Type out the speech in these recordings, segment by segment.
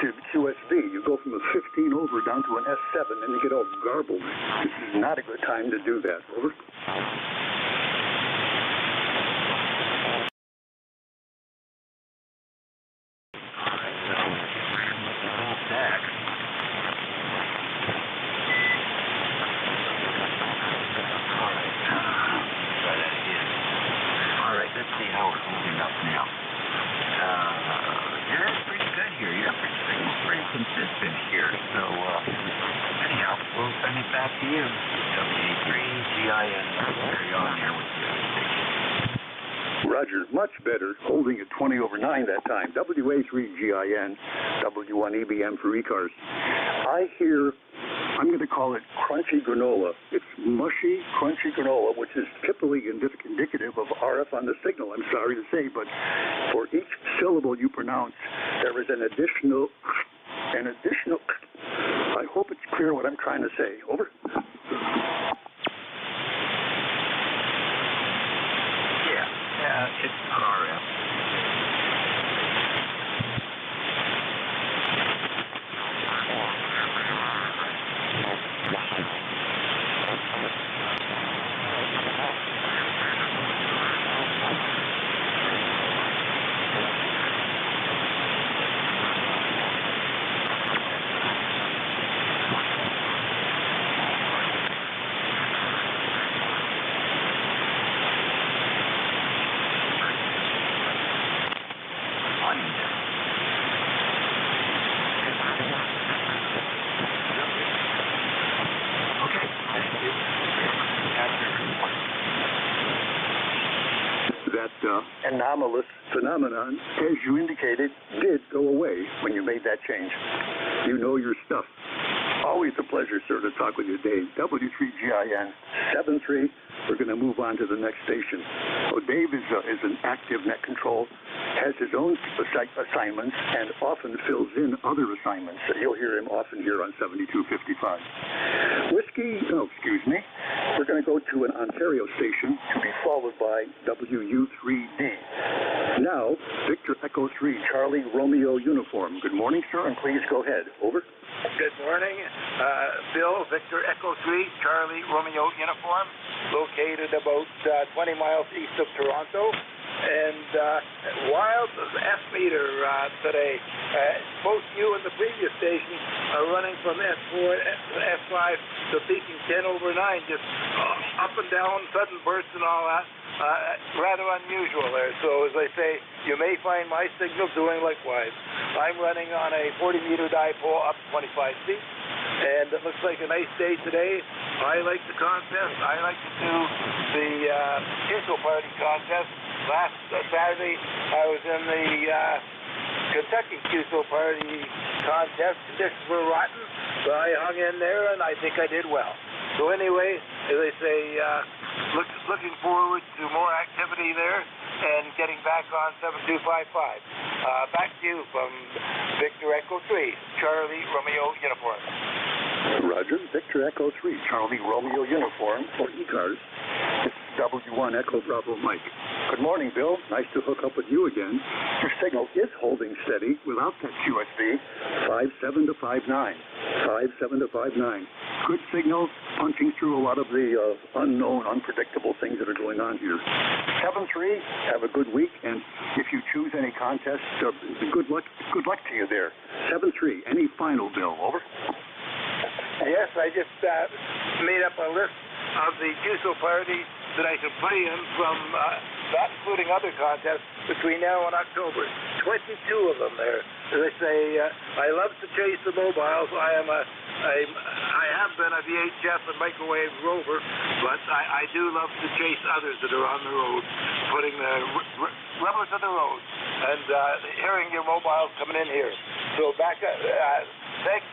to QSV. You go from a 15 over down to an S7 and you get all garbled. This is not a good time to do that. Over. Consistent here, so anyhow, we'll send it back to you. WA3GIN, carry on here with you. Roger, much better, holding at 20 over 9 that time. WA3GIN, W1EBM for ECARS. I hear, I'm going to call it crunchy granola. It's mushy, crunchy granola, which is typically indicative of RF on the signal, I'm sorry to say, but for each syllable you pronounce, there is an additional, I hope it's clear what I'm trying to say. Over. Yeah, it's not RF. That anomalous phenomenon, as you indicated, did go away when you made that change. You know your stuff. Always a pleasure, sir, to talk with you, Dave. W3GIN 73. We're going to move on to the next station. So Dave is an active net control, has his own assignments, and often fills in other assignments. So you'll hear him often here on 7255. We're going to go to an Ontario station to be followed by WU3D. Now, Victor Echo 3, Charlie Romeo Uniform. Good morning, sir, and please go ahead. Over. Good morning. Bill, Victor Echo 3, Charlie Romeo Uniform, located about 20 miles east of Toronto. And wild S-meter today. Both you and the previous station are running from S4 to S5 to peaking 10 over 9, just up and down, sudden bursts and all that. Rather unusual there. So as I say, you may find my signal doing likewise. I'm running on a 40-meter dipole up 25 feet, and it looks like a nice day today. I like the contest. I like to do the Kisho Party contest. Last Saturday, I was in the Kentucky Kisho Party contest. Conditions were rotten, but I hung in there, and I think I did well. So anyway, as I say, looking forward to more activity there and getting back on 7255. Back to you from Victor Echo 3, Charlie Romeo Uniform. Roger, Victor Echo 3, Charlie Romeo Uniform for ECARS. This is W1 Echo Bravo Mike. Good morning, Bill. Nice to hook up with you again. Your signal is holding steady without that QSV. 57 to 59. 57 to 59. Good signal, punching through a lot of the unknown, unpredictable things that are going on here. 7-3, have a good week, and if you choose any contest, good luck to you there. 7-3, any final, Bill? Over. Yes, I just made up a list of the QSO parties that I should play in from, not including other contests, between now and October. 22 of them there. As I say, I love to chase the mobiles. I have been a VHF and microwave rover, but I do love to chase others that are on the road, putting the rubber to the road, and hearing your mobiles coming in here. So thanks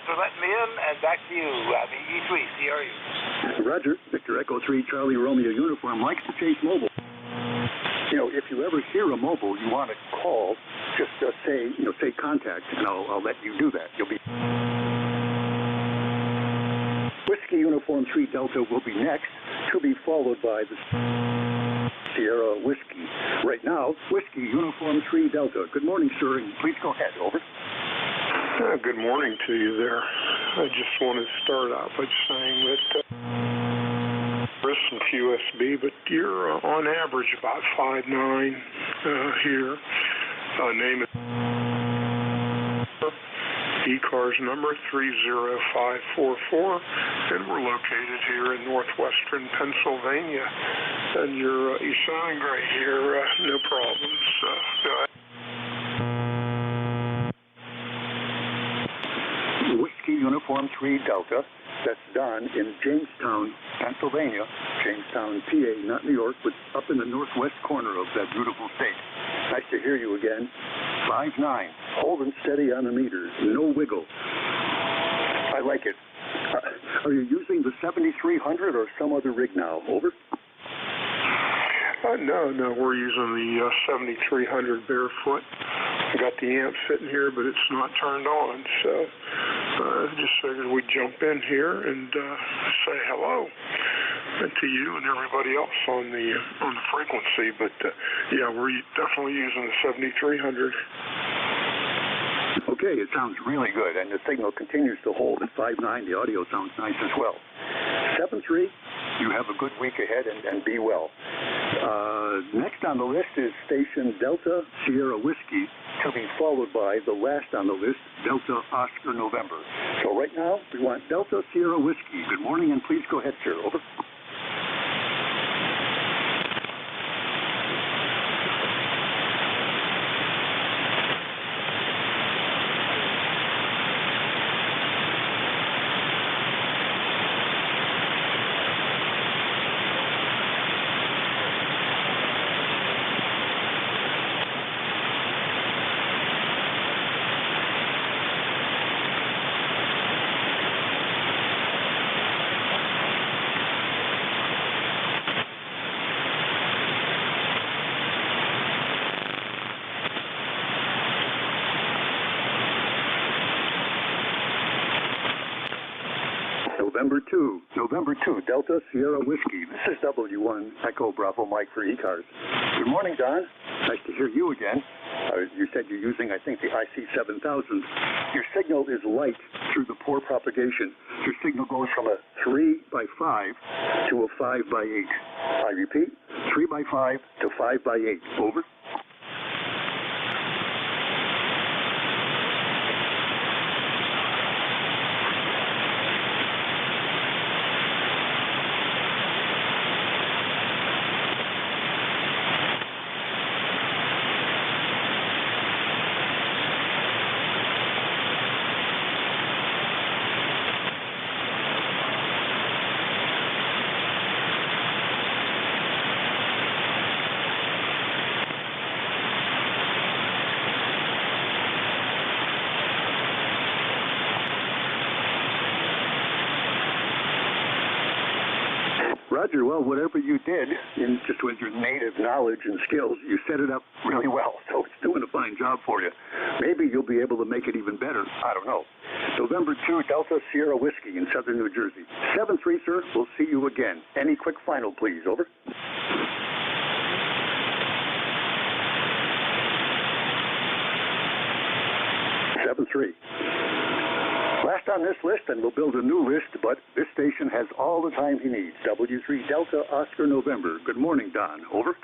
for letting me in, and back to you, the E3 CRU. Roger, Victor Echo 3, Charlie Romeo Uniform likes to chase mobile. You know, if you ever hear a mobile you want to call, just say contact, and I'll let you do that. You'll be. Whiskey Uniform 3 Delta will be next, to be followed by the Sierra Whiskey. Right now, Whiskey Uniform 3 Delta. Good morning, sir, and please go ahead. Over. Good morning to you there. I just wanted to start out by saying that there is some QSB, but you're on average about 5'9" here. Name is ECARS number 30544, and we're located here in northwestern Pennsylvania. And you sound great here, no problems. Go ahead. Whiskey Uniform 3 Delta, that's Don in Jamestown, Pennsylvania. Jamestown, PA, not New York, but up in the northwest corner of that beautiful state. Nice to hear you again. 5'9", holding steady on the meter, no wiggle. I like it. Are you using the 7300 or some other rig now? Over? No, we're using the 7300 barefoot. I got the amp sitting here, but it's not turned on, so just figured we'd jump in here and say hello to you and everybody else on the frequency. But yeah, we're definitely using the 7300. Okay, it sounds really good, and the signal continues to hold at 5'9". The audio sounds nice as well. 7-3, you have a good week ahead, and be well. Next on the list is station Delta Sierra Whiskey, to be followed by the last on the list, Delta Oscar November. So right now, we want Delta Sierra Whiskey. Good morning, and please go ahead, sir. Over. November 2, Delta Sierra Whiskey. This is W1 Echo Bravo Mike for ECARS. Good morning, Don. Nice to hear you again. You said you're using, I think, the IC7000. Your signal is light through the poor propagation. Your signal goes from a 3x5 to a 5x8. I repeat, 3x5 to 5x8. Over. Roger, well, whatever you did, just with your native knowledge and skills, you set it up really well, so it's doing a fine job for you. Maybe you'll be able to make it even better. I don't know. November 2, Delta Sierra Whiskey in southern New Jersey. 7-3, sir. We'll see you again. Any quick final, please. Over. Last on this list, and we'll build a new list, but this station has all the time he needs. W3 Delta Oscar November. Good morning, Don. Over.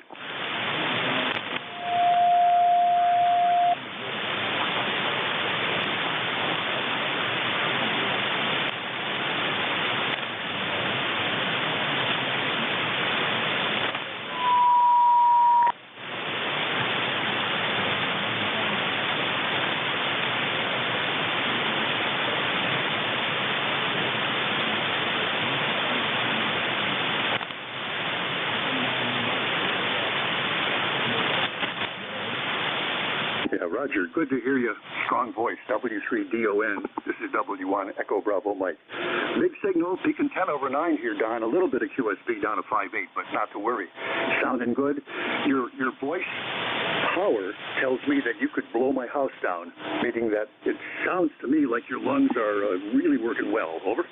Roger, good to hear you. Strong voice, W3DON. This is W1 Echo Bravo Mike. Big signal, peaking 10 over 9 here, Don. A little bit of QSB down to 5.8, but not to worry. Sounding good. Your voice power tells me that you could blow my house down, meaning that it sounds to me like your lungs are really working well. Over.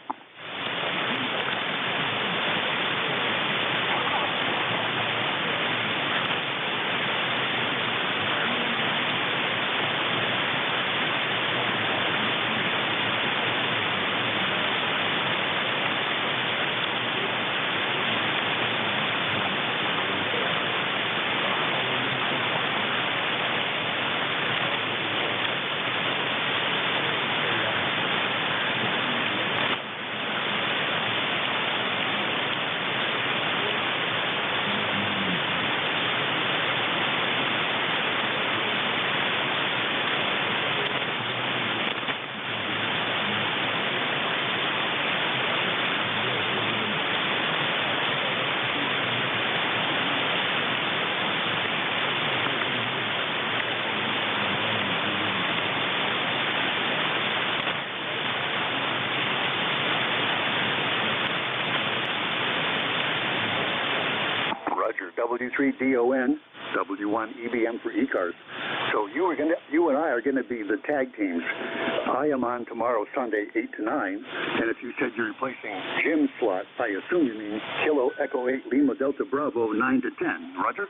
W3DON, W1EBM for ECARS. So you and I are going to be the tag teams. I am on tomorrow, Sunday, 8 to 9. And if you said you're replacing Jim's slot, I assume you mean Kilo Echo 8 Lima Delta Bravo 9 to 10. Roger?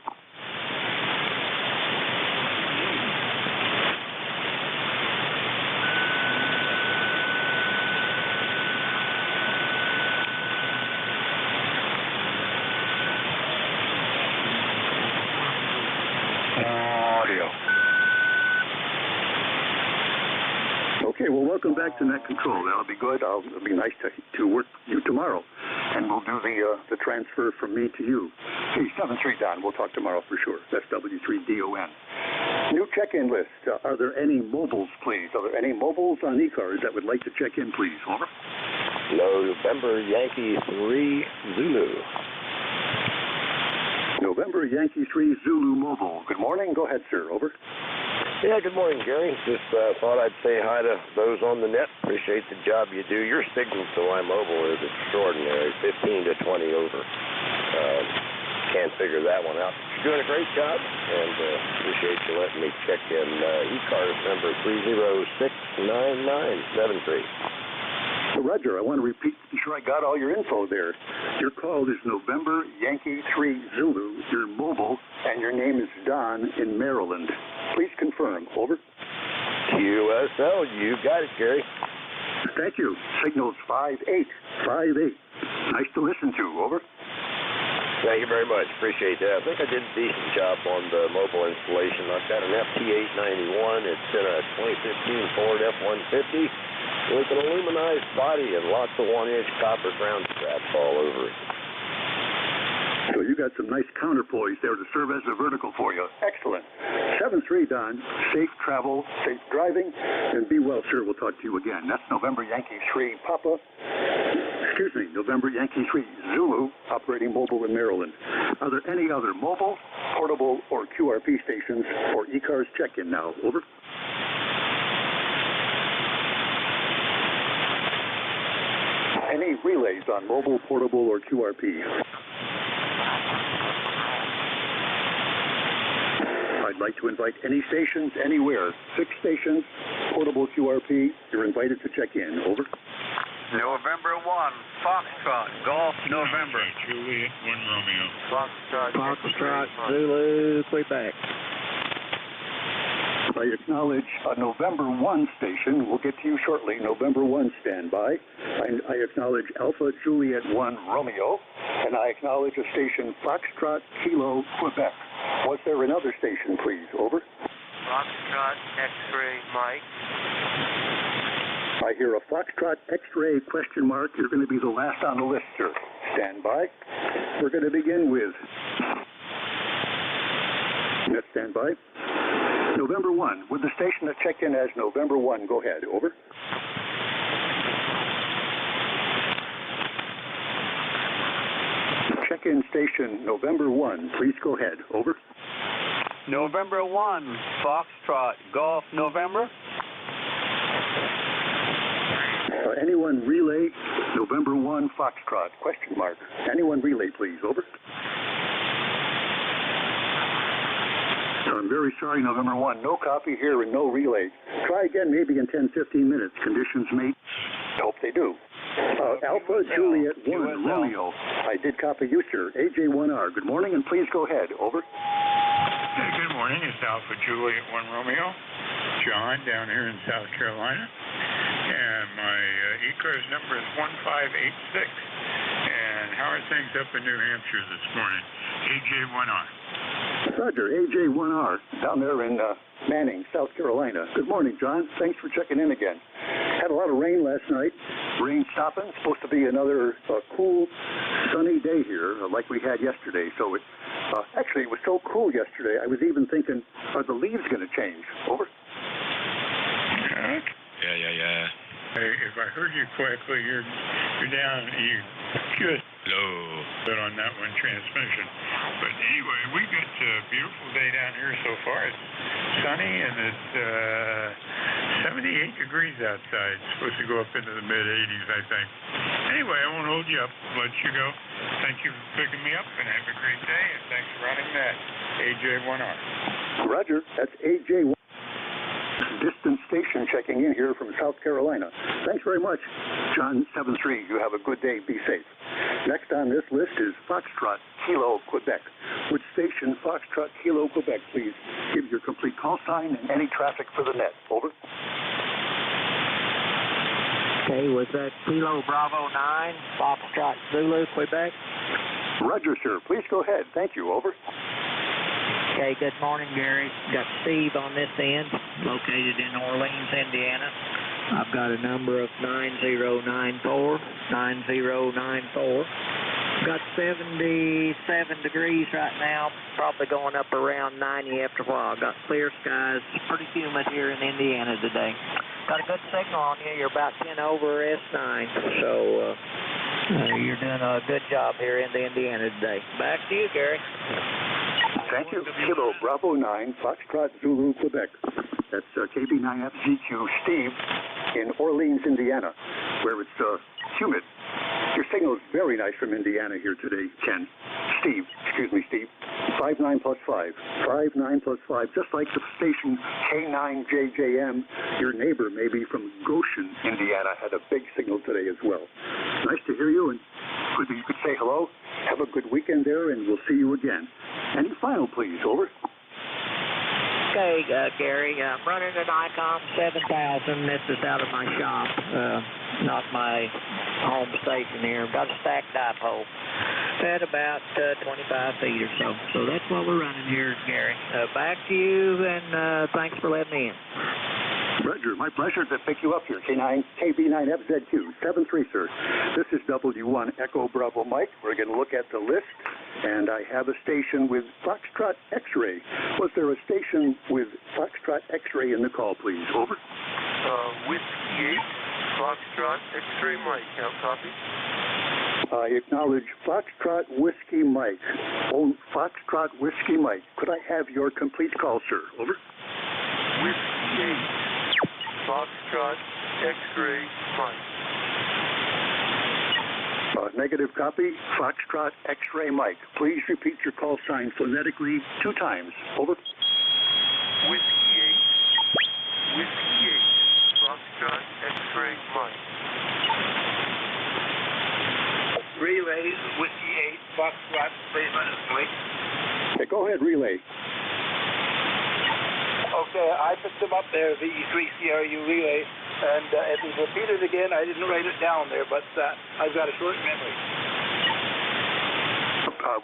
Okay, well, welcome back to Net Control. That'll be good. It'll be nice to work you tomorrow, and we'll do the transfer from me to you. Hey, 7-3 Don, we'll talk tomorrow for sure. That's W3DON. New check-in list. Are there any mobiles, please? Are there any mobiles on ECARS that would like to check in, please? Over. November Yankee 3 Zulu. November Yankee 3 Zulu mobile. Good morning. Go ahead, sir. Over. Yeah, good morning, Gary. Just thought I'd say hi to those on the net. Appreciate the job you do. Your signal to my mobile is extraordinary, 15 to 20 over. Can't figure that one out. You're doing a great job, and appreciate you letting me check in ECARS number 3069973. Roger, I want to repeat, be sure I got all your info there. Your call is November Yankee 3 Zulu, your mobile, and your name is Don in Maryland. Please confirm. Over. QSL, you got it, Gary. Thank you. Signal's 5858. Nice to listen to. Over. Thank you very much. Appreciate that. I think I did a decent job on the mobile installation. I've got an FT891. It's in a 2015 Ford F-150 with an aluminized body and lots of 1-inch copper ground straps all over it. So you got some nice counterpoise there to serve as a vertical for you. Excellent. 7-3, Don. Safe travel, safe driving, and be well, sir. We'll talk to you again. That's November Yankee 3 Papa. Excuse me, November Yankee 3 Zulu, operating mobile in Maryland. Are there any other mobile, portable, or QRP stations for ECARS check-in now? Over. Any relays on mobile, portable, or QRP? I'd like to invite any stations anywhere. 6 stations, portable QRP. You're invited to check in. Over. November 1, Foxtrot, Golf, November. Juliet 1 Romeo. Foxtrot, Zulu, Quebec. I acknowledge a November 1 station. We'll get to you shortly. November 1 standby. I acknowledge Alpha Juliet 1 Romeo, and I acknowledge a station Foxtrot Kilo Quebec. Was there another station, please? Over. Foxtrot, X-ray, Mike. I hear a Foxtrot X-ray question mark. You're going to be the last on the list, sir. Stand by. We're going to begin with. Let's stand by. November 1. Would the station that check in as November 1 go ahead? Over. Check-in station November 1. Please go ahead. Over. November 1, Foxtrot, Golf, November. Anyone relay November 1 Foxtrot? Question mark. Anyone relay, please. Over. I'm very sorry, November 1. No copy here and no relay. Try again maybe in 10, 15 minutes. Conditions may. Hope they do. Alpha Juliet 1 Romeo. I did copy you, sir. AJ1R. Good morning, and please go ahead. Over. Hey, good morning. It's Alpha Juliet 1 Romeo. John down here in South Carolina. And my ECARS number is 1586. And how are things up in New Hampshire this morning? AJ1R. Roger, AJ1R, down there in Manning, South Carolina. Good morning, John. Thanks for checking in again. Had a lot of rain last night. Rain stopping. Supposed to be another cool, sunny day here, like we had yesterday. So actually, it was so cool yesterday, I was even thinking, are the leaves going to change? Over. Yeah. Hey, if I heard you correctly, you're down. You good low bit on that one transmission. But anyway, we got a beautiful day down here so far. It's sunny and it's 78 degrees outside. It's supposed to go up into the mid 80s, I think. Anyway, I won't hold you up. Let you go. Thank you for picking me up, and have a great day, and thanks for running that AJ1R. Roger, that's AJ1. Distant station checking in here from South Carolina. Thanks very much. John 73, you have a good day. Be safe. Next on this list is Foxtrot, Kilo, Quebec. Which station, Foxtrot, Kilo, Quebec, please give your complete call sign and any traffic for the net. Over. Okay, was that Kilo Bravo 9, Foxtrot Zulu, Quebec? Roger, sir. Please go ahead. Thank you. Over. Okay, good morning, Gary. Got Steve on this end, located in Orleans, Indiana. I've got a number of 9094, 9094. Got 77 degrees right now, probably going up around 90 after a while. Got clear skies, pretty humid here in Indiana today. Got a good signal on you. You're about 10 over S9, so you're doing a good job here in Indiana today. Back to you, Gary. Thank you. Kilo Bravo 9, Foxtrot Zulu, Quebec. That's KB9FZQ Steve in Orleans, Indiana, where it's humid. Your signal is very nice from Indiana here today, Ken. Steve, 59 plus 5. 59 plus 5, just like the station K9JJM, your neighbor maybe from Goshen, Indiana, had a big signal today as well. Nice to hear you, and you could say hello. Have a good weekend there, and we'll see you again. Any final, please. Over. Okay, Gary, I'm running an ICOM 7000. This is out of my shop, not my home station here. Got a stacked dipole at about 25 feet or so. So that's what we're running here, Gary. Back to you, and thanks for letting me in. Roger, my pleasure to pick you up here. KB9FZQ, 73, sir. This is W1 Echo Bravo Mike. We're going to look at the list, and I have a station with Foxtrot X-Ray. Was there a station with Foxtrot X-Ray in the call, please? Over. Whiskey 8, Foxtrot X-Ray Mike. How copy? I acknowledge Foxtrot Whiskey Mike. Oh, Foxtrot Whiskey Mike. Could I have your complete call, sir? Over. Whiskey 8. Foxtrot X-Ray Mike. Negative copy, Foxtrot X-Ray Mike. Please repeat your call sign phonetically 2 times. Over. Whiskey 8. Whiskey 8. Foxtrot X-Ray Mike. Relay, Whiskey 8, Foxtrot, Mike. Okay, go ahead, relay. Okay, I picked them up there, the E3CRU relay, and it was repeated again. I didn't write it down there, but I've got a short memory.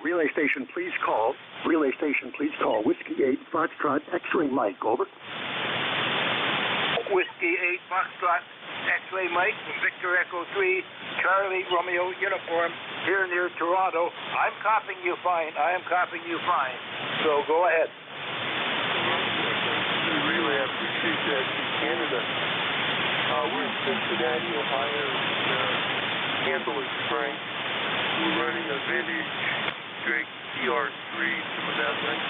Relay station, please call. Relay station, please call. Whiskey 8, Foxtrot, X-Ray Mike. Over. Whiskey 8, Foxtrot, X-Ray Mike, from Victor Echo 3, Charlie Romeo Uniform, here near Toronto. I'm copying you fine. I am copying you fine. So go ahead. Relay, I appreciate that. In Canada, we're in Cincinnati, Ohio, Campbell and Frank. We're running a vintage Drake CR3, some of that nice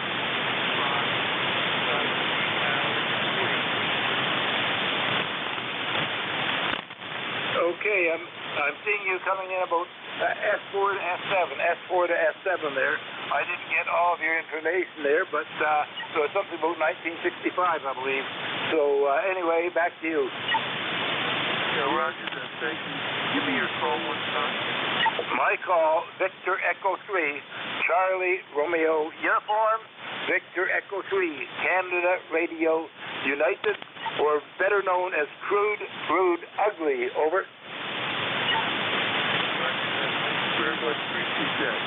Okay, I'm seeing you coming in about S4 to S7 there. I didn't get all of your information there, but so it's something about 1965, I believe. So anyway, back to you. Yeah, Roger that. Thank you. Give me your call one time. My call, Victor Echo 3, Charlie Romeo Uniform, Victor Echo 3, Canada Radio United, or better known as Crude, Rude, Ugly. Over. Very much appreciate that.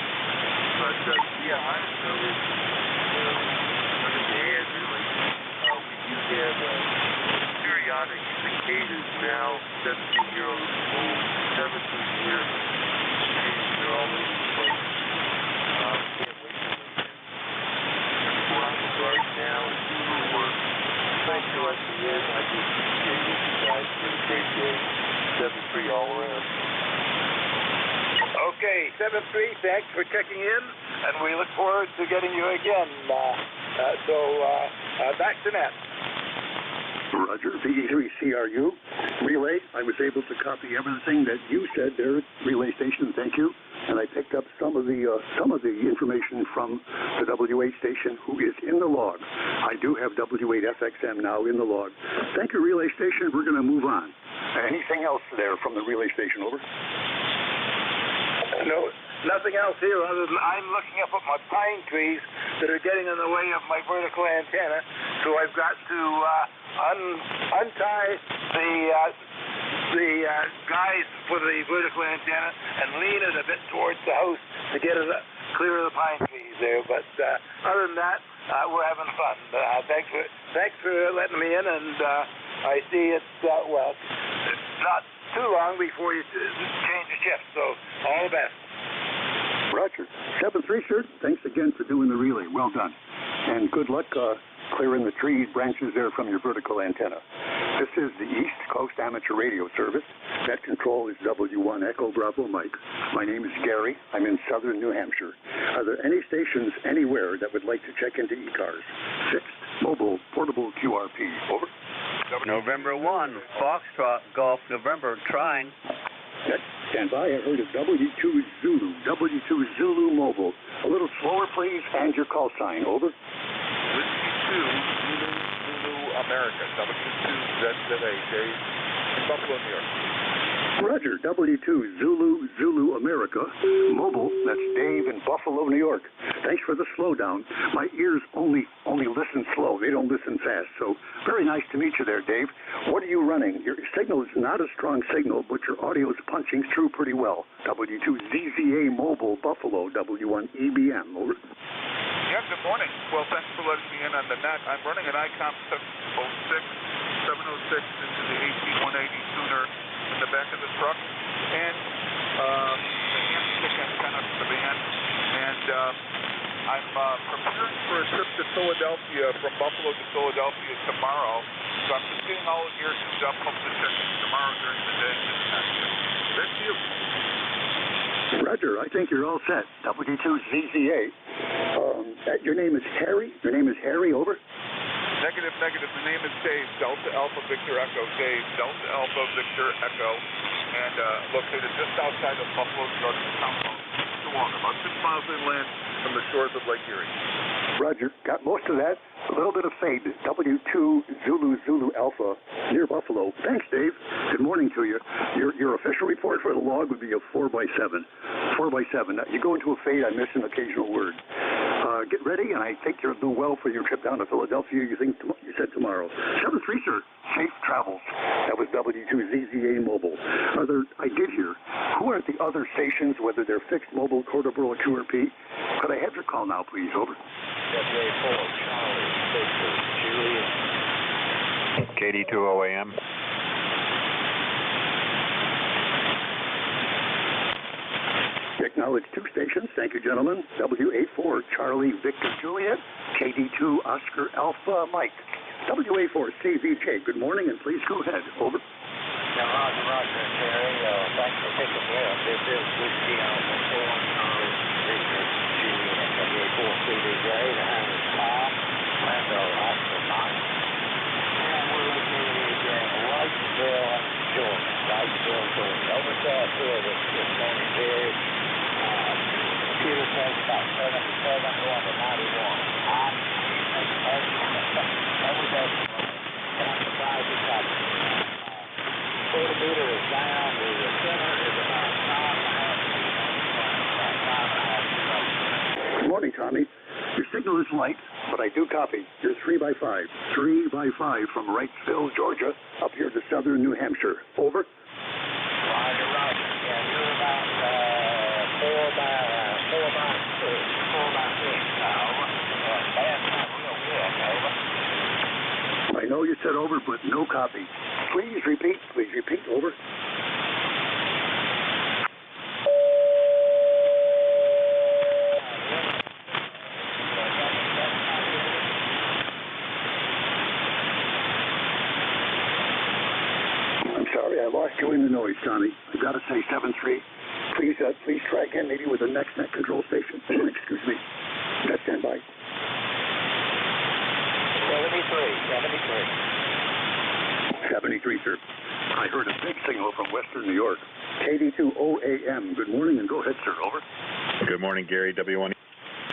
But, yeah, I don't know if understand, really. We do have periodic cicadas now, 17-year-old old, 17 years, and they're all over the place. Can't wait to go out the garden now and do a little work. Thanks for letting me in. I do appreciate it, you guys. Pretty great day. 7-3 all around. Okay, 7-3, thanks for checking in, and we look forward to getting you again. Back to net. Roger. VE3CRU. Relay, I was able to copy everything that you said there at Relay Station. Thank you. And I picked up some of the information from the W8 station who is in the log. I do have W8FXM now in the log. Thank you, Relay Station. We're going to move on. Anything else there from the Relay Station? Over. No, nothing else here other than I'm looking up at my pine trees that are getting in the way of my vertical antenna. So I've got to untie the guys for the vertical antenna and lean it a bit towards the house to get it clear of the pine trees there. But other than that, we're having fun. Thanks for letting me in, and I see it's not too long before you change the shift. So all the best. Roger. 7-3, sir. Thanks again for doing the relay. Well done. And good luck clearing the tree branches there from your vertical antenna. This is the East Coast Amateur Radio Service. Net control is W1 Echo Bravo Mike. My name is Gary. I'm in southern New Hampshire. Are there any stations anywhere that would like to check into ECARS? Fixed, mobile, portable QRP. Over. November 1, Foxtrot, Golf, November, trying. Stand by. I heard of W2 Zulu. W2 Zulu Mobile. A little slower, please, and your call sign. Over. Whiskey 2, Zulu America. W2 ZZA, Dave, in Buffalo, New York. Roger. W2 Zulu America. Mobile. That's Dave in Buffalo, New York. Thanks for the slowdown. My ears only listen slow. They don't listen fast. So very nice to meet you there, Dave. What are you running? Your signal is not a strong signal, but your audio is punching through pretty well. W2 ZZA Mobile, Buffalo. W1 EBM. Over. Yeah, good morning. Well, thanks for letting me in on the net. I'm running an ICOM 706 into the AC-180 tuner in the back of the truck, and the hand-stick antenna for the van, and I'm preparing for a trip to Philadelphia, from Buffalo to Philadelphia tomorrow, so I'm just getting all of your things up, hope to check in tomorrow during the day. Thank you. Roger, I think you're all set. W2 ZZA. Your name is Harry? Your name is Harry, over? Negative. The name is Dave, Delta Alpha Victor Echo. Dave, Delta Alpha Victor Echo, and located just outside of Buffalo, New York, town called Milwaukee, about 6 miles inland from the shores of Lake Erie. Roger, got most of that. A little bit of fade. W2 Zulu Alpha near Buffalo. Thanks, Dave. Good morning to you. Your official report for the log would be a 4x7. 4x7. Now, you go into a fade, I miss an occasional word. Get ready, and I think you'll do well for your trip down to Philadelphia. You said tomorrow. 7-3, sir. Safe travels. That was W2 ZZA Mobile. I did hear. Who are the other stations, whether they're fixed, mobile, portable, or QRP? Could I have your call now, please? Over. KD2OAM. Acknowledge 2 stations. Thank you, gentlemen. W84 Charlie Victor Juliet, KD2 Oscar Alpha Mike. W84 CVJ. Good morning, and please go ahead. Over. Yeah, Roger, Terry. Thanks for picking me up. This is Whiskey Alpha 4 Charlie Victor Juliet, W84 CVJ. The name is Tom, Lando Oscar Mike. And we're located in Wrightsville, Georgia. Overcast here this morning, Terry. Computer says about 77 going to 91. Hot. Overcast. Down to 5 to 7. Photometer is down. The center is about 5.5. Good morning, Tommy. Your signal is light, but I do copy. You're 3x5. 3x5 from Wrightsville, Georgia, up here to southern New Hampshire. Over. Roger. Yeah, you're about 4x6 now. Bad time, real good. Over. I know you said over, but no copy. Please repeat. Over. I'm sorry, I lost you in the noise, Tommy. I've got to say 7-3. Please try again, maybe with the next net control station. Excuse me. Let's stand by. 73. 73, sir. I heard a big signal from western New York. KD2OAM. Good morning, and go ahead, sir. Over. Good morning, Gary. W1.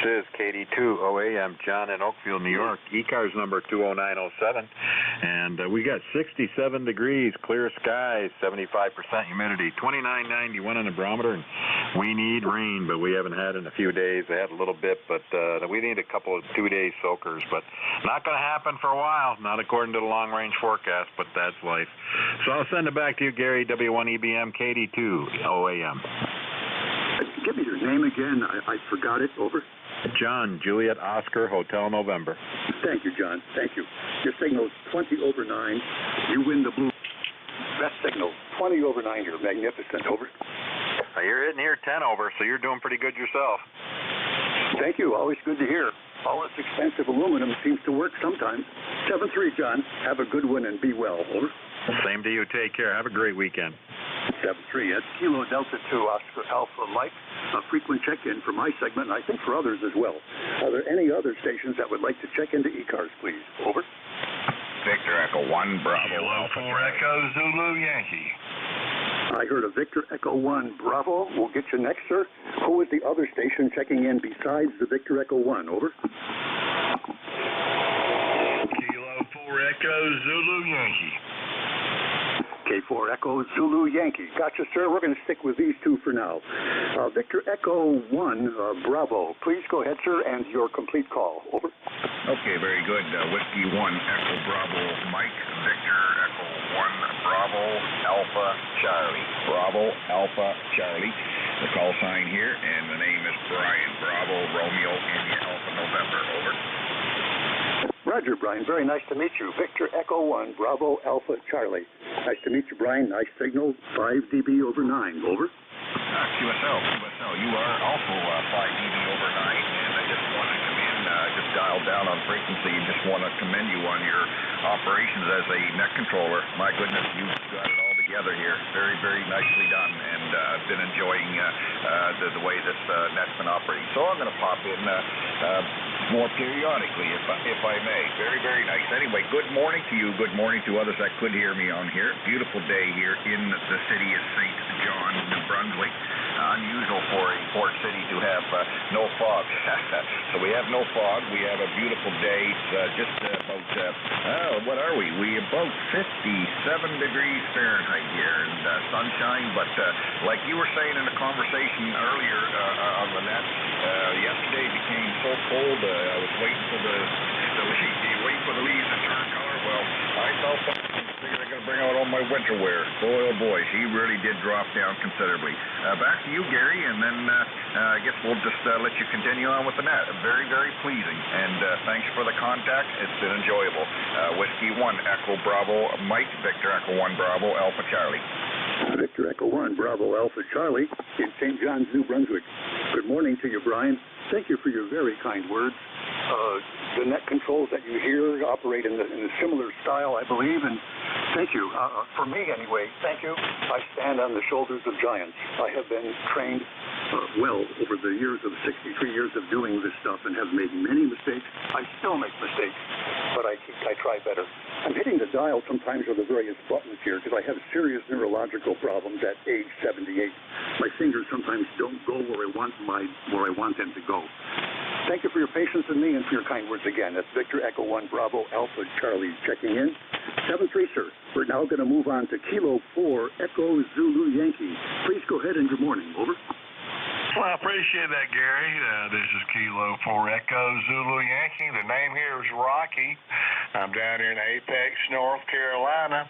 This is KD2OAM, John in Oakville, New York. ECARS number 20907. And we got 67 degrees, clear skies, 75% humidity, 2991 on the barometer. And we need rain, but we haven't had it in a few days. We had a little bit, but we need a couple of 2-day soakers. But not going to happen for a while, not according to the long-range forecast, but that's life. So I'll send it back to you, Gary. W1EBM, KD2OAM. Give me your name again. I forgot it. Over. John, Juliet, Oscar, Hotel November. Thank you, John. Thank you. Your signal's 20 over 9. You win the blue. Best signal. 20 over 9 here. Magnificent. Over. You're hitting here 10 over, so you're doing pretty good yourself. Thank you. Always good to hear. All this expensive aluminum seems to work sometimes. 7-3, John. Have a good one and be well. Over. Same to you. Take care. Have a great weekend. 7-3. That's Kilo Delta 2 Oscar Alpha Mike. A frequent check-in for my segment, and I think for others as well. Are there any other stations that would like to check into ECARS, please? Over. Victor Echo 1 Bravo. Kilo 4 Echo Zulu Yankee. I heard a Victor Echo 1 Bravo. We'll get you next, sir. Who is the other station checking in besides the Victor Echo 1? Over. Kilo 4 Echo Zulu Yankee. K4 Echo Zulu Yankee. Gotcha, sir. We're going to stick with these two for now. Victor Echo 1 Bravo. Please go ahead, sir, and your complete call. Over. Okay, very good. Whiskey 1 Echo Bravo Mike. Victor Echo 1 Bravo Alpha Charlie. Bravo Alpha Charlie. The call sign here, and the name is Brian. Bravo Romeo India Alpha November. Over. Roger, Brian. Very nice to meet you. Victor Echo 1 Bravo Alpha Charlie. Nice to meet you, Brian. Nice signal. 5 dB over 9. Over. QSL, you are also 5 dB over 9, and I just want to come in, just dial down on frequency, and just want to commend you on your operations as a net controller. My goodness, you've got it all together here. Very, very nicely done, and I've been enjoying the way this net's been operating. So I'm going to pop in more periodically, if I may. Very, very nice. Anyway, good morning to you. Good morning to others that could hear me on here. Beautiful day here in the city of St. John, New Brunswick. Unusual for a port city to have no fog. So we have no fog. We have a beautiful day. It's just about, what are we? We about 57 degrees Fahrenheit here, and sunshine. But like you were saying in the conversation earlier on the net, yesterday became so cold. I was waiting for the leaves to turn color. Well, I felt I'm going to bring out all my winter wear. Boy, oh boy, he really did drop down considerably. Back to you, Gary, and then I guess we'll just let you continue on with the net. Very, very pleasing, and thanks for the contact. It's been enjoyable. Whiskey 1 Echo Bravo Mike, Victor Echo 1 Bravo Alpha Charlie. Victor Echo 1 Bravo Alpha Charlie in St. John's, New Brunswick. Good morning to you, Brian. Thank you for your very kind words. The net controls that you hear operate in a similar style, I believe, and thank you. For me, anyway, thank you. I stand on the shoulders of giants. I have been trained well over the years of 63 years of doing this stuff and have made many mistakes. I still make mistakes, but I try better. I'm hitting the dial sometimes with the various buttons here because I have serious neurological problems at age 78. My fingers sometimes don't go where I want them to go. Thank you for your patience with me and for your kind words again. That's Victor Echo 1 Bravo Alpha Charlie checking in. 7-3, sir. We're now going to move on to Kilo 4 Echo Zulu Yankee. Please go ahead and good morning. Over. Well, I appreciate that, Gary. This is Kilo 4 Echo Zulu Yankee. The name here is Rocky. I'm down here in Apex, North Carolina.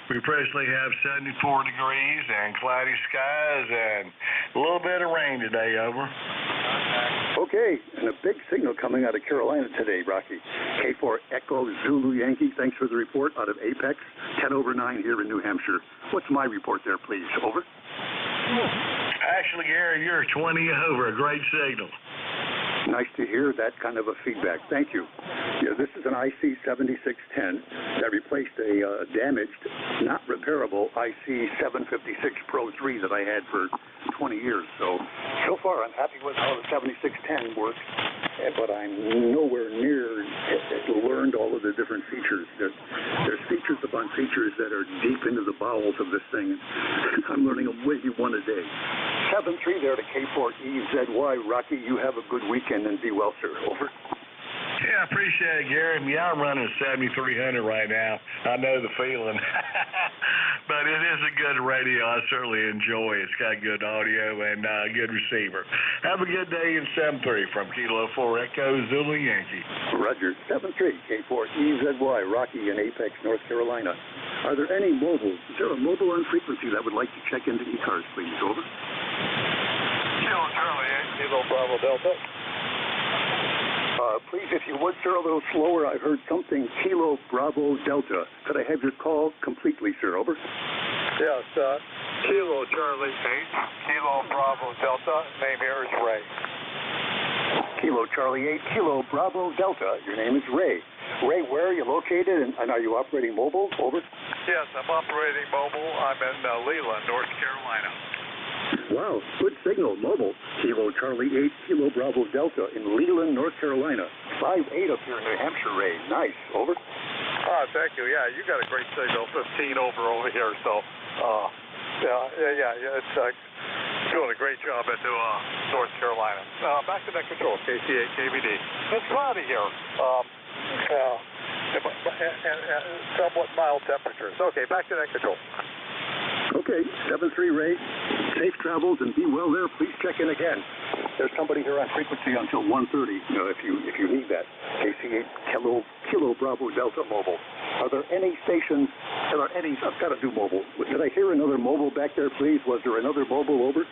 We presently have 74 degrees and cloudy skies and a little bit of rain today. Over. Okay, and a big signal coming out of Carolina today, Rocky. K4 Echo Zulu Yankee. Thanks for the report out of Apex. 10 over 9 here in New Hampshire. What's my report there, please? Over. Actually, Gary, you're 20 over. A great signal. Nice to hear that kind of a feedback. Thank you. Yeah, this is an IC 7610 that replaced a damaged, not repairable IC 756 Pro 3 that I had for 20 years. So far I'm happy with how the 7610 works. but I'm nowhere near learned all of the different features. There's features upon features that are deep into the bowels of this thing. I'm learning maybe one a day. 7-3 there to K4EZY. Rocky, you have a good weekend and be well, sir. Over. Yeah, I appreciate it, Gary. Yeah, I'm running 7,300 right now. I know the feeling. But it is a good radio. I certainly enjoy it. It's got good audio and good receiver. Have a good day in 7-3 from Kilo 4 Echo Zulu Yankee. Roger. 7-3 K4EZY, Rocky in Apex, North Carolina. Are there any mobiles? Is there a mobile on frequency that would like to check into ECARS, please? Over. Kilo Charlie, Kilo Bravo Delta. Please, if you would, sir, a little slower. I heard something, Kilo Bravo Delta. Could I have your call completely, sir? Over. Yes, Kilo Charlie 8, Kilo Bravo Delta. Name here is Ray. Kilo Charlie 8, Kilo Bravo Delta. Your name is Ray. Ray, where are you located, and are you operating mobile? Over. Yes, I'm operating mobile. I'm in Leland, North Carolina. Wow, good signal, mobile. Kilo Charlie 8, Kilo Bravo Delta in Leland, North Carolina. 5-8 up here in New Hampshire, Ray. Nice. Over. Thank you. Yeah, you got a great signal. 15 over here. So, it's doing a great job at North Carolina. Back to net control, KC8 KVD. It's cloudy here. Somewhat mild temperatures. Okay, back to net control. Okay, 7-3 Ray. Safe travels and be well there. Please check in again. There's somebody here on frequency until 1:30. If you need that. KC8 Kilo Bravo Delta mobile. Are there any stations? I've got to do mobile. Did I hear another mobile back there, please? Was there another mobile? Over.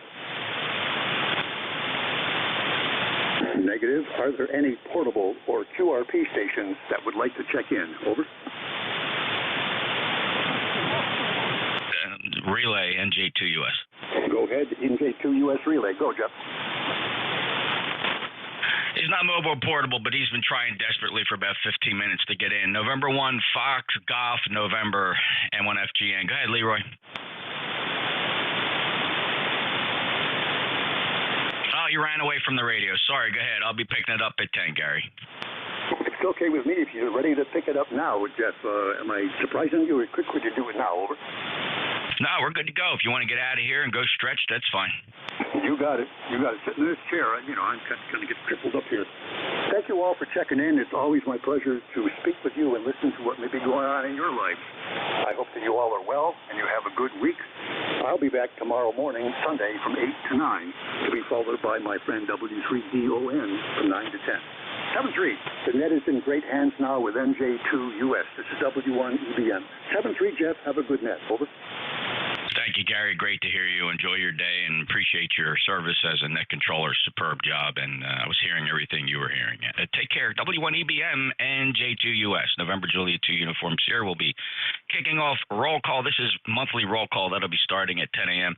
Negative. Are there any portable or QRP stations that would like to check in? Over. Relay NJ2US. Go ahead, NJ2US relay. Go, Jeff. He's not mobile or portable, but he's been trying desperately for about 15 minutes to get in. November 1, Fox, Golf, November, N1FGN. Go ahead, Leroy. Oh, you ran away from the radio. Sorry, go ahead. I'll be picking it up at 10, Gary. It's okay with me if you're ready to pick it up now, Jeff. Am I surprising you, or could you do it now? Over. No, we're good to go. If you want to get out of here and go stretch, that's fine. You got it. Sit in this chair. I'm going to get crippled up here. Thank you all for checking in. It's always my pleasure to speak with you and listen to what may be going on in your lives. I hope that you all are well and you have a good week. I'll be back tomorrow morning, Sunday, from 8 to 9, to be followed by my friend W3DON from 9 to 10. 7-3. The net is in great hands now with NJ2US. This is W1EBM. 7-3, Jeff. Have a good net. Over. Thank you, Gary. Great to hear you. Enjoy your day and appreciate your service as a net controller. Superb job. And I was hearing everything you were hearing. Take care. W1EBM and J2US. November Juliet 2 Uniform Sierra will be kicking off roll call. This is monthly roll call. That'll be starting at 10 a.m.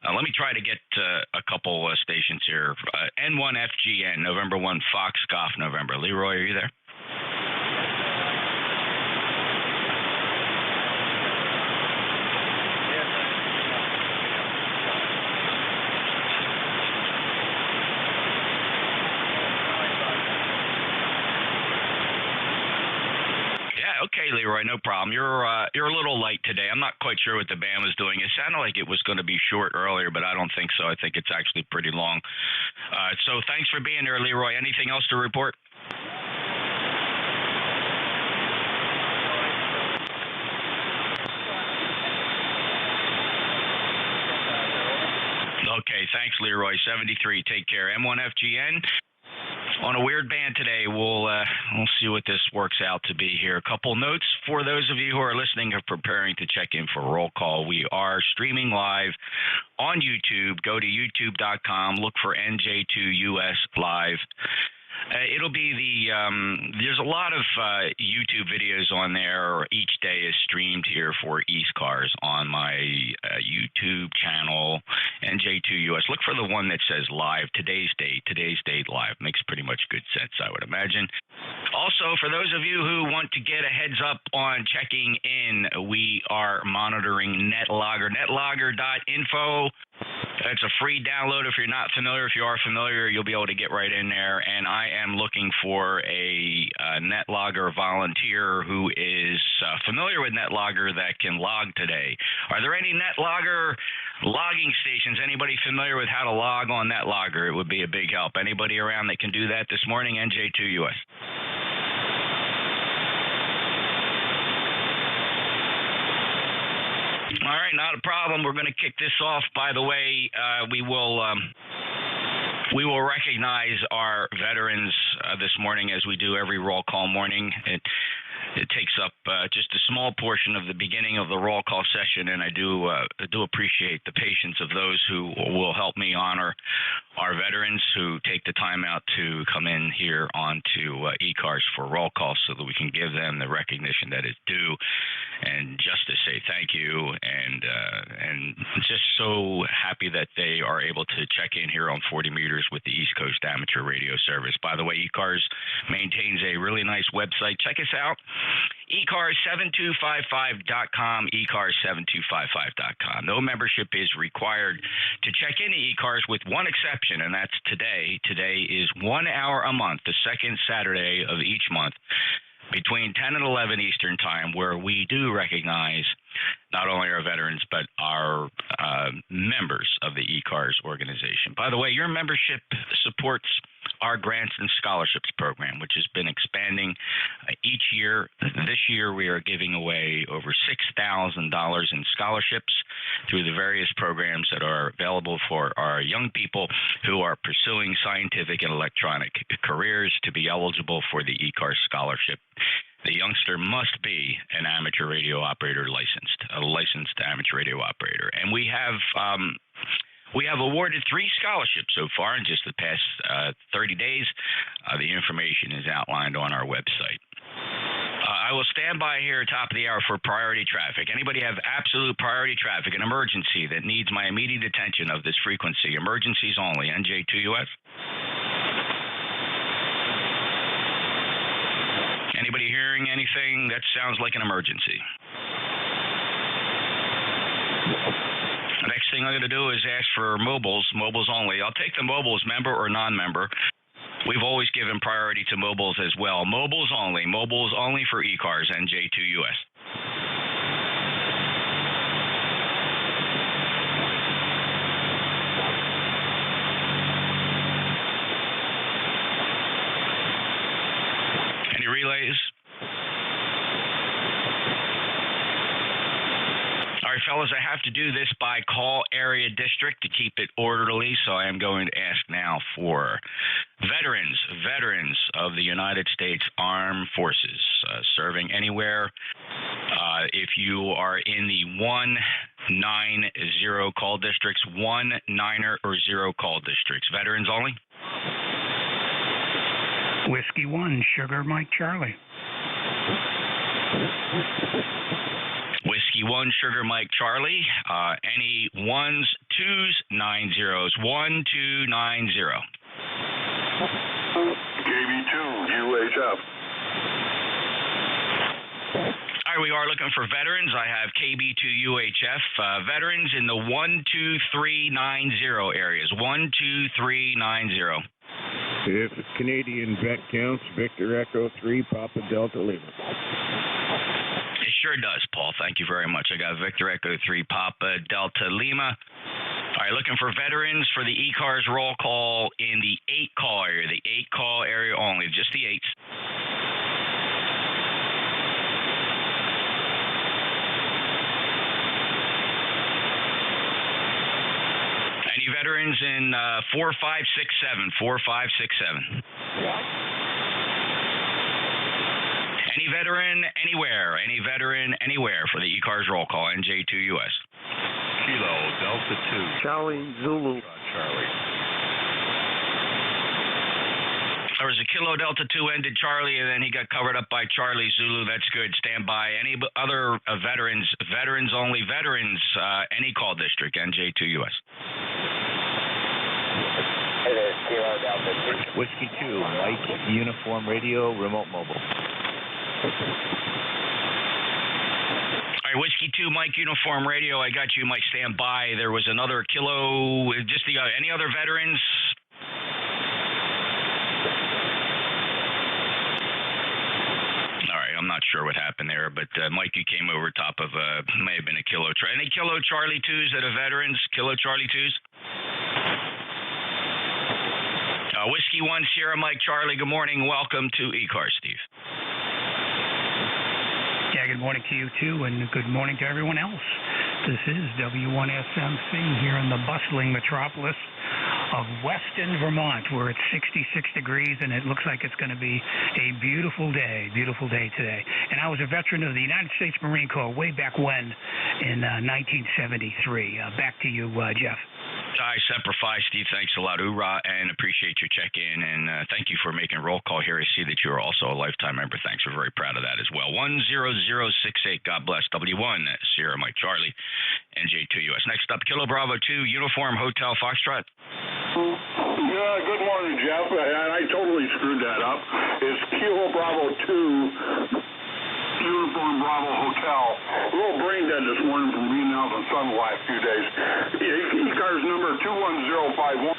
Let me try to get a couple stations here. N1FGN, November 1, Fox, Golf, November. Leroy, are you there? Okay, Leroy, no problem. You're a little light today. I'm not quite sure what the band was doing. It sounded like it was going to be short earlier, but I don't think so. I think it's actually pretty long. So thanks for being there, Leroy. Anything else to report? Okay, thanks, Leroy. 73. Take care. M1FGN. On a weird band today. We'll see what this works out to be here. A couple notes for those of you who are listening or preparing to check in for roll call. We are streaming live on YouTube. Go to youtube.com. Look for NJ2US Live. It'll be there's a lot of YouTube videos on there. Each day is streamed here for ECARS on my YouTube channel, NJ2US. Look for the one that says live, today's date live. Makes pretty much good sense, I would imagine. Also, for those of you who want to get a heads up on checking in, we are monitoring NetLogger, netlogger.info. It's a free download if you're not familiar. If you are familiar, you'll be able to get right in there. And I am looking for a NetLogger volunteer who is familiar with NetLogger that can log today. Are there any NetLogger logging stations? Anybody familiar with how to log on NetLogger? It would be a big help. Anybody around that can do that this morning? NJ2US. All right, not a problem. We're going to kick this off. By the way, we will recognize our veterans this morning as we do every roll call morning. It takes up just a small portion of the beginning of the roll call session, and I do appreciate the patience of those who will help me honor our veterans who take the time out to come in here onto ECARS for roll call so that we can give them the recognition that is due, and just to say thank you, and just so happy that they are able to check in here on 40 meters with the East Coast Amateur Radio Service. By the way, ECARS maintains a really nice website. Check us out. ECARS7255.com, ECARS7255.com. No membership is required to check into ECARS with one exception, and that's today. Today is 1 hour a month, the second Saturday of each month, between 10 and 11 Eastern Time, where we do recognize not only our veterans, but our members of the ECARS organization. By the way, your membership supports our grants and scholarships program, which has been expanding each year. This year, we are giving away over $6,000 in scholarships through the various programs that are available for our young people who are pursuing scientific and electronic careers to be eligible for the ECARS scholarship. The youngster must be an amateur radio operator a licensed amateur radio operator. And we have awarded 3 scholarships so far in just the past 30 days. The information is outlined on our website. I will stand by here top of the hour for priority traffic. Anybody have absolute priority traffic, an emergency that needs my immediate attention of this frequency? Emergencies only. NJ2US. Anybody hearing anything that sounds like an emergency? The next thing I'm going to do is ask for mobiles only. I'll take the mobiles, member or non-member. We've always given priority to mobiles as well. Mobiles only for ECARS, NJ2US. Any relays? All right, fellas, I have to do this by call area district to keep it orderly, so I am going to ask now for veterans of the United States Armed Forces serving anywhere. If you are in the 1-9-0 call districts, 1-9 or 0 call districts, veterans only. Whiskey 1, Sugar Mike Charlie. Whiskey 1, Sugar Mike Charlie. Any 1s, 2s, 9-0s. 1290. KB2, UHF. All right, we are looking for veterans. I have KB2 UHF. Veterans in the 12390 areas. 12390. If Canadian vet counts, Victor Echo 3, Papa Delta Lima. It sure does, Paul. Thank you very much. I got Victor Echo 3, Papa Delta Lima. All right, looking for veterans for the ECARS roll call in the 8-call area. The 8-call area only, just the 8s. Any veterans in 4567, 4567. Any veteran anywhere for the ECARS roll call, NJ2US. Kilo Delta 2. Charlie Zulu. Charlie. There was a Kilo Delta 2 ended Charlie, and then he got covered up by Charlie Zulu. That's good. Stand by. Any other veterans only, any call district, NJ2US. Hey there, Kilo Delta 2. Whiskey 2, Mike, Uniform Radio, Remote Mobile. All All right, Whiskey 2, Mike Uniform Radio. I got you, Mike. Stand by. There was another kilo. Just any other veterans? All right, I'm not sure what happened there, but Mike, you came over top of may have been a kilo. Any kilo Charlie 2s that are veterans? Kilo Charlie 2s? Whiskey 1, Sierra Mike Charlie. Good morning. Welcome to ECARS, Steve. Yeah, good morning to you, too, and good morning to everyone else. This is W1SMC here in the bustling metropolis of Weston, Vermont, where it's 66 degrees, and it looks like it's going to be a beautiful day today. And I was a veteran of the United States Marine Corps way back when in 1973. Back to you, Jeff. Hi, Semper Fi, Steve. Thanks a lot. Hoorah, and appreciate your check-in, and thank you for making roll call here. I see that you're also a lifetime member. Thanks. We're very proud of that as well. 10068. God bless. W1, Sierra Mike Charlie, NJ2US. Next up, Kilo Bravo 2, Uniform Hotel Foxtrot. Yeah, good morning, Jeff. I totally screwed that up. It's Kilo Bravo 2, Uniform Bravo Hotel. A little brain dead this morning from being out in the sun the last few days. ECARS number 21051.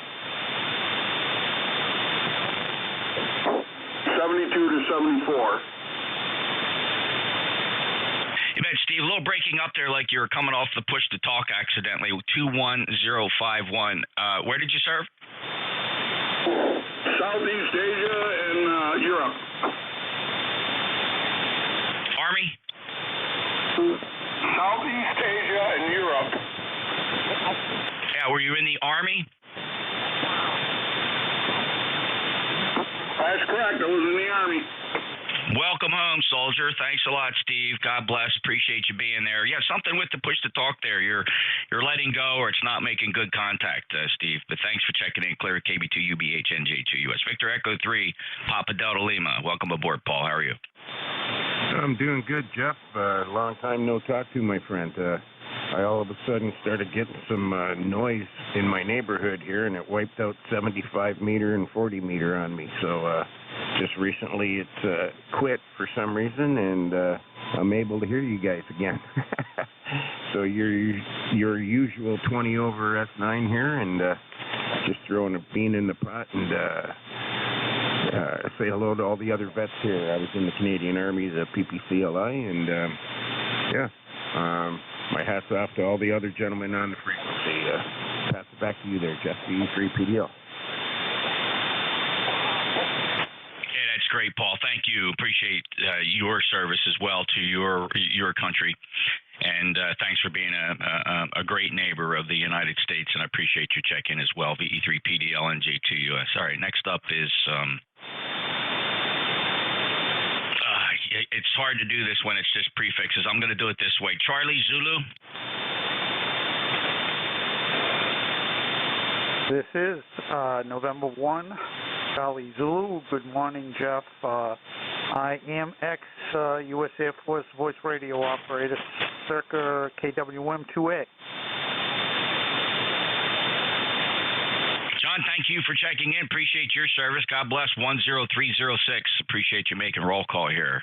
72 to 74. You bet, Steve. A little breaking up there like you were coming off the push to talk accidentally. 21051. Where did you serve? Southeast Asia and Europe. Army? Southeast Asia and Europe. Yeah, were you in the Army? That's correct. I was in the Army. Welcome home, soldier. Thanks a lot, Steve. God bless. Appreciate you being there. Yeah, something with the push to talk there. You're letting go, or it's not making good contact, Steve. But thanks for checking in. Clear KB2 UBH NJ2US. Victor Echo 3, Papa Delta Lima. Welcome aboard, Paul. How are you? I'm doing good, Jeff. Long time no talk to, my friend. I all of a sudden started getting some noise in my neighborhood here, and it wiped out 75 meter and 40 meter on me. So just recently it's quit for some reason, and I'm able to hear you guys again. So your usual 20 over S9 here, and just throwing a bean in the pot and say hello to all the other vets here. I was in the Canadian Army, the PPCLI, and my hat's off to all the other gentlemen on the frequency. Pass it back to you there, Jeff, the E3PDL. Yeah, that's great, Paul. Thank you. Appreciate your service as well to your country. And thanks for being a great neighbor of the United States, and I appreciate your check-in as well, VE3PDL and J2US. All right, next up is... it's hard to do this when it's just prefixes. I'm going to do it this way. Charlie Zulu. This is November 1, Charlie Zulu. Good morning, Jeff. I am ex-U.S. Air Force voice radio operator, circa KWM-2A. John, thank you for checking in. Appreciate your service. God bless. 10306. Appreciate you making roll call here.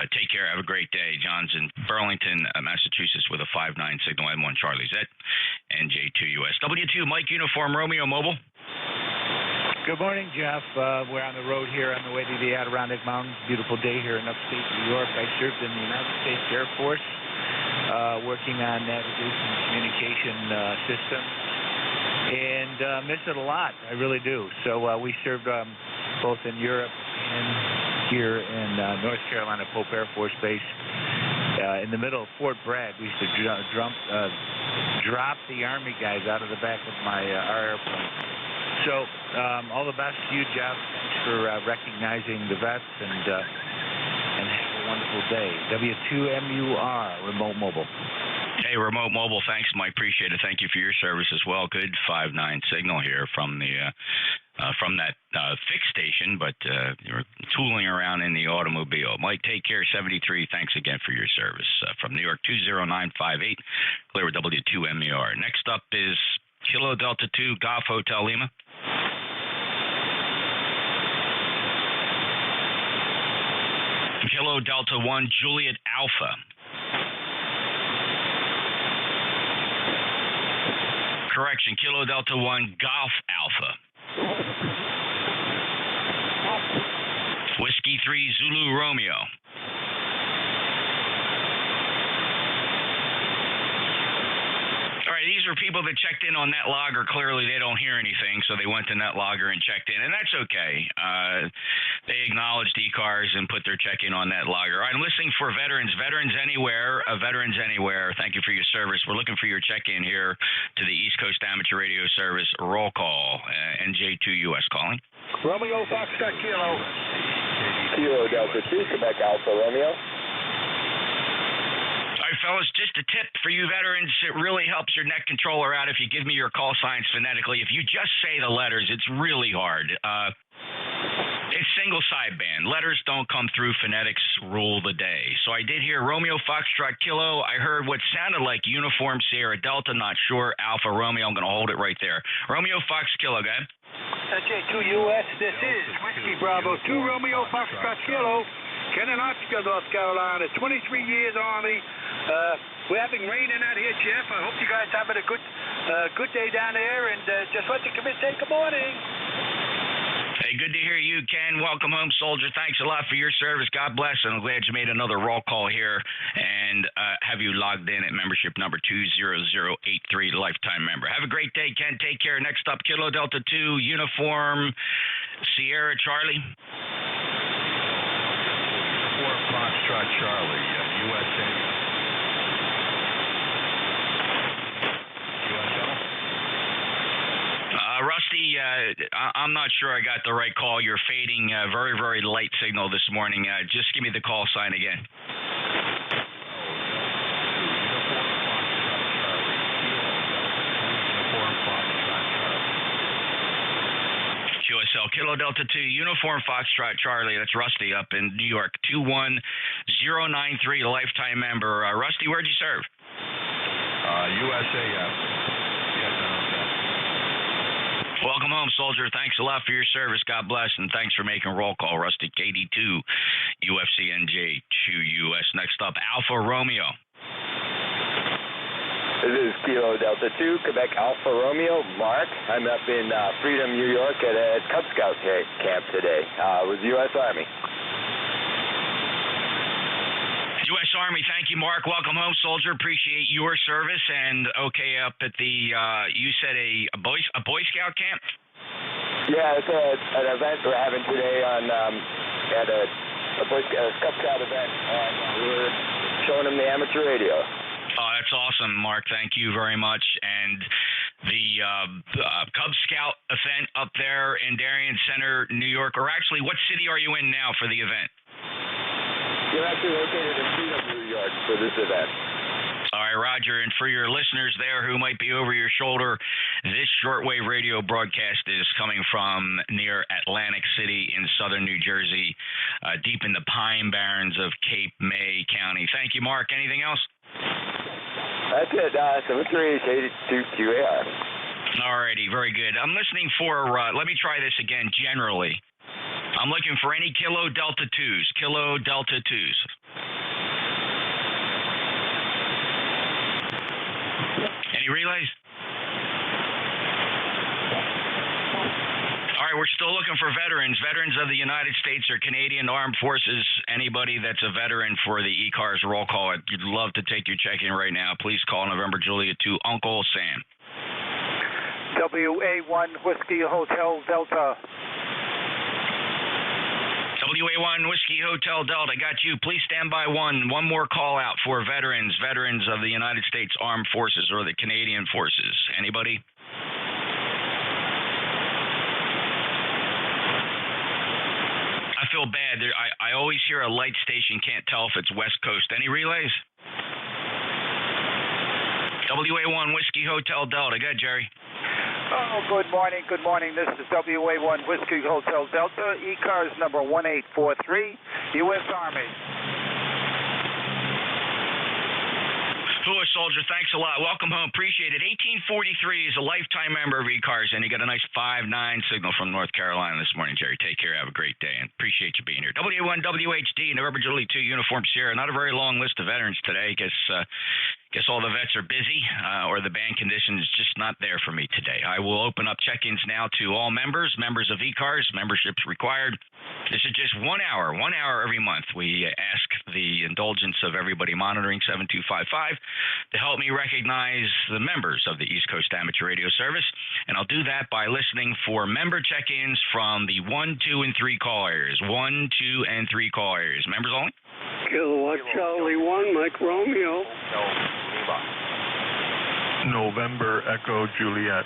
Take care. Have a great day. John's in Burlington, Massachusetts with a 59 signal M1 Charlie Z, NJ2US. W2 Mike Uniform Romeo Mobile. Good morning, Jeff. We're on the road here on the way to the Adirondack Mountains. Beautiful day here in upstate New York. I served in the United States Air Force, working on navigation and communication systems. And miss it a lot. I really do. So we served both in Europe and here in North Carolina, Pope Air Force Base. In the middle of Fort Bragg, we used to drop the Army guys out of the back of our airplane. So all the best to you, Jeff. Thanks for recognizing the vets, and have a wonderful day. W2MUR, Remote Mobile. Hey, Remote Mobile, thanks, Mike. Appreciate it. Thank you for your service as well. Good 5-9 signal here from that fixed station, but you're tooling around in the automobile. Mike, take care. 73. Thanks again for your service. From New York, 20958, clear with W2MER. Next up is Kilo Delta 2, Golf Hotel Lima. Kilo Delta 1, Juliet Alpha. correction, Kilo Delta 1 Golf Alpha. Whiskey 3 Zulu Romeo. All right, these are people that checked in on NetLogger. Clearly, they don't hear anything, so they went to NetLogger and checked in, and that's okay. They acknowledged ECARS and put their check-in on NetLogger. All right, I'm listening for veterans. Veterans anywhere. Veterans anywhere. Thank you for your service. We're looking for your check-in here to the East Coast Amateur Radio Service. Roll call. NJ2US calling. Romeo Foxtrot Kilo. Kilo Delta 2, Quebec Alpha Romeo. All right, fellas, just a tip for you veterans. It really helps your net controller out if you give me your call signs phonetically. If you just say the letters, it's really hard. It's single sideband. Letters don't come through. Phonetics rule the day. So I did hear Romeo Foxtrot Kilo. I heard what sounded like Uniform Sierra Delta, not sure, Alpha Romeo. I'm going to hold it right there. Romeo Fox Kilo, go ahead. NJ2US, this is Whiskey Bravo 2 Romeo Foxtrot Kilo. Kennesaw, North Carolina, 23 years Army. We're having rain in out here, Jeff. I hope you guys having a good day down there, and just let you come in and say good morning. Hey, good to hear you, Ken. Welcome home, soldier. Thanks a lot for your service. God bless, and I'm glad you made another roll call here and have you logged in at membership number 20083, lifetime member. Have a great day, Ken. Take care. Next up, Kilo Delta 2, Uniform Sierra Charlie. Foxtrot Charlie, USA. Rusty, I'm not sure I got the right call. You're fading very, very light signal this morning. Just give me the call sign again. QSL, Kilo Delta 2, Uniform Foxtrot Charlie. That's Rusty up in New York, 21093, lifetime member. Rusty, where'd you serve? USA. Welcome home, soldier. Thanks a lot for your service. God bless, and thanks for making roll call, Rusty. KD2, UFC NJ2US. Next up, Alpha Romeo. This is Kilo Delta 2, Quebec Alpha Romeo. Mark, I'm up in Freedom, New York at a Cub Scout camp today with U.S. Army. U.S. Army, thank you, Mark. Welcome home, soldier. Appreciate your service. And okay, up at the, you said a Boy Scout camp? Yeah, it's an event we're having today on at a Cub Scout event. We're showing them the amateur radio. Oh, that's awesome, Mark. Thank you very much. And the Cub Scout event up there in Darien Center, New York, or actually, what city are you in now for the event? You're actually located in Freedom, New York for this event. All right, Roger. And for your listeners there who might be over your shoulder, this shortwave radio broadcast is coming from near Atlantic City in southern New Jersey, deep in the Pine Barrens of Cape May County. Thank you, Mark. Anything else? That's it. 73882QAR. All righty. Very good. I'm listening for, let me try this again generally. I'm looking for any Kilo Delta 2s. Kilo Delta 2s. Any relays? All right, we're still looking for veterans. Veterans of the United States or Canadian Armed Forces. Anybody that's a veteran for the ECARS roll call. I'd love to take your check-in right now. Please call November Juliet 2 Uncle Sam. WA1 Whiskey Hotel Delta. WA1 Whiskey Hotel Delta, got you. Please stand by one more call out for veterans of the United States Armed Forces or the Canadian Forces. Anybody? I feel bad. I always hear a light station, can't tell if it's West Coast. Any relays? WA1 Whiskey Hotel Delta, go ahead, Jerry. Oh, good morning. Good morning. This is WA1 Whiskey Hotel Delta, ECARS number 1843, U.S. Army. Hello, soldier. Thanks a lot. Welcome home. Appreciate it. 1843 is a lifetime member of ECARS, and you got a nice 5-9 signal from North Carolina this morning, Jerry. Take care. Have a great day, and appreciate you being here. WA1 WHD, November Julie 2, Uniform Sierra. Not a very long list of veterans today. I guess Guess all the vets are busy, or the band condition is just not there for me today. I will open up check-ins now to all members of ECARS, memberships required. This is just 1 hour every month. We ask the indulgence of everybody monitoring 7255 to help me recognize the members of the East Coast Amateur Radio Service, and I'll do that by listening for member check-ins from the 1, 2, and 3 call areas. 1, 2, and 3 call areas. Members only? Kilowatt Charlie 1, Mike Romeo. November Echo Juliet.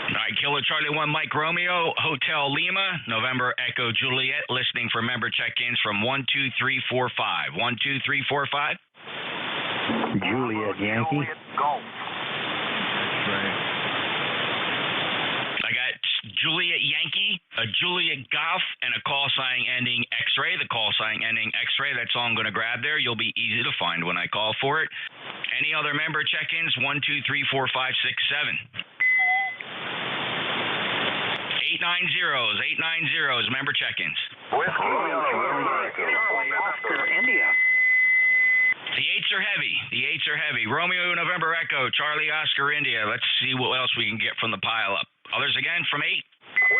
All right, Kilo Charlie 1, Mike Romeo, Hotel Lima, November Echo Juliet, listening for member check-ins from 1, 2, 3, 4, 5. 1, 2, 3, 4, 5. Juliet Yankee. Golf. I got Juliet Yankee, a Juliet Golf, and a call sign ending X-ray. The call sign ending X-ray, that's all I'm going to grab there. You'll be easy to find when I call for it. Any other member check-ins? 1, 2, 3, 4, 5, 6, 7. 890s, member check-ins. India. The 8s are heavy. Romeo, November Echo, Charlie, Oscar, India. Let's see what else we can get from the pile up. Others again from 8. Whiskey 8,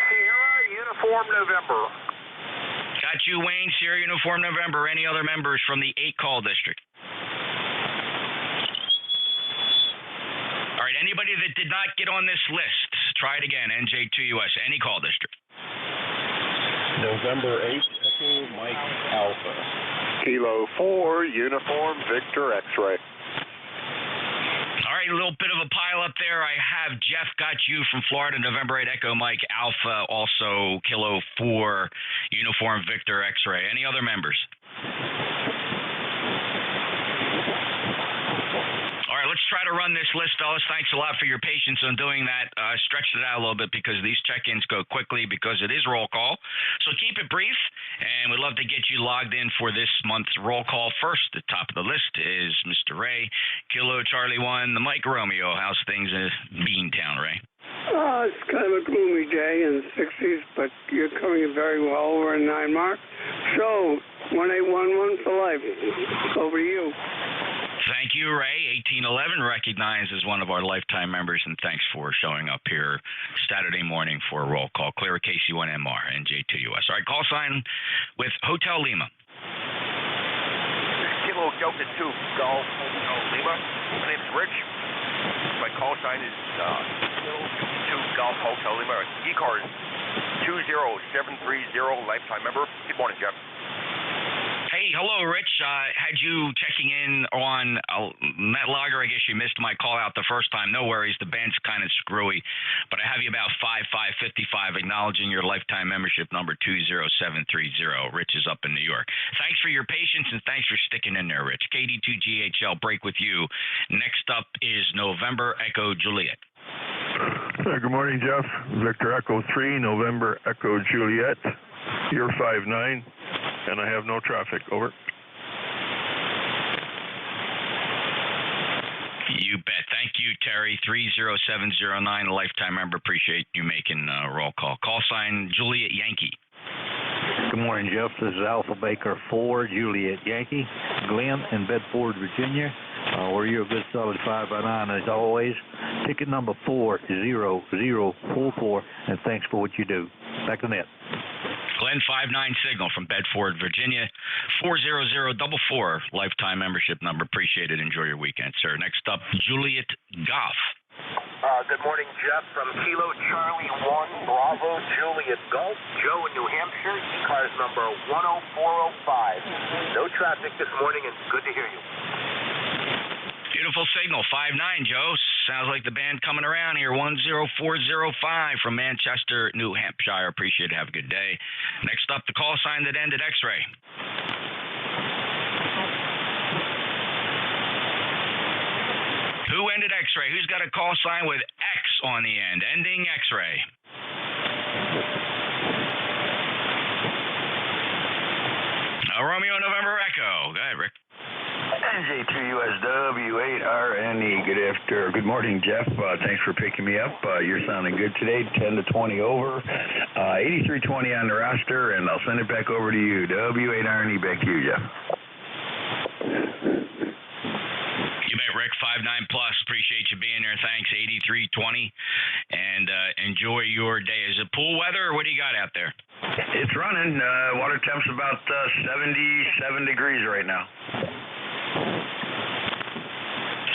Sierra, Uniform November. Got you, Wayne, Sierra, Uniform November. Any other members from the 8 call district? All right, anybody that did not get on this list, try it again. NJ2US, any call district. November 8, Echo Mike Alpha. Kilo 4, Uniform Victor X-Ray. All right, a little bit of a pile up there. I have Jeff got you from Florida, November 8 Echo Mike Alpha, also Kilo 4, Uniform Victor X-Ray. Any other members? All right, let's try to run this list, fellas. Thanks a lot for your patience on doing that. I stretched it out a little bit because these check-ins go quickly because it is roll call. So keep it brief, and we'd love to get you logged in for this month's roll call. First, the top of the list is Mr. Ray, Kilo Charlie 1, the Mike Romeo. How's things in Beantown, Ray? It's kind of a gloomy day in the 60s, but you're coming in very well. We're in 9 mark. So, 1811 for life. Over to you. Thank you, Ray. 1811 recognized as one of our lifetime members, and thanks for showing up here Saturday morning for a roll call. Clear KC1MR, NJ2US. All right, call sign with Hotel Lima. Kilo Delta 2, Golf Hotel Lima. My name's Rich. My call sign is Kilo Delta 2, Golf Hotel Lima. ECARS 20730, lifetime member. Good morning, Jeff. Hey, hello, Rich. Had you checking in on Net Logger. I guess you missed my call out the first time. No worries. The band's kind of screwy. But I have you about 5555 acknowledging your lifetime membership number 20730. Rich is up in New York. Thanks for your patience and thanks for sticking in there, Rich. KD2GHL, break with you. Next up is November Echo Juliet. Good morning, Jeff. Victor Echo 3, November Echo Juliet. You're 5'9", and I have no traffic. Over. You bet. Thank you, Terry. 30709, a lifetime member. Appreciate you making a roll call. Call sign Juliet Yankee. Good morning, Jeff. This is Alpha Baker 4, Juliet Yankee. Glenn in Bedford, Virginia. Where you're a good solid 5x9 as always. Ticket number 40044, and thanks for what you do. Back to net. Glenn 59 signal from Bedford, Virginia. 40044, lifetime membership number. Appreciate it. Enjoy your weekend, sir. Next up, Juliet Goff. Good morning, Jeff, from Kilo Charlie 1, Bravo, Juliet Golf, Joe in New Hampshire, ECARS number 10405. No traffic this morning, and good to hear you. Beautiful signal, 59, Joe. Sounds like the band coming around here, 10405 from Manchester, New Hampshire. Appreciate it. Have a good day. Next up, the call sign that ended X-ray. Who ended X-ray? Who's got a call sign with X on the end, ending X-ray? Romeo, November, Echo. Go ahead, Rick. NJ2US W8RNE. Good morning, Jeff. Thanks for picking me up. You're sounding good today. 10 to 20 over. 8320 on the roster, and I'll send it back over to you. W8RNE, back to you, Jeff. 59 plus. Appreciate you being there. Thanks, 8320. And enjoy your day. Is it pool weather or what do you got out there? It's running. Water temp's about 77 degrees right now.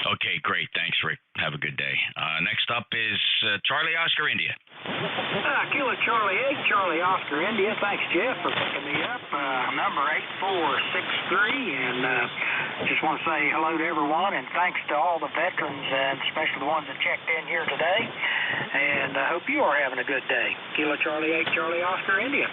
Okay, great. Thanks, Rick. Have a good day. Next up is Charlie Oscar India. Kilo Charlie 8, Charlie Oscar India. Thanks, Jeff, for picking me up. Number 8463, and just want to say hello to everyone, and thanks to all the veterans, and especially the ones that checked in here today. And I hope you are having a good day. Kilo Charlie 8, Charlie Oscar India.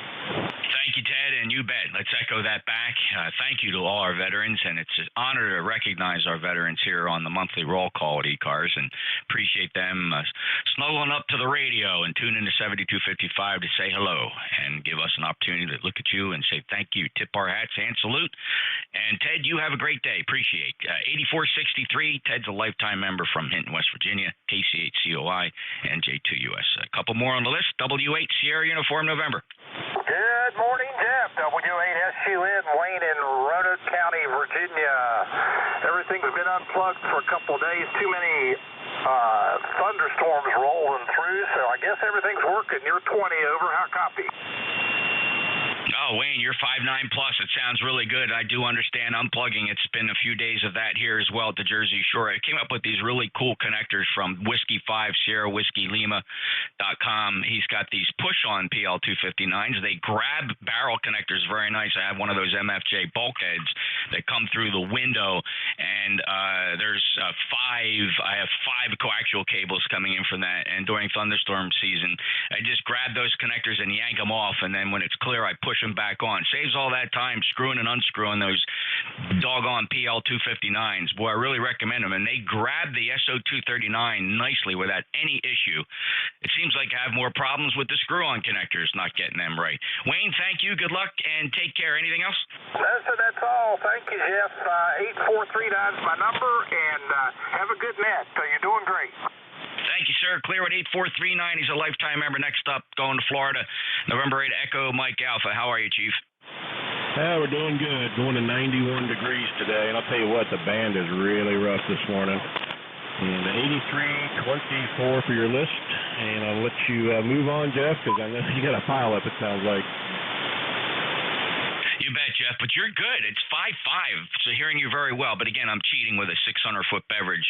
Thank you, Ted, and you bet. Let's echo that back. Thank you to all our veterans, and it's an honor to recognize our veterans here on the monthly roll call at ECARS, and appreciate them snuggling up to the radio and tuning to 7255 to say hello and give us an opportunity to look at you and say thank you, tip our hats, and salute. And, Ted, you have a great day. Appreciate 8463. Ted's a lifetime member from Hinton, West Virginia, KC8COI, NJ2US. A couple more on the list. W8 Sierra Uniform November. Good morning, Jeff. W8SUN, Wayne in Roanoke County, Virginia. Everything's been unplugged for a couple of days. Too many thunderstorms rolling through, so I guess everything's working. You're 20 over. How copy? Oh, Wayne, you're 5'9 plus. It sounds really good. I do understand unplugging. It's been a few days of that here as well at the Jersey Shore. I came up with these really cool connectors from Whiskey 5 Sierra Whiskey Lima.com. He's got these push-on PL259s. They grab barrel connectors very nice. I have one of those MFJ bulkheads that come through the window, and there's I have five coaxial cables coming in from that, and during thunderstorm season, I just grab those connectors and yank them off, and then when it's clear, I push them back on. Saves all that time screwing and unscrewing those doggone PL259s. Boy, I really recommend them. And they grab the SO239 nicely without any issue. It seems like I have more problems with the screw-on connectors, not getting them right. Wayne, thank you. Good luck and take care. Anything else? That's all. Thank you, Jeff. 8439 is my number, and have a good net. You're doing great. Thank you, sir. Clear at 8439. He's a lifetime member. Next up, going to Florida. November 8 Echo Mike Alpha. How are you, Chief? We're doing good. Going to 91 degrees today. And I'll tell you what, the band is really rough this morning. And 8324 for your list. And I'll let you move on, Jeff, because I know you got a pile up, it sounds like. You bet, Jeff, but you're good. It's 5'5", so hearing you very well. But again, I'm cheating with a 600-foot beverage,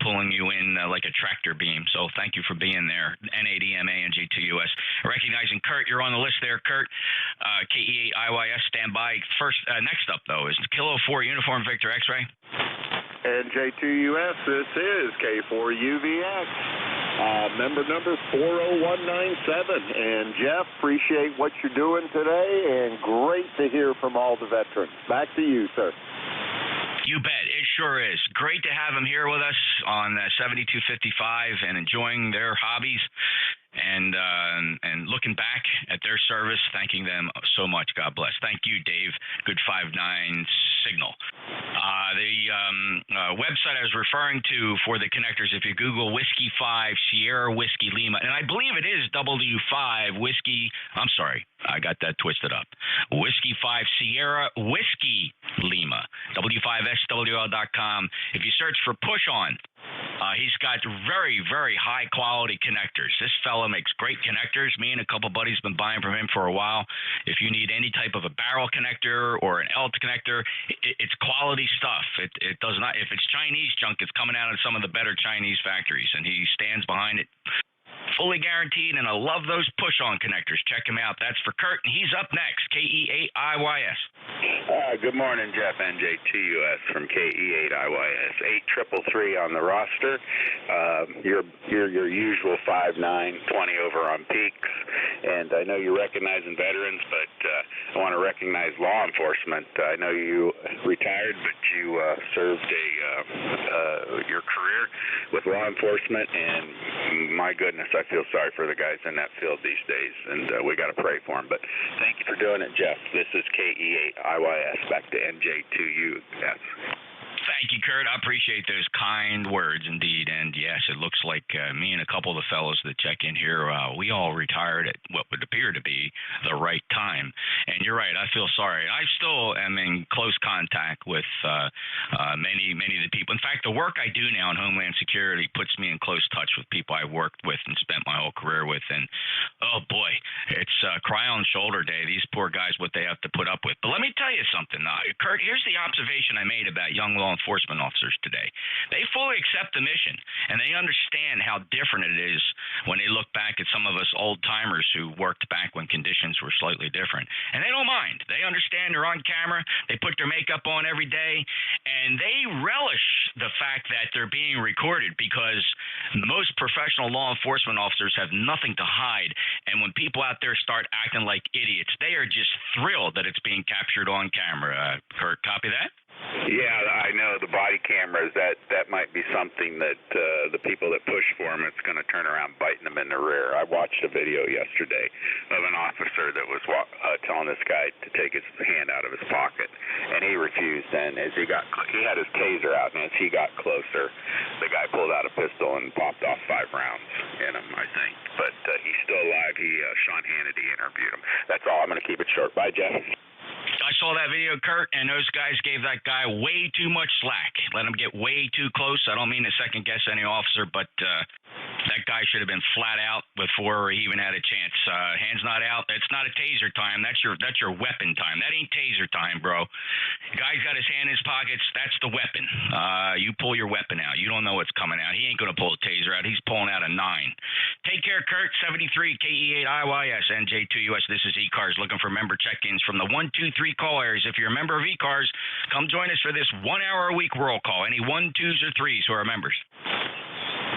pulling you in like a tractor beam. So thank you for being there. N80MA and N J2US. Recognizing Kurt, you're on the list there, Kurt. KE8IYS, stand by. First, next up, though, is Kilo 4 Uniform Victor X-Ray. NJ2US, this is K4UVX. Member number 40197. And Jeff, appreciate what you're doing today, and great to hear from all the veterans. Back to you, sir. You bet. It sure is. Great to have them here with us on 7255 and enjoying their hobbies and looking back at their service, thanking them so much. God bless. Thank you, Dave. Good 5'9" signal. The website I was referring to for the connectors, if you Google Whiskey 5 Sierra Whiskey Lima, and I believe it is W5 Whiskey, I'm sorry, I got that twisted up. Whiskey 5 Sierra Whiskey Lima, W5SWL.com. If you search for push on, he's got very, very high quality connectors. This fellow makes great connectors. Me and a couple buddies been buying from him for a while. If you need any type of a barrel connector or an L connector, it's quality stuff. It does not. If it's Chinese junk, it's coming out of some of the better Chinese factories, and he stands behind it. Fully guaranteed, and I love those push-on connectors. Check him out. That's for Kurt, and he's up next, KE8IYS. Good morning, Jeff. NJ2US from KE8IYS. 8333 on the roster. Your usual 5'9", 20 over on peaks. And I know you're recognizing veterans, but I want to recognize law enforcement. I know you retired, but you served your career with law enforcement, and my goodness, I feel sorry for the guys in that field these days, and we got to pray for them. But thank you for doing it, Jeff. This is KE8IYS, back to NJ2US. Thank you, Kurt. I appreciate those kind words indeed. And yes, it looks like me and a couple of the fellows that check in here, we all retired at what would appear to be the right time. And you're right, I feel sorry. I still am in close contact with many of the people. In fact, the work I do now in Homeland Security puts me in close touch with people I worked with and spent my whole career with. And oh boy, it's cry on shoulder day. These poor guys, what they have to put up with. But let me tell you something, Kurt, here's the observation I made about young law enforcement officers today. They fully accept the mission, and they understand how different it is when they look back at some of us old-timers who worked back when conditions were slightly different. And they don't mind. They understand they're on camera. They put their makeup on every day, and they relish the fact that they're being recorded because most professional law enforcement officers have nothing to hide. And when people out there start acting like idiots, they are just thrilled that it's being captured on camera. Kurt, copy that? Yeah, I know the body cameras. That might be something that the people that push for them, it's going to turn around biting them in the rear. I watched a video yesterday of an officer that was telling this guy to take his hand out of his pocket, and he refused. And as he had his taser out, and as he got closer, the guy pulled out a pistol and popped off 5 rounds in him, I think. But he's still alive. Sean Hannity interviewed him. That's all. I'm going to keep it short. Bye, Jeff. I saw that video, Kurt, and those guys gave that guy way too much slack. Let him get way too close. I don't mean to second guess any officer, but that guy should have been flat out before he even had a chance. Hands not out. It's not a taser time. That's your weapon time. That ain't taser time, bro. Guy's got his hand in his pockets. That's the weapon. You pull your weapon out. You don't know what's coming out. He ain't going to pull a taser out. He's pulling out a 9. Take care, Kurt. 73 KE8IYS NJ2US. This is ECARS looking for member check-ins from the 123 call areas. If you're a member of ECARS, come join us for this 1 hour a week roll call. Any 1, 2s, or 3s who are members.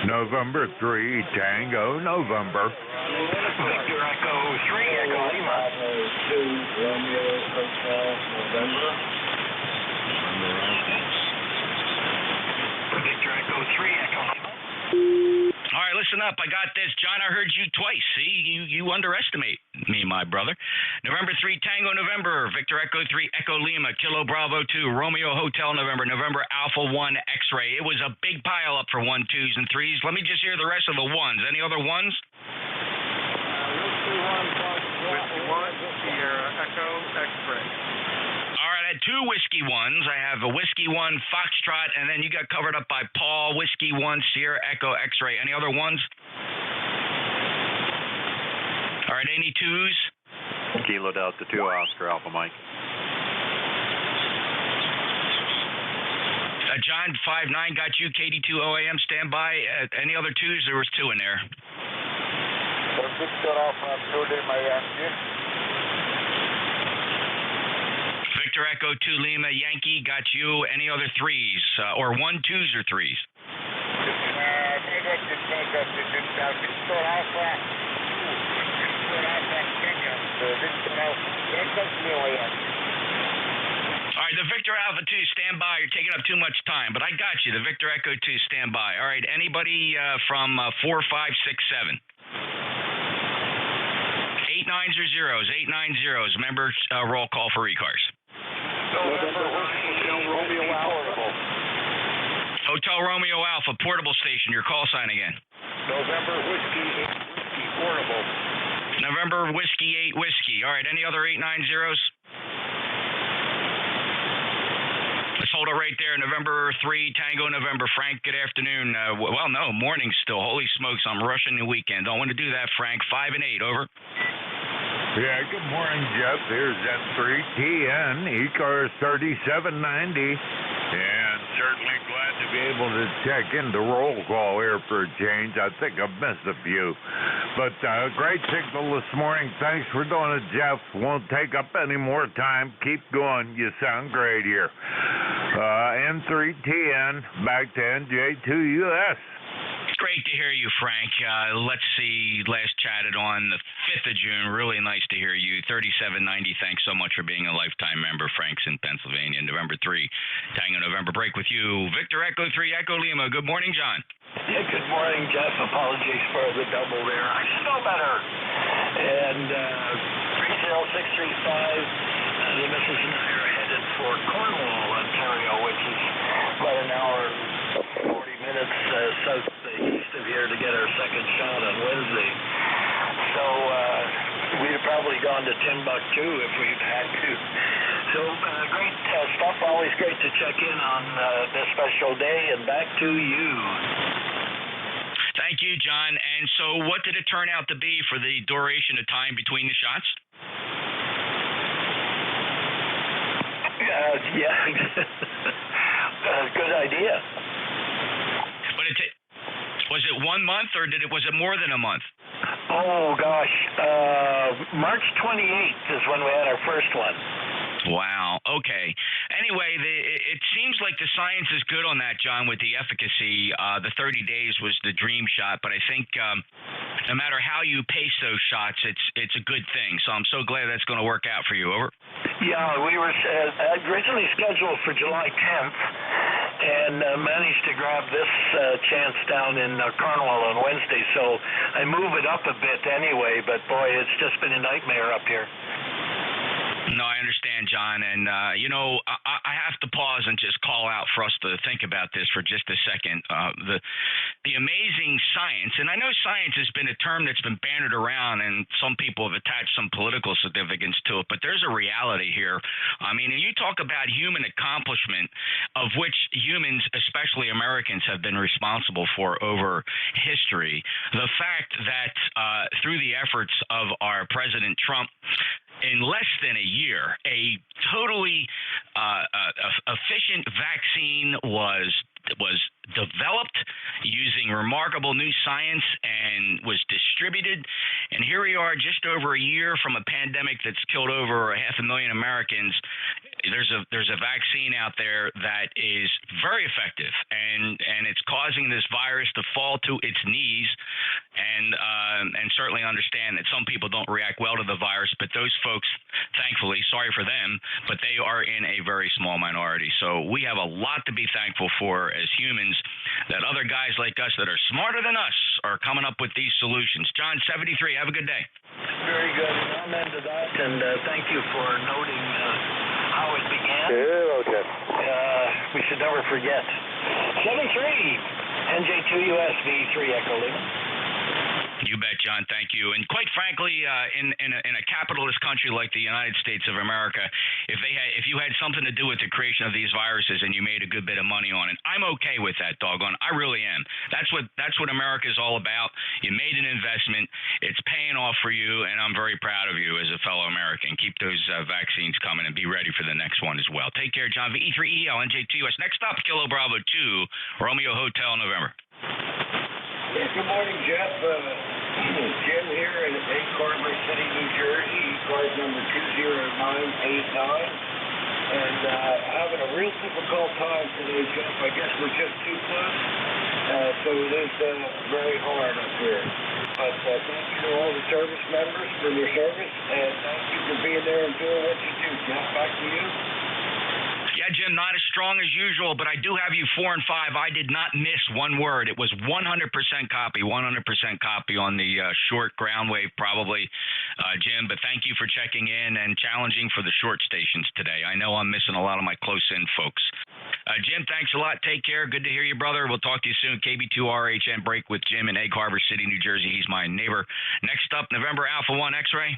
November 3, Tango, November. Victor Echo 3, Echo Lima. 2, Romeo, Hotel, November. Victor Echo 3, Echo Lima. All right, listen up. I got this. John, I heard you twice. See, you underestimate me, my brother. November 3, Tango, November. Victor Echo 3, Echo Lima. Kilo Bravo 2, Romeo Hotel, November. November Alpha 1, X-Ray. It was a big pile up for 1, 2s, and 3s. Let me just hear the rest of the 1s. Any other 1s? Whiskey 1, Sierra Echo, X-Ray. All right, I had 2 Whiskey 1s. I have a Whiskey 1, Foxtrot, and then you got covered up by Paul, Whiskey 1, Sierra Echo, X-Ray. Any other 1s? All right, any 2s? Kilo Delta 2, Oscar Alpha Mike. John, 5-9 got you. KD2 OAM, stand by. Any other 2s? There was 2 in there. Victor Echo 2 Lima, Yankee, got you. Any other 3s? Or 1, 2s, or 3s? All right, the Victor Alpha 2, stand by. You're taking up too much time, but I got you. The Victor Echo 2, stand by. All right, anybody from 4, 5, 6, 7? 8 9s or 0s? 8 9 zeros. Member roll call for ECARS. November Hotel Romeo Alpha. Hotel Romeo Alpha, portable station. Your call sign again. November Whiskey 8 Whiskey, portable. November Whiskey 8 Whiskey. All right, any other 8 9 zeros? Let's hold it right there. November 3, Tango November. Frank, good afternoon. Well, no, morning still. Holy smokes, I'm rushing the weekend. Don't want to do that, Frank. 5 and 8, over. Yeah, good morning, Jeff. Here's N3TN, ECARS 3790. And certainly glad to be able to check into roll call here for a change. I think I've missed a few. But great signal this morning. Thanks for doing it, Jeff. Won't take up any more time. Keep going. You sound great here. N3TN, back to NJ2US. Great to hear you, Frank. Let's see, last chatted on the 5th of June. Really nice to hear you. 3790, thanks so much for being a lifetime member. Frank's in Pennsylvania. November 3, Tango November break with you. Victor Echo 3, Echo Lima. Good morning, John. Yeah, good morning, Jeff. Apologies for the double there. I smell better. And 30635, the missus and I are headed for Cornwall, Ontario, which is about an hour and 40 minutes southeast of here to get our second shot on Wednesday. So we'd have probably gone to Timbuktu if we'd had to. So great stuff. Always great to check in on this special day. And back to you. Thank you, John. And so what did it turn out to be for the duration of time between the shots? Good idea. But was it 1 month, or was it more than a month? Oh, gosh. March 28th is when we had our first one. Wow. Okay. Anyway, it seems like the science is good on that, John, with the efficacy. The 30 days was the dream shot, but I think no matter how you pace those shots, it's a good thing. So I'm so glad that's going to work out for you. Over. Yeah, we were originally scheduled for July 10th and managed to grab this chance down in Cornwall on Wednesday. So I move it up a bit anyway, but boy, it's just been a nightmare up here. No, I understand, John. And, I have to pause and just call out for us to think about this for just a second. The amazing science, and I know science has been a term that's been bandied around, and some people have attached some political significance to it, but there's a reality here. I mean, you talk about human accomplishment, of which humans, especially Americans, have been responsible for over history. The fact that through the efforts of our President Trump, in less than a year, a totally efficient vaccine was developed using remarkable new science and was distributed. And here we are just over a year from a pandemic that's killed over 500,000 Americans. There's a vaccine out there that is very effective, and it's causing this virus to fall to its knees. And certainly understand that some people don't react well to the virus, but those folks, thankfully, sorry for them, but they are in a very small minority. So we have a lot to be thankful for as humans, that other guys like us that are smarter than us are coming up with these solutions. John, 73, have a good day. Very good. Amen to that, and thank you for noting how it began. Hello, Jeff. We should never forget. 73, NJ2US V3 Echo Lima. You bet, John. Thank you. And quite frankly, in a capitalist country like the United States of America, if you had something to do with the creation of these viruses and you made a good bit of money on it, I'm okay with that, doggone. I really am. That's what America is all about. You made an investment. It's paying off for you, and I'm very proud of you as a fellow American. Keep those vaccines coming and be ready for the next one as well. Take care, John. E3EL, NJ2US. Next up, Kilo Bravo 2, Romeo Hotel, November. Yeah, good morning, Jeff. Jim here in ECARS City, New Jersey, ECARS number 20989. And having a real difficult time today, Jeff. I guess we're just too close. So it is very hard up here. But thank you to all the service members for your service, and thank you for being there and doing what you do. Jeff, back to you. Yeah, Jim, not as strong as usual, but I do have you 4 and 5. I did not miss one word. It was 100% copy on the short ground wave, probably, Jim. But thank you for checking in and challenging for the short stations today. I know I'm missing a lot of my close-in folks. Jim, thanks a lot. Take care. Good to hear you, brother. We'll talk to you soon. KB2RHN break with Jim in Egg Harbor City, New Jersey. He's my neighbor. Next up, November Alpha 1 X-Ray.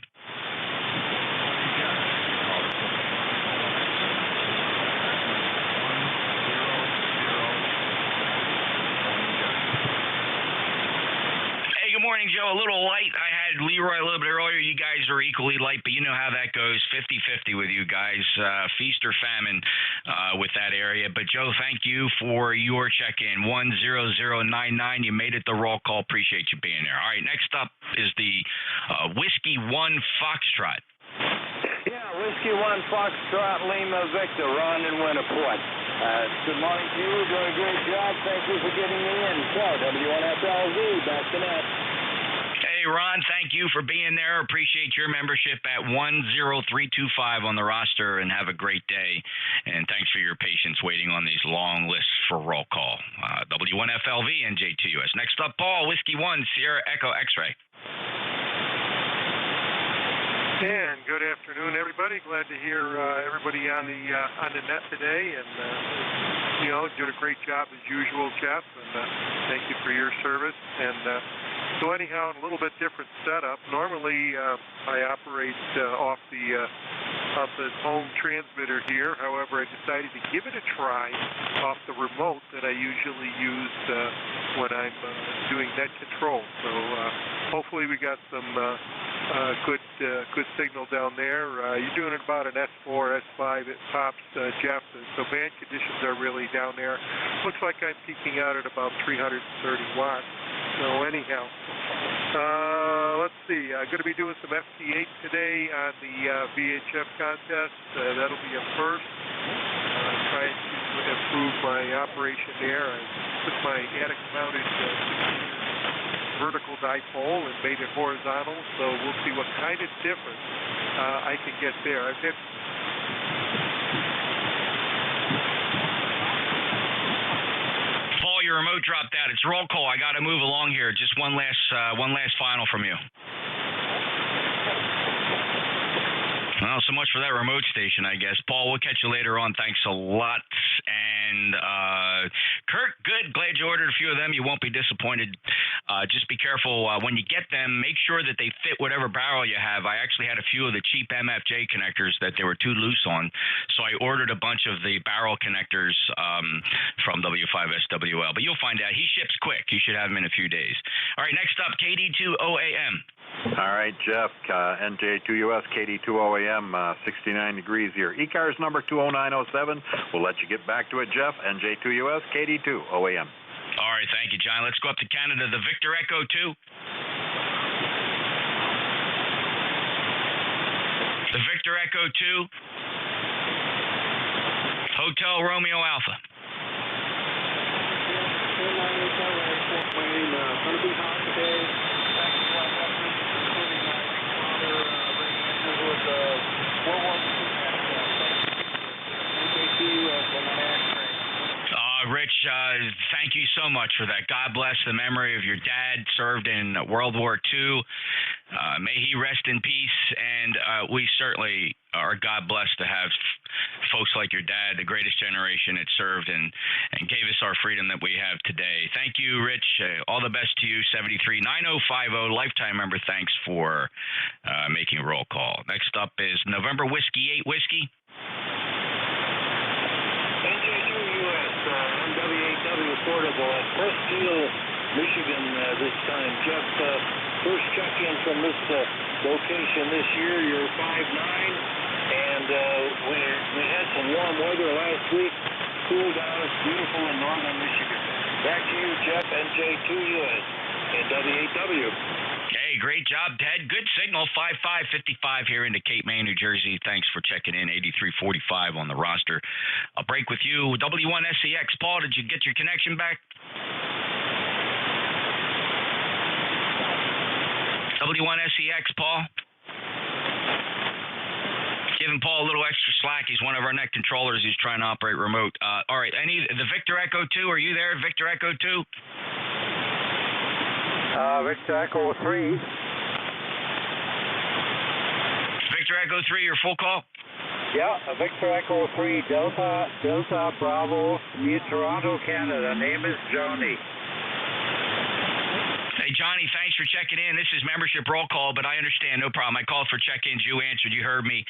Good morning, Joe. A little light. I had Leroy a little bit earlier. You guys are equally light, but you know how that goes. 50-50 with you guys. Feast or famine with that area. But, Joe, thank you for your check-in. 10099. You made it the roll call. Appreciate you being there. All right, next up is the Whiskey 1 Foxtrot. Yeah, Whiskey 1 Foxtrot, Lima Victor, Ron in Winterport. Good morning to you. Doing a great job. Thank you for getting me in. So, W1FLV, back to that. Hey, Ron, thank you for being there. Appreciate your membership at 10325 on the roster, and have a great day. And thanks for your patience waiting on these long lists for roll call. W1FLV, NJ2US. Next up, Paul, Whiskey 1, Sierra Echo X-Ray. And good afternoon, everybody. Glad to hear everybody on the net today, and doing a great job as usual, Jeff. And thank you for your service. And so anyhow, a little bit different setup. Normally, I operate off the home transmitter here. However, I decided to give it a try off the remote that I usually use when I'm doing net control. So hopefully we got some good signal down there. You're doing about an S4, S5 at tops, Jeff. So band conditions are really down there. Looks like I'm peaking out at about 330 watts. So anyhow, let's see. I'm going to be doing some FT8 today on the VHF contest. That'll be a first. Trying to improve my operation there. I took my attic-mounted vertical dipole and made it horizontal, so we'll see what kind of difference I can get there. I've had Paul, your remote dropped out. It's roll call. I got to move along here. Just one last final from you. Well, so much for that remote station, I guess. Paul, we'll catch you later on. Thanks a lot. And Kurt, good. Glad you ordered a few of them. You won't be disappointed. Just be careful when you get them. Make sure that they fit whatever barrel you have. I actually had a few of the cheap MFJ connectors that they were too loose on, so I ordered a bunch of the barrel connectors from W5SWL. But you'll find out. He ships quick. You should have them in a few days. All right, next up, KD2OAM. All right, Jeff, NJ2US, KD2OAM, 69 degrees here. ECARS number 20907. We'll let you get back to it, Jeff. NJ2US, KD2OAM. All right, thank you, John. Let's go up to Canada. The Victor Echo 2. The Victor Echo 2. Hotel Romeo Alpha. Going to be hot today. Rich, thank you so much for that. God bless the memory of your dad, served in World War II. May he rest in peace, and we certainly are God blessed to have folks like your dad, the greatest generation that served and gave us our freedom that we have today. Thank you, Rich. All the best to you, 739050, lifetime member. Thanks for making a roll call. Next up is November Whiskey 8 Whiskey. NJ2US, MW8W portable at Presqu'île, Michigan this time. Jeff, first check-in from this location this year. You're 5'9", and we had some warm weather last week. Cool down. It's beautiful in northern Michigan. Back to you, Jeff, NJ2US, and W8W. Hey, great job, Ted. Good signal, 5555 here into Cape May, New Jersey. Thanks for checking in, 8345 on the roster. I'll break with you. W1SCX, Paul, did you get your connection back? W1SCX, Paul? Giving Paul a little extra slack. He's one of our net controllers. He's trying to operate remote. All right, the Victor Echo 2, are you there, Victor Echo 2? Victor Echo 3. Victor Echo 3, your full call? Yeah, Victor Echo 3, Delta Bravo, near Toronto, Canada. Name is Johnny. Hey, Johnny, thanks for checking in. This is membership roll call, but I understand, no problem. I called for check-ins. You answered. You heard me.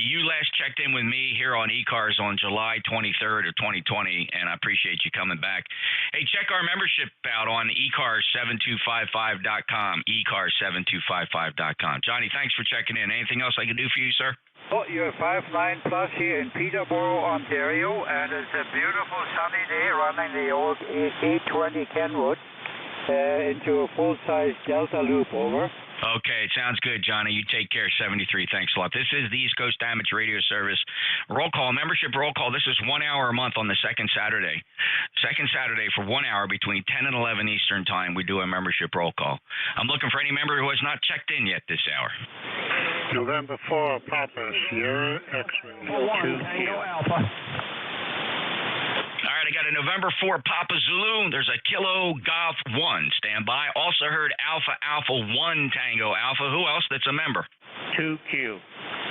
You last checked in with me here on ECARS on July 23rd of 2020, and I appreciate you coming back. Hey, check our membership out on ECARS7255.com, ECARS7255.com. Johnny, thanks for checking in. Anything else I can do for you, sir? Oh, you're 5'9" plus here in Peterborough, Ontario, and it's a beautiful sunny day running the old 820 Kenwood into a full-size Delta loop, over. Okay, sounds good, Johnny. You take care, 73. Thanks a lot. This is the East Coast Amateur Radio Service roll call, membership roll call. This is 1 hour a month on the second Saturday. Second Saturday for 1 hour between 10 and 11 Eastern Time, we do a membership roll call. I'm looking for any member who has not checked in yet this hour. November 4, Papa, Sierra, X-Ray, 2 Tango Alpha. All right, I got a November 4 Papa Zulu. There's a Kilo Golf 1. Stand by. Also heard Alpha 1 Tango Alpha. Who else that's a member? 2Q.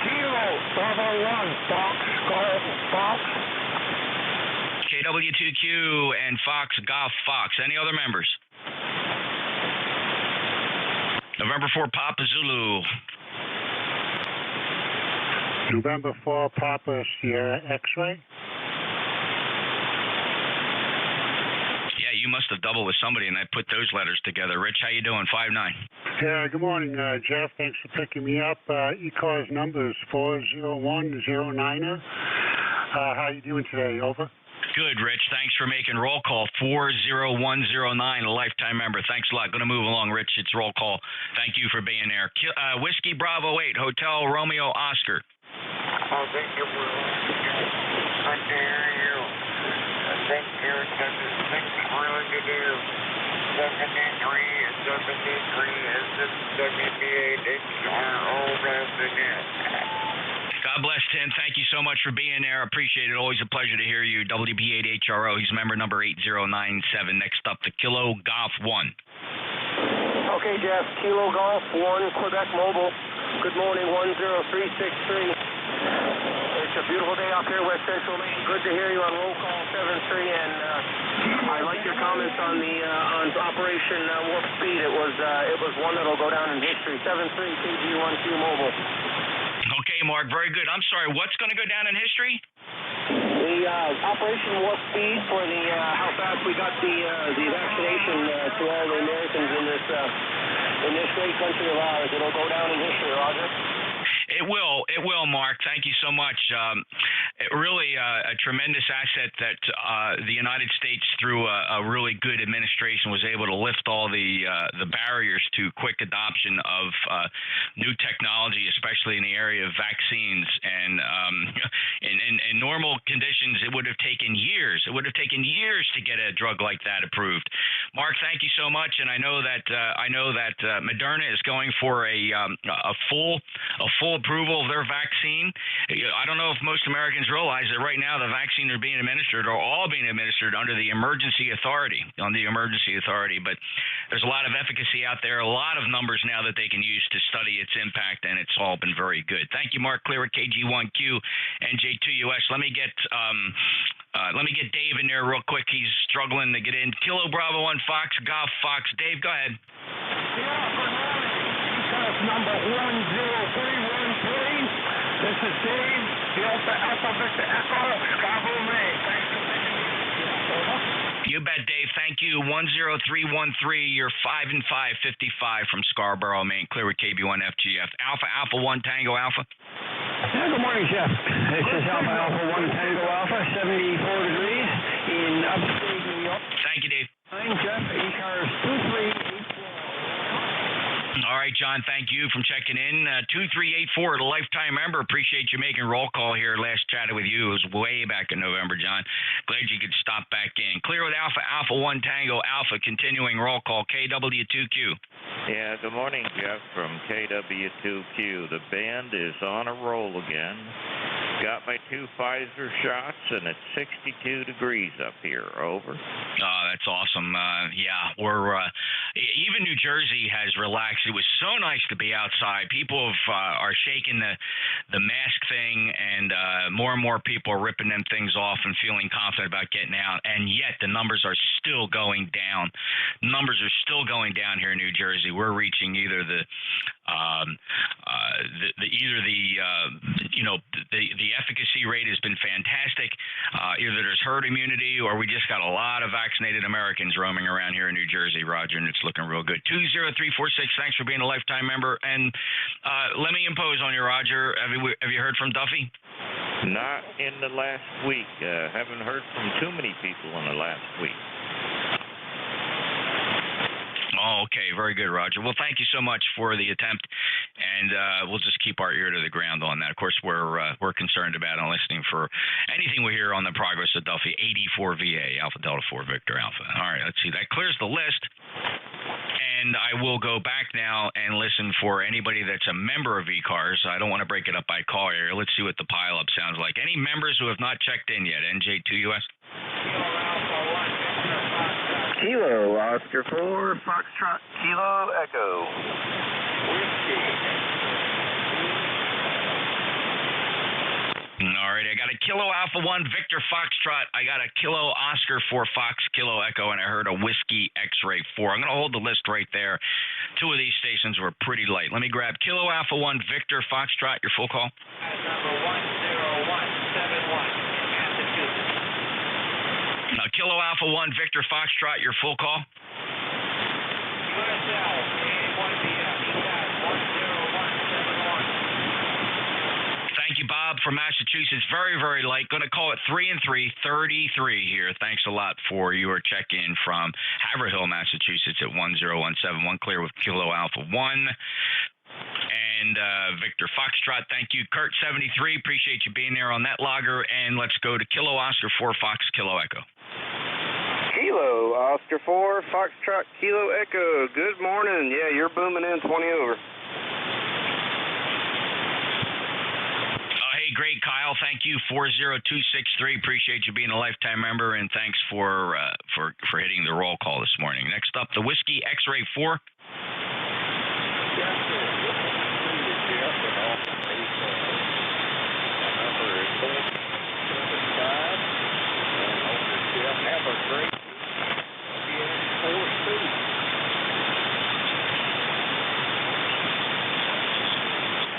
Kilo, Bravo 1, Fox, Golf, Fox. KW2Q and Fox, Golf, Fox. Any other members? November 4, Papa Zulu. November 4, Papa Sierra X-Ray. Yeah, you must have doubled with somebody, and I put those letters together. Rich, how you doing? 5'9". Yeah, good morning, Jeff. Thanks for picking me up. ECARS number is 40109er. How you doing today? Over. Good, Rich. Thanks for making roll call 40109, a lifetime member. Thanks a lot. Going to move along, Rich. It's roll call. Thank you for being there. Whiskey Bravo 8, Hotel Romeo Oscar. Oh, thank you for I dare you. Thank you. Thanks really to do. 73 and 78 HRO resident. God bless, Tim. Thank you so much for being there. Appreciate it. Always a pleasure to hear you. WB8HRO. He's member number 8097. Next up, the Kilo Golf 1. Okay, Jeff. Kilo Golf 1, Quebec Mobile. Good morning, 10363. It's a beautiful day out here, West Central Maine. Good to hear you on roll call 73, and I like your comments on the on Operation Warp Speed. It was one that'll go down in history. 73 KG1Q Mobile. Okay, Mark, very good. I'm sorry, what's going to go down in history? The Operation Warp Speed for the how fast we got the vaccination to all the Americans in this great country of ours. It'll go down in history, Roger. It will, Mark. Thank you so much. Really a tremendous asset that the United States, through a really good administration, was able to lift all the barriers to quick adoption of new technology, especially in the area of vaccines. And in normal conditions, it would have taken years. It would have taken years to get a drug like that approved. Mark, thank you so much. And I know that Moderna is going for a full approval of their vaccine. I don't know if most Americans realize that right now the vaccine are being administered, or all being administered, under the emergency authority, but there's a lot of efficacy out there, a lot of numbers now that they can use to study its impact, and it's all been very good. Thank you, Mark. Clear at KG1Q, NJ2US. Let me get Dave in there real quick. He's struggling to get in. Kilo Bravo 1 Fox, Golf Fox. Dave, go ahead. Number 10313. This is Dave, Delta Alpha Victor Echo, Scarborough, Maine. Thanks for taking me. You bet, Dave. Thank you. 10313. You're 5 and 555 from Scarborough, Maine. Clear with KB1 FGF. Alpha 1 Tango Alpha. Yeah, good morning, Jeff. This is Alpha 1 Tango Alpha, 74 degrees in upstate New York. Thank you, Dave. Jeff, ECARS 2384. All right, John, thank you from checking in. 2384, the lifetime member. Appreciate you making roll call here. Last chatted with you. It was way back in November, John. Glad you could stop back in. Clear with Alpha 1 Tango Alpha, continuing roll call. KW2Q. Yeah, good morning, Jeff, from KW2Q. The band is on a roll again. Got my 2 Pfizer shots, and it's 62 degrees up here. Over. Oh, that's awesome. Yeah, we're even New Jersey has relaxed. It was so nice to be outside. People are shaking the mask thing, and more people are ripping them things off and feeling confident about getting out. And yet the numbers are still going down. Numbers are still going down here in New Jersey. We're reaching either the efficacy rate has been fantastic. Either there's herd immunity, or we just got a lot of vaccinated Americans roaming around here in New Jersey, Roger, and it's looking real good. 20346. Thanks for being a lifetime member. And let me impose on you, Roger. Have you heard from Duffy? Not in the last week. Haven't heard from too many people in the last week. Oh, okay. Very good, Roger. Well, thank you so much for the attempt, and we'll just keep our ear to the ground on that. Of course, we're concerned about and listening for anything we hear on the progress of Duffy. 84 VA, Alpha Delta 4 Victor Alpha. All right, let's see. That clears the list. And I will go back now and listen for anybody that's a member of ECARS. I don't want to break it up by call area. Let's see what the pileup sounds like. Any members who have not checked in yet? NJ2US? Kilo, Oscar 4, Foxtrot, Kilo, Echo. right, I got a Kilo Alpha 1 Victor Foxtrot. I got a Kilo Oscar 4 Fox Kilo Echo, and I heard a Whiskey X-Ray 4. I'm going to hold the list right there. Two of these stations were pretty light. Let me grab Kilo Alpha 1 Victor Foxtrot, your full call. Number 10171 in Massachusetts. Kilo Alpha 1 Victor Foxtrot, your full call. USL, 1 p.m. ECARS 10171. Thank you, Bob, from Massachusetts. Very, very light. Going to call it 3 and 3, 33 here. Thanks a lot for your check-in from Haverhill, Massachusetts at 10171. Clear with Kilo Alpha 1. And Victor Foxtrot, thank you. Kurt 73, appreciate you being there on that logger. And let's go to Kilo Oscar 4 Fox Kilo Echo. Kilo Oscar 4 Foxtrot Kilo Echo. Good morning. Yeah, you're booming in 20 over. Hey, great, Kyle. Thank you. 40263. Appreciate you being a lifetime member, and thanks for hitting the roll call this morning. Next up, the Whiskey X-Ray 4.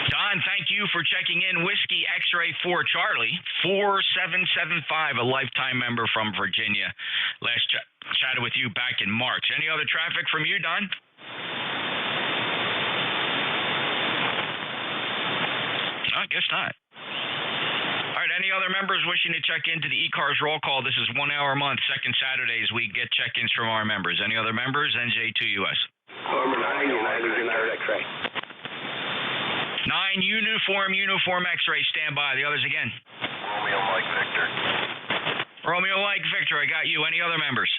Don, thank you for checking in. Whiskey X-Ray 4 Charlie, 4775, a lifetime member from Virginia. Last chatted with you back in March. Any other traffic from you, Don? No, I guess not. All right, any other members wishing to check into the ECARS roll call? This is 1 hour a month, second Saturdays. We get check-ins from our members. Any other members? NJ2US. Number 9, United X-Ray. 9, uniform X-ray, stand by. The others again. Romeo Mike Victor. Romeo Mike Victor, I got you. Any other members?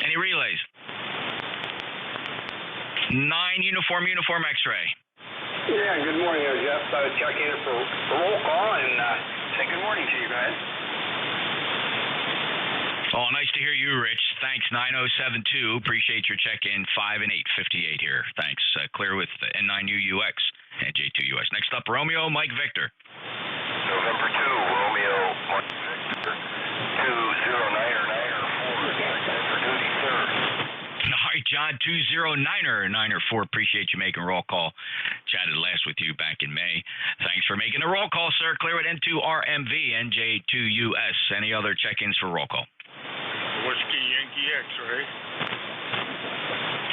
Any relays? 9, uniform X-ray. Yeah, good morning there, Jeff. Check in for roll call and say good morning to you guys. Oh, nice to hear you, Rich. Thanks, 9072. Appreciate your check-in. 5 and 858 here. Thanks. Clear with N9UUX and J2US. Next up, Romeo Mike Victor. November 2, Romeo Mike Victor. 209er 4. For duty, sir. All right, John, 209er 4. Appreciate you making roll call. Chatted last with you back in May. Thanks for making the roll call, sir. Clear it into RMV, NJ2US. Any other check-ins for roll call? Whiskey Yankee X-Ray.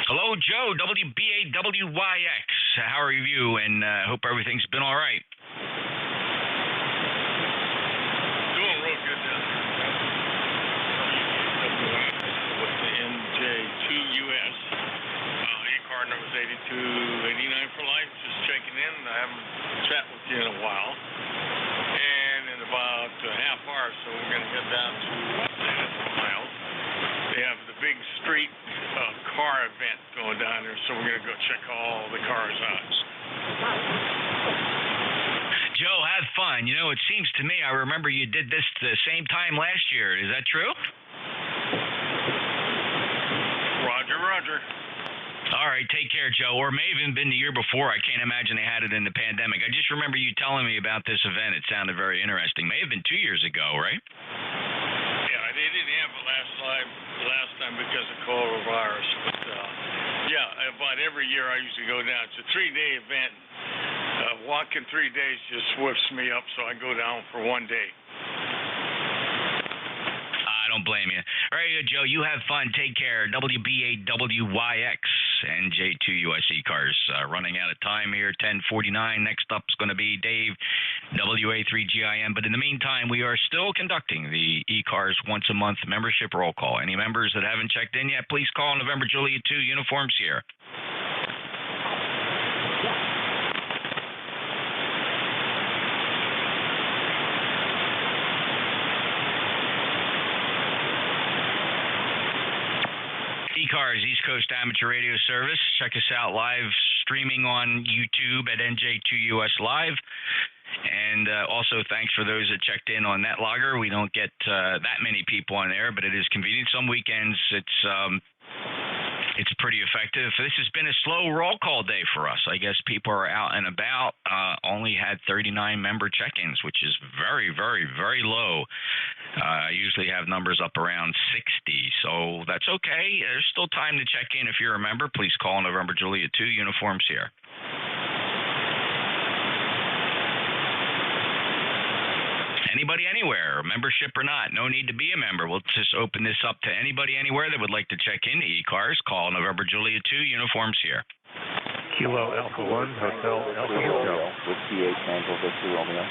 Hello, Joe, WBAWYX. How are you? And hope everything's been all right. Doing real good down there. With the NJ2US. ECARS number 8289 for life. Just checking in. I haven't chat with you in a while. And in about a half hour or so, we're going to head down to Ohio. They have the big street car event going down there, so we're going to go check all the cars out. Joe, have fun. You know, it seems to me, I remember you did this the same time last year. Is that true? Roger. All right, take care, Joe. Or may have even been the year before. I can't imagine they had it in the pandemic. I just remember you telling me about this event. It sounded very interesting. May have been 2 years ago, right? Yeah, they didn't have it last time because of coronavirus. But, yeah, about every year I usually go down. It's a 3-day event. Walking 3 days just whips me up, so I go down for 1 day. I don't blame you. All right, Joe, you have fun. Take care. WBAWYX, NJ2US ECARS. Running out of time here, 10:49. Next up is going to be Dave, WA3GIM. But in the meantime, we are still conducting the ECARS once-a-month membership roll call. Any members that haven't checked in yet, please call November Juliet 2, Uniform Sierra. ECARS, East Coast Amateur Radio Service. Check us out live streaming on YouTube at NJ2US Live. And also thanks for those that checked in on NetLogger. We don't get that many people on there, but it is convenient. Some weekends it's it's pretty effective. This has been a slow roll call day for us. I guess people are out and about. Only had 39 member check-ins, which is very, very, very low. I usually have numbers up around 60, so that's okay. There's still time to check in. If you're a member, please call November Juliet 2 uniforms here. Anybody anywhere, membership or not, no need to be a member. We'll just open this up to anybody anywhere that would like to check in ECARS. Call November Juliet 2 uniforms here. Kilo Alpha 1 Hotel Alpha Hotel. Whiskey 8 Tango Victor Romeo.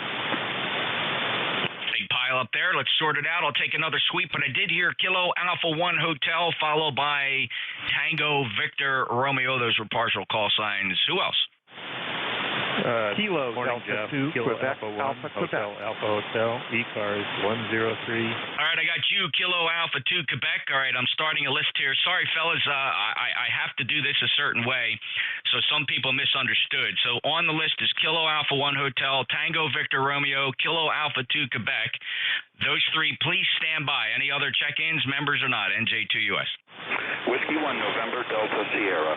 Big pile up there. Let's sort it out. I'll take another sweep, but I did hear Kilo Alpha 1 Hotel followed by Tango Victor Romeo. Those were partial call signs. Who else? Kilo Delta 2 Quebec Alpha Hotel Alpha Hotel ECARS 103. All right, I got you, Kilo Alpha 2 Quebec. All right, I'm starting a list here. Sorry, fellas, I have to do this a certain way, so some people misunderstood. So on the list is Kilo Alpha 1 Hotel, Tango Victor Romeo, Kilo Alpha 2 Quebec. Those three, please stand by. Any other check-ins, members or not? NJ2US. Whiskey 1 November Delta Sierra.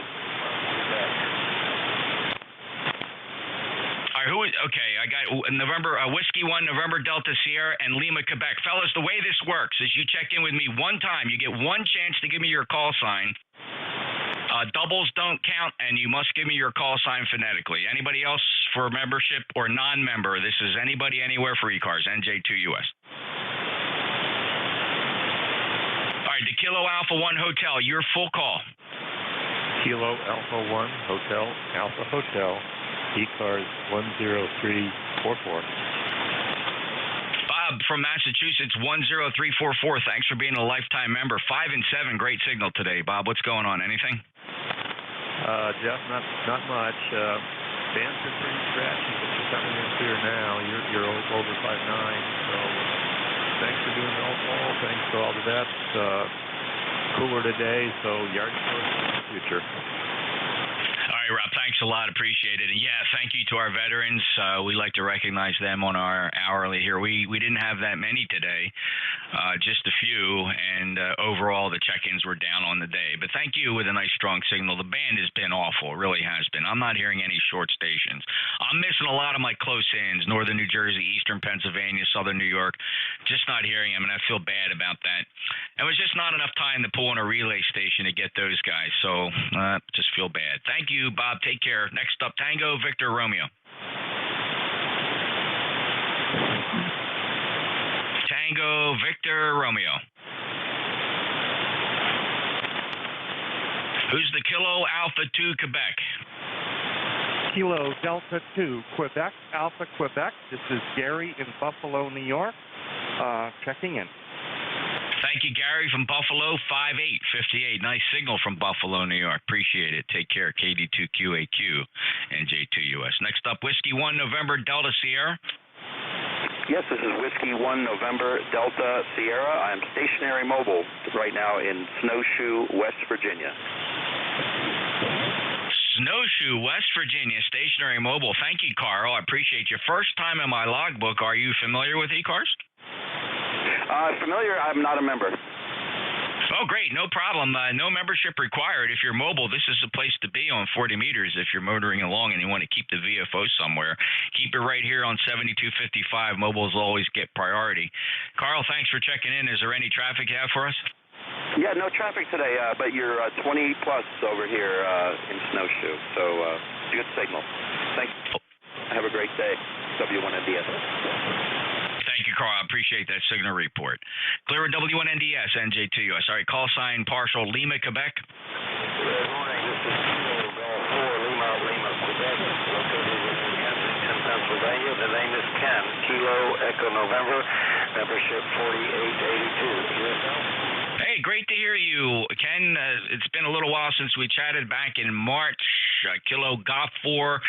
All right, okay, I got November Whiskey 1 November Delta Sierra and Lima Quebec. Fellas, the way this works is you check in with me one time. You get one chance to give me your call sign. Doubles don't count, and you must give me your call sign phonetically. Anybody else for membership or non-member? This is anybody anywhere for ECARS, NJ2US. All right, the Kilo Alpha 1 Hotel, your full call. Kilo Alpha 1 Hotel Alpha Hotel ECARS 10344. Bob from Massachusetts, 10344. Thanks for being a lifetime member. 5 and 7, great signal today. Bob, what's going on? Anything? Jeff, not much. Band's been pretty scratchy, but you're coming in clear now. You're over 5.9, so thanks for doing all thanks to all of that. Cooler today, so yard stores in the future. All right, Rob, thanks a lot. Appreciate it. And, yeah, thank you to our veterans. We like to recognize them on our hourly here. We didn't have that many today, just a few, and overall the check-ins were down on the day. But thank you with a nice, strong signal. The band has been awful. It really has been. I'm not hearing any short stations. I'm missing a lot of my close-ins, northern New Jersey, eastern Pennsylvania, southern New York. Just not hearing them, and I feel bad about that. It was just not enough time to pull in a relay station to get those guys, so just feel bad. Thank you, Bob. Take care. Next up, Tango Victor Romeo. Tango Victor Romeo. Who's the Kilo Alpha 2 Quebec? Kilo Delta 2 Quebec Alpha Quebec. This is Gary in Buffalo, New York, checking in. Thank you, Gary from Buffalo, 5858. Nice signal from Buffalo, New York. Appreciate it. Take care. KD2QAQ, NJ2US. Next up, Whiskey 1 November Delta Sierra. Yes, this is Whiskey 1 November Delta Sierra. I'm stationary mobile right now in Snowshoe, West Virginia. Snowshoe, West Virginia, stationary mobile. Thank you, Carl. I appreciate you. First time in my logbook. Are you familiar with ECARS? Familiar. I'm not a member. Oh, great. No problem. No membership required. If you're mobile, this is the place to be on 40 meters. If you're motoring along and you want to keep the VFO somewhere, keep it right here on 7255. Mobiles always get priority. Carl, thanks for checking in. Is there any traffic you have for us? Yeah, no traffic today, but you're 20 plus over here in Snowshoe, so good signal. Thanks. Have a great day. W1NDS. Thank you, Carl. I appreciate that signal report. Clear with W1NDS, NJ2US. All right, call sign partial, Lima, Quebec. Good morning. This is Kilo Golf 4, Lima, Quebec, located in Kensington, Pennsylvania. The name is Ken. Kilo Echo November, membership 4882. USL. Hey, great to hear you, Ken. It's been a little while since we chatted back in March. Kilo Golf 4,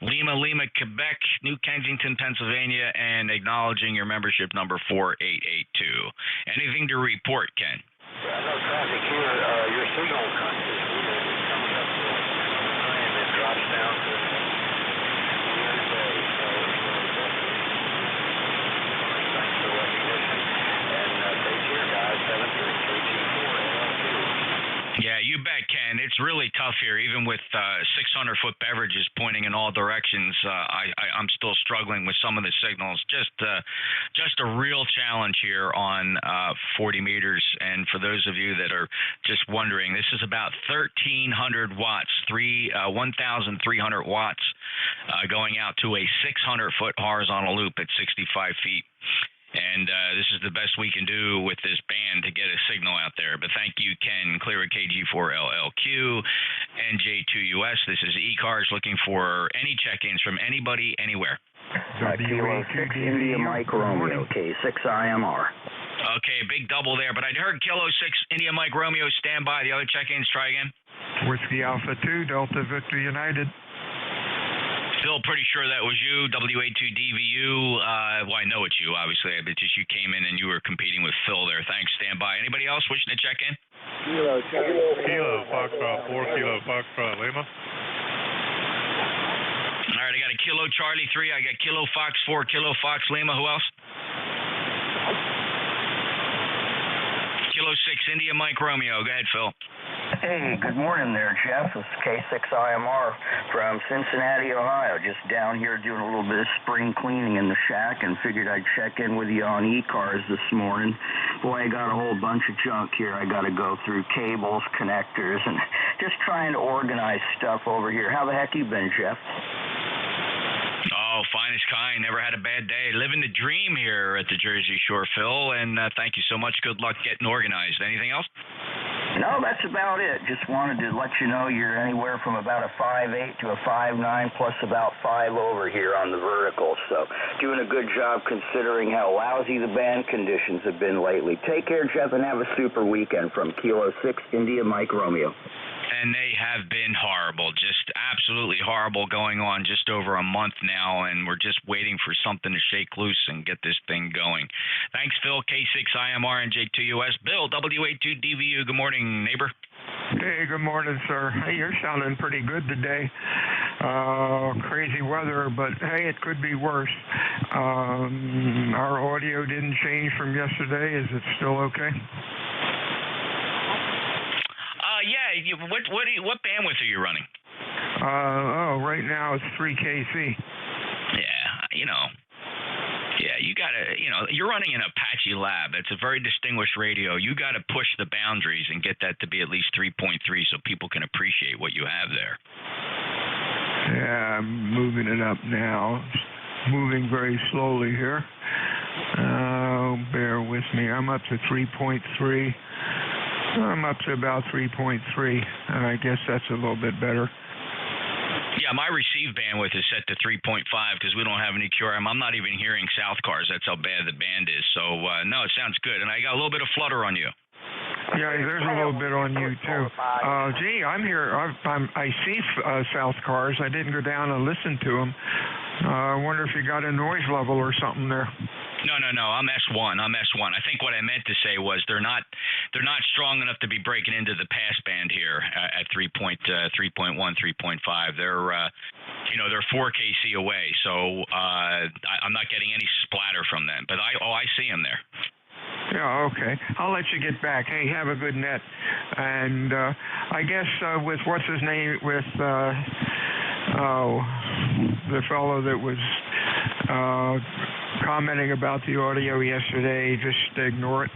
Lima, Quebec, New Kensington, Pennsylvania, and acknowledging your membership number 4882. Anything to report, Ken? No traffic here. Your signal is coming up and it drops down to thanks for recognition. And take care, guys. 73324. Yeah, you bet, Ken. and it's really tough here. Even with 600-foot beverages pointing in all directions, I'm still struggling with some of the signals. Just a real challenge here on 40 meters. And for those of you that are just wondering, this is about 1,300 watts, 1,300 watts going out to a 600-foot horizontal loop at 65 feet. And this is the best we can do with this band to get a signal out there. But thank you, Ken. Clear at KG4LLQ, NJ2US. This is ECARS looking for any check-ins from anybody, anywhere. Kilo 6 India Mike Romeo, K6IMR. Okay, big double there. But I heard Kilo 6 India Mike Romeo stand by. The other check-ins, try again. Whiskey Alpha 2, Delta Victor United. Phil, pretty sure that was you, WA2DVU. Well, I know it's you, obviously, but just you came in and you were competing with Phil there. Thanks, stand by. Anybody else wishing to check in? Kilo Foxtrot 4 Kilo Foxtrot Lima. All right, I got a Kilo Charlie 3. I got Kilo Fox 4, Kilo Fox Lima. Who else? Kilo 6 India Mike Romeo. Go ahead, Phil. Hey, good morning there, Jeff. This is K6IMR from Cincinnati, Ohio. Just down here doing a little bit of spring cleaning in the shack and figured I'd check in with you on ECARS this morning. Boy, I got a whole bunch of junk here. I got to go through cables, connectors, and just trying to organize stuff over here. How the heck you been, Jeff? Oh, fine as kind. Never had a bad day. Living the dream here at the Jersey Shore, Phil, and thank you so much. Good luck getting organized. Anything else? No, that's about it. Just wanted to let you know you're anywhere from about a 5'8" to a 5'9", plus about 5 over here on the vertical. So doing a good job considering how lousy the band conditions have been lately. Take care, Jeff, and have a super weekend from Kilo 6 India Mike Romeo. And they have been horrible, just absolutely horrible, going on just over a month now, and we're just waiting for something to shake loose and get this thing going. Thanks, Phil, K6IMR and NJ2US. Bill, WA2DVU, good morning, neighbor. Hey, good morning, sir. Hey, you're sounding pretty good today. Crazy weather, but hey, it could be worse. Our audio didn't change from yesterday. Is it still okay? Yeah. What bandwidth are you running? Right now it's 3 kc. Yeah, you gotta, you're running an Apache Lab. It's a very distinguished radio. You gotta push the boundaries and get that to be at least 3.3 so people can appreciate what you have there. Yeah, I'm moving it up now. Moving very slowly here. Bear with me. I'm up to 3.3. I'm up to about 3.3. I guess that's a little bit better. Yeah, my receive bandwidth is set to 3.5 because we don't have any QRM. I'm not even hearing South Cars. That's how bad the band is. So, no, it sounds good. And I got a little bit of flutter on you. Yeah, there's a little bit on you, too. Gee, I'm here. I see South Cars. I didn't go down and listen to them. I wonder if you got a noise level or something there. No. I'm S1. I think what I meant to say was they're not strong enough to be breaking into the pass band here at 3.1, 3.5. They're 4 kc away, so I'm not getting any splatter from them. But I see them there. Yeah, okay. I'll let you get back. Hey, have a good net. And I guess with what's his name, with the fellow that was commenting about the audio yesterday, just ignore it.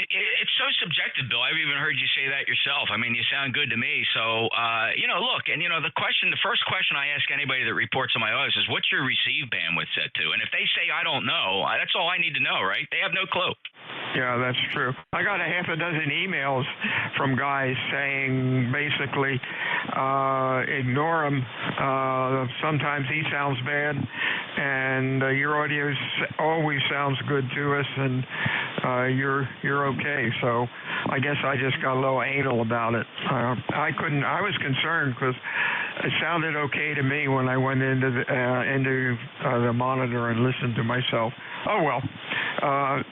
It's so subjective, Bill. I've even heard you say that yourself. I mean, you sound good to me. So, look, and, the first question I ask anybody that reports on my audios is, what's your receive bandwidth set to? And if they say, I don't know, that's all I need to know, right? They have no clue. Yeah, that's true. I got a half a dozen emails from guys saying, basically, ignore him. Sometimes he sounds bad, and your audio always sounds good to us, and you're okay. So I guess I just got a little anal about it. I was concerned because it sounded okay to me when I went into the monitor and listened to myself. Oh well.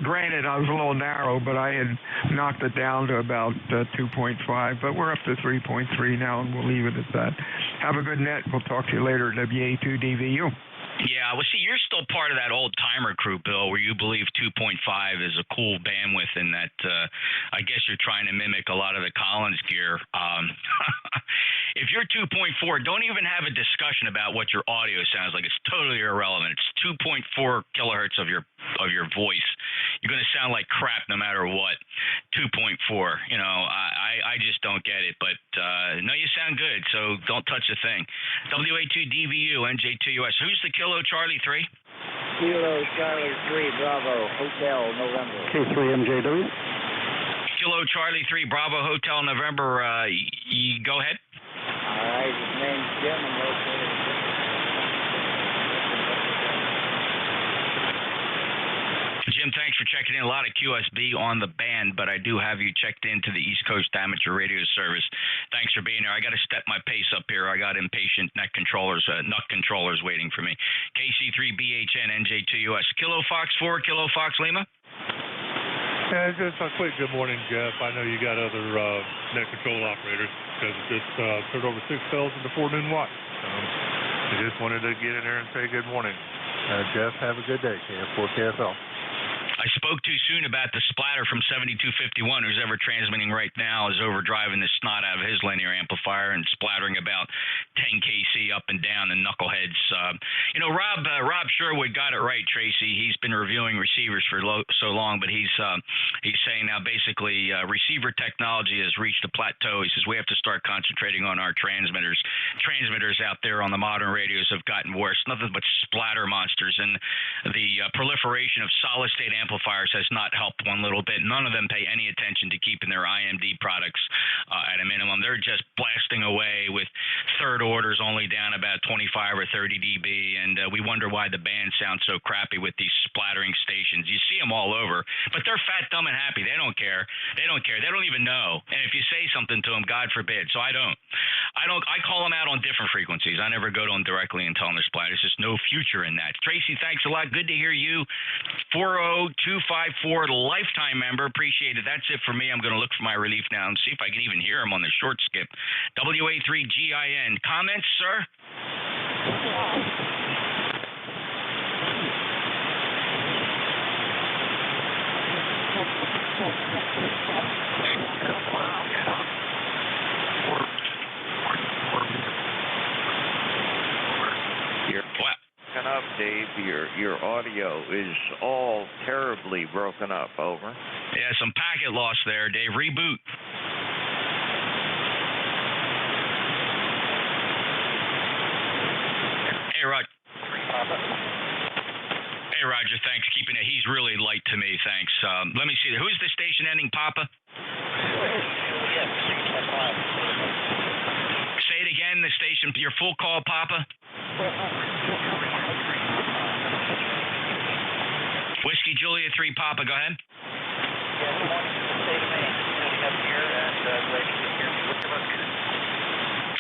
Granted, I was a little narrow, but I had knocked it down to about 2.5. But we're up to 3.3 now, and we'll leave it at that. Have a good net. We'll talk to you later. WA2DVU. Yeah, well, see, you're still part of that old-timer crew, Bill, where you believe 2.5 is a cool bandwidth and that I guess you're trying to mimic a lot of the Collins gear. If you're 2.4, don't even have a discussion about what your audio sounds like. It's totally irrelevant. It's 2.4 kilohertz of your voice. You're going to sound like crap no matter what. 2.4. You know, I just don't get it. But, no, you sound good, so don't touch a thing. WA2DVU, NJ2US. Who's the Kilo Charlie 3? Kilo Charlie 3, Bravo, Hotel, November. K3 MJW. Kilo Charlie 3, Bravo, Hotel, November. Go ahead. All right, his name's Jim. I'm located. Jim, thanks for checking in. A lot of QSB on the band, but I do have you checked into the East Coast Amateur Radio Service. Thanks for being here. I got to step my pace up here. I got impatient nut controllers waiting for me. KC3BHN NJ2US. Kilo Fox 4, Kilo Fox Lima. Yeah, just a quick good morning, Jeff. I know you got other net control operators because it just turned over 6 bells into 4 noon watts. I just wanted to get in there and say good morning. Jeff, have a good day. KF4 KFL. I spoke too soon about the splatter from 7251. Who's ever transmitting right now is overdriving the snot out of his linear amplifier and splattering about 10 kc up and down the knuckleheads. You know, Rob Sherwood got it right, Tracy. He's been reviewing receivers for so long, but he's saying now basically receiver technology has reached a plateau. He says we have to start concentrating on our transmitters. Transmitters out there on the modern radios have gotten worse. Nothing but splatter monsters, and the proliferation of solid-state amplifiers has not helped one little bit. None of them pay any attention to keeping their IMD products at a minimum. They're just blasting away with third orders only down about 25 or 30 dB, and we wonder why the band sounds so crappy with these splattering stations. You see them all over, but they're fat, dumb, and happy. They don't care. They don't care. They don't even know. And if you say something to them, God forbid. So I call them out on different frequencies. I never go to them directly and tell them they're splat. There's just no future in that. Tracy, thanks a lot. Good to hear you. 40254, lifetime member. Appreciate it. That's it for me. I'm going to look for my relief now and see if I can even hear him on the short skip. WA3GIN. Comments, sir? Broken up, Dave. Your audio is all terribly broken up. Over. Yeah, some packet loss there, Dave. Reboot. Hey, Roger. Hey, Roger. Thanks. Keeping it. He's really light to me. Thanks. Let me see. Who's the station ending, Papa? Say it again. The station. Your full call, Papa. Whiskey Julia 3 Papa, go ahead.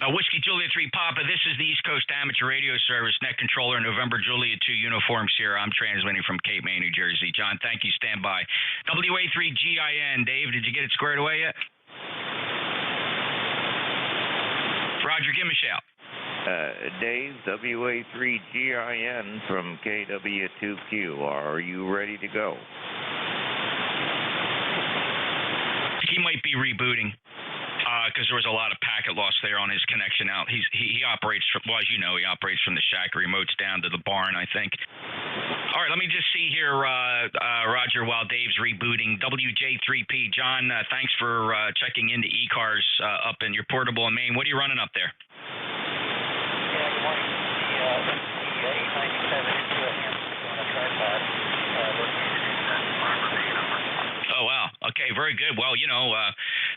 Whiskey Julia 3 Papa, this is the East Coast Amateur Radio Service, net controller, November Julia 2 uniforms here. I'm transmitting from Cape May, New Jersey. John, thank you. Stand by. WA3GIN. Dave, did you get it squared away yet? Roger, give me a shout. Dave, WA3GIN from KW2Q. Are you ready to go? He might be rebooting because there was a lot of packet loss there on his connection out. He operates from, well, as you know, he operates from the shack remotes down to the barn, I think. All right, let me just see here, Roger, while Dave's rebooting. WJ3P, John, thanks for checking into ECARS up in your portable in Maine. What are you running up there? Oh, wow. Okay, very good. Well, you know,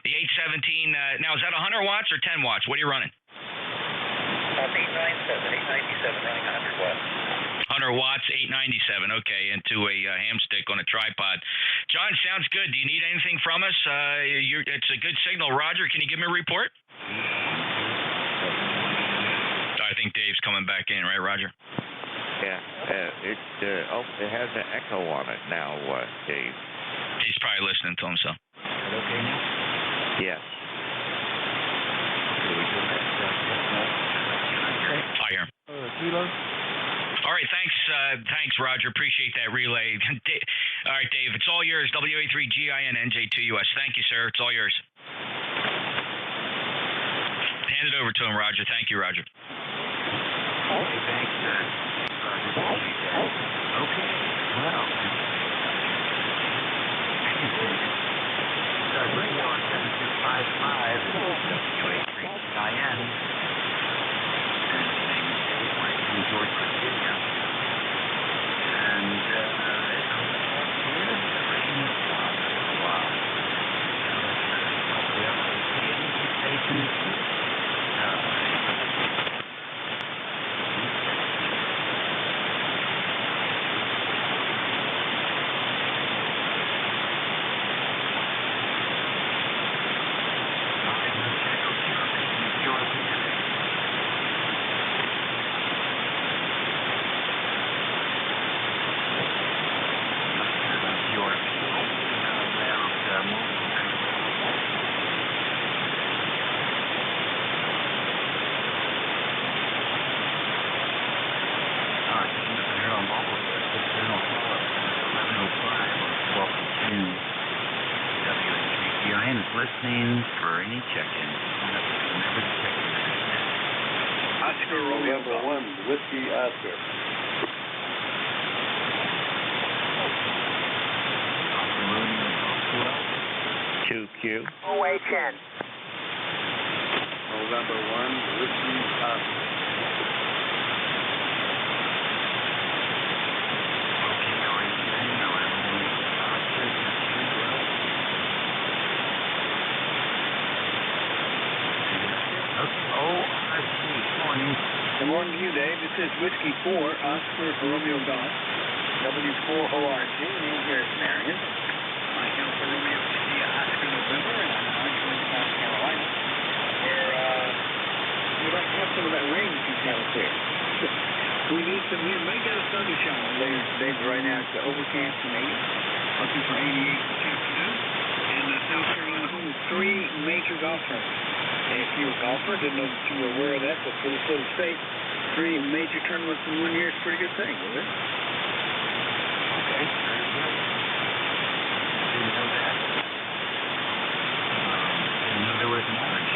the 817, now is that 100 watts or 10 watts? What are you running? 897 running 100 watts. 100 watts, 897. Okay, into a ham stick on a tripod. John, sounds good. Do you need anything from us? It's a good signal. Roger, can you give me a report? I think Dave's coming back in, right, Roger? Yeah, it has an echo on it now, Dave. He's probably listening to himself. Okay now? Yes. I hear him. Kilo? All right, right, thanks, Roger. Appreciate that relay. All right, Dave, it's all yours. WA3GIN NJ2US. Thank you, sir. It's all yours. Hand it over to him, Roger. Thank you, Roger. Okay, thanks, Roger. Okay, well, radio on 7255 WA3GIN. George, Virginia. And listening for any check-in. Remember to check in. Oscar November 1, Whiskey Oscar. QQ. OA10. November 1, Whiskey Oscar. Good morning to you, Dave. This is Whiskey 4, Oscar Romeo Golf, W4ORG. Name here is Marion. Mike Alpha Romeo Whiskey Oscar November, and I'm in Orangeburg, South Carolina, where we'd like to have some of that rain that you have up there. We need some, we may get a thunder shower later today, but right now it's overcast and 80. Looking for 88 this afternoon. And South Carolina holds 3 major golf tournaments. If you're a golfer, didn't know that you were aware of that, but for this little state, 3 major tournaments in 1 year is a pretty good thing, isn't it? Okay, very good. Didn't know that. Didn't know there was an orange.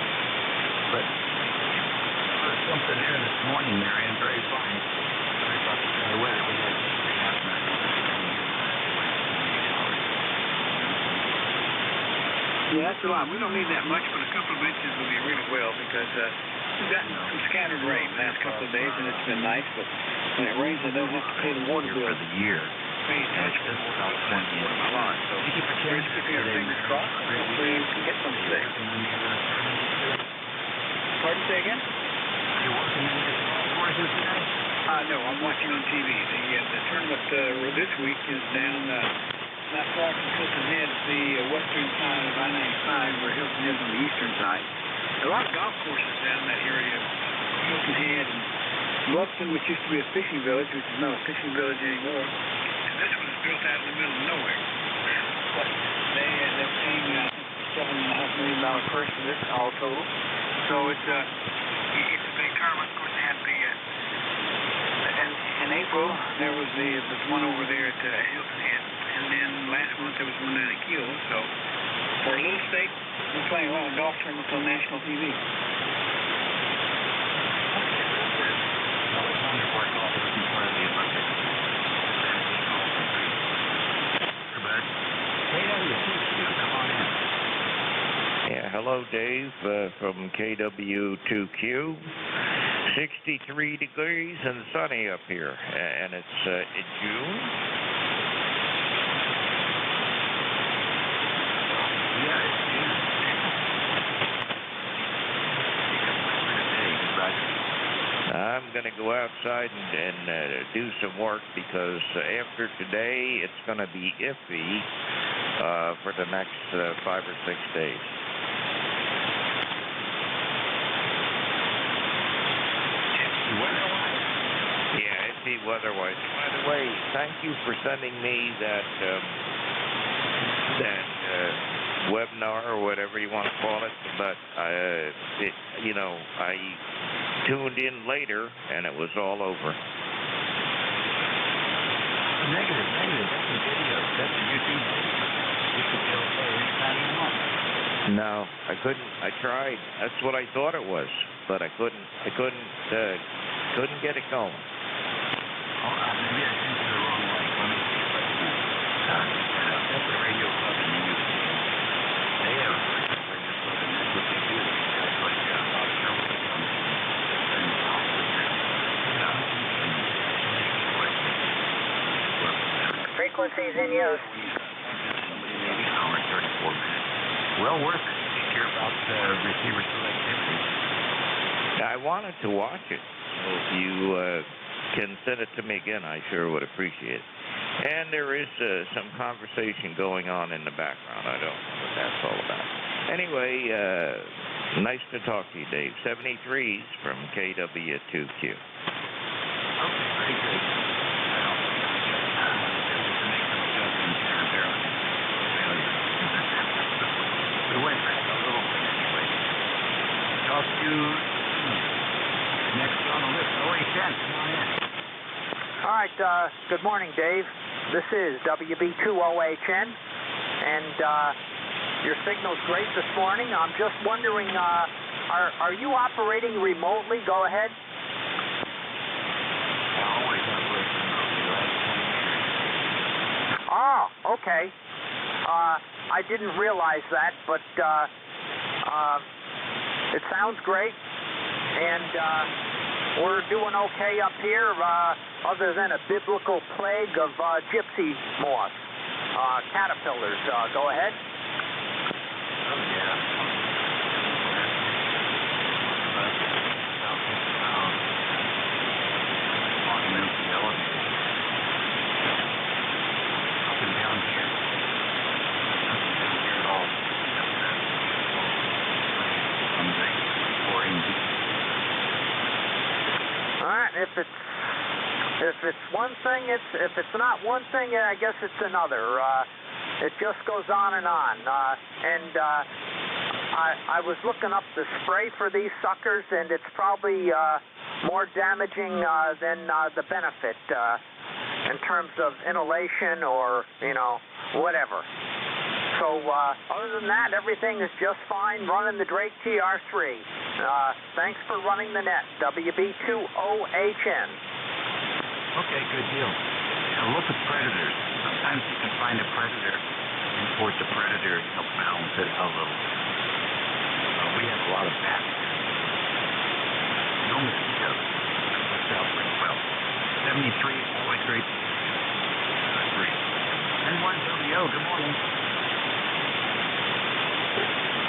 But there's something there this morning, Marion, very fine. Sorry about the dry weather. We had 3.5 minutes. Yeah, that's a lot. We don't need that much, but a couple of inches would be really well because we've gotten some scattered rain the last couple of days, and it's been nice. But when it rains, I don't have to pay the water bill for the year. Pay attention to about 20 water my lawn. So we're just keeping our fingers crossed. Hopefully we can get some today. Pardon, say again? You're working in your courses today? No, I'm watching on TV. The tournament this week is down not far from Hilton Head, the western side of I-95, where Hilton is on the eastern side. A lot of golf courses down in that area. Hilton Head and Bluffton, which used to be a fishing village, which is not a fishing village anymore. And this one is built out in the middle of nowhere. But they're paying $7.5 million purse for this, all total. So it's a big tournament. Of course, they had in April, there was this one over there at Hilton Head. And then last month there was one down at Kiel. So for a little state, we're playing a lot of golf tournaments on national TV. Yeah, hello, Dave, from KW2Q. 63 degrees and sunny up here, and it's June. I'm going to go outside and do some work because after today it's going to be iffy for the next 5 or 6 days. Yeah, iffy weather-wise. By the way, thank you for sending me that webinar or whatever you want to call it. But I tuned in later and it was all over. Negative. That's a video. That's a YouTube video. You could be okay anytime you want. No, I couldn't. I tried. That's what I thought it was, but I couldn't get it going. Oh, maybe I sent you the wrong link. Let me see if I can. That's the radio club in the UK. They have a radio club, and that's what they do. Guys like Bob Sherwood comes in. They're in the house with them. Frequencies in use. Maybe an hour and 34 minutes. Well worth it to hear about receiver selectivity. I wanted to watch it. So if you can send it to me again, I sure would appreciate it. And there is some conversation going on in the background. I don't know what that's all about. Anyway, nice to talk to you, Dave. 73s from KW2Q. Okay, very good. Well, to make some adjustments here and there on failure. We went back a little bit anyway. Talk to you next on the list. 0810, come on in. All right, good morning, Dave. This is WB2OHN, and your signal's great this morning. I'm just wondering, are you operating remotely? Go ahead. I always operate remotely, right? Oh, okay. I didn't realize that, but it sounds great, and we're doing okay up here, other than a biblical plague of gypsy moth, caterpillars. Go ahead. Oh, yeah. Walking into the elevator. Up and down here. Nothing down here at all. All right, if it's one thing, if it's not one thing, I guess it's another. It just goes on and on. I was looking up the spray for these suckers, and it's probably more damaging than the benefit in terms of inhalation or whatever. So other than that, everything is just fine running the Drake TR3. Thanks for running the net, WB2OHN. Okay, good deal. Now look at predators. Sometimes you can find a predator, import the predator, and help balance it out a little bit. We have a lot of bats. No mosquitoes. That works out pretty well. 73, always great. Great. N1WO, good morning.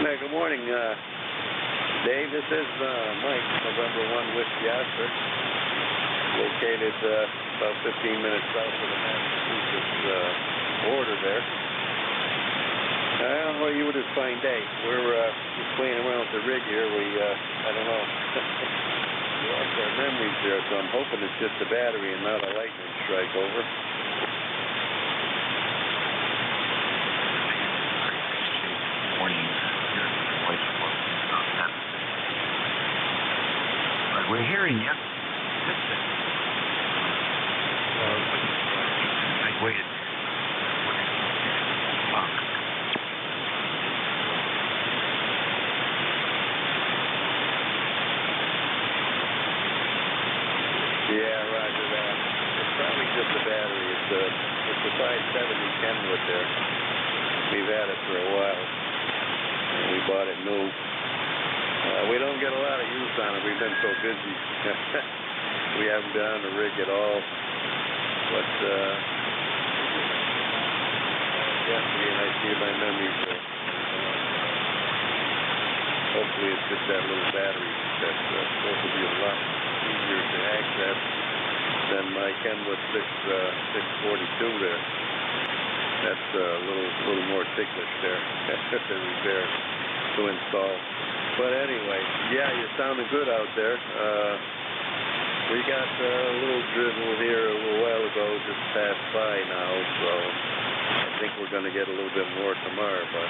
Hey, good morning, Dave. This is Mike, November 1 Whiskey Oscar, located about 15 minutes south of the Massachusetts border there. Well, you would just find Dave. We're just playing around with the rig here. I don't know. We lost our memories there, so I'm hoping it's just a battery and not a lightning strike. Over. Morning. But we're hearing you. I waited. Yeah, roger that. It's probably just a battery. It's a 570 Kenwood there. We've had it for a while. We bought it new. We don't get a lot of use on it. We've been so busy. We haven't been on the rig at all. But yesterday, and I see my memories there. Hopefully it's just that little battery that's supposed to be a lot easier to access than my Kenwood 642 there. That's a little more ticklish there to repair, to install. But anyway, yeah, you're sounding good out there. We got a little drizzle here a little while ago, just passed by now, so I think we're going to get a little bit more tomorrow. But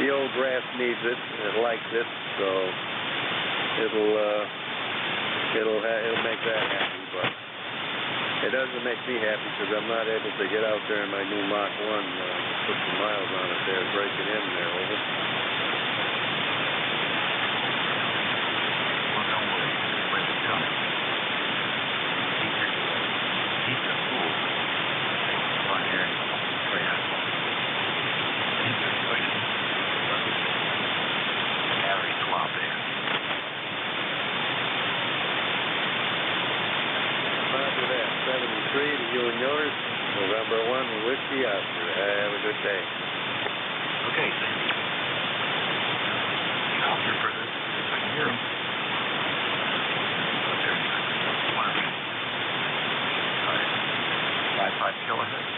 the old grass needs it. It likes it, so it'll make that happen. But It doesn't make me happy because I'm not able to get out there in my new Mach 1, put some miles on it there, break it in there, over. Well, don't worry. Where's it coming? He's a fool. Go on here and play out. He's just going to carry swap there. Roger that. 73 to you and yours. November 1, Whiskey Oscar. Have a good day. Okay, thank you. Oscar for this. I can hear him. Okay. 5 kilohertz.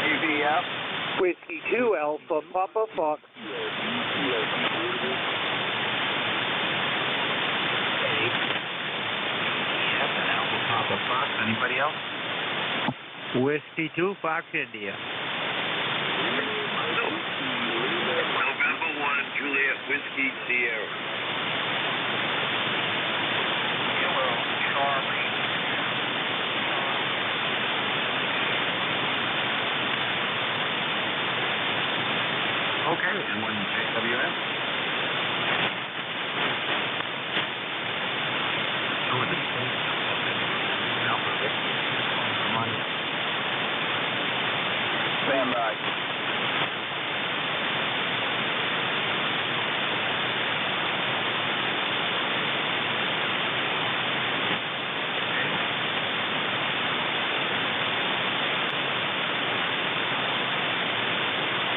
AVF. Whiskey 2 Alpha Papa Fox. Papa Fox. Anybody else? Whiskey 2 Fox India. November 1, Juliet Whiskey Sierra. Kilo Charlie. Okay, and when JWS? Who are the states? Alpha Victor. Come on. Stand by.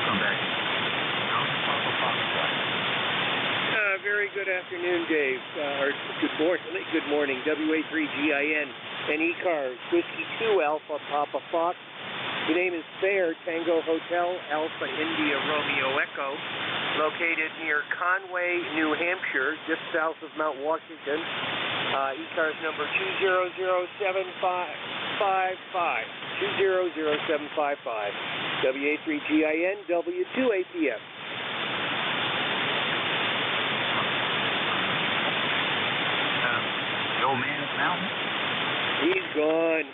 Come back. Very good afternoon, Dave. Or good morning. WA3GIN and ECARS. Whiskey 2 Alpha Papa Fox. Your name is Fair Tango Hotel Alpha India Romeo Echo, located near Conway, New Hampshire, just south of Mount Washington. ECARS number 2007555. 2007555. WA3GIN W2APF. The old man at the mountain? He's gone.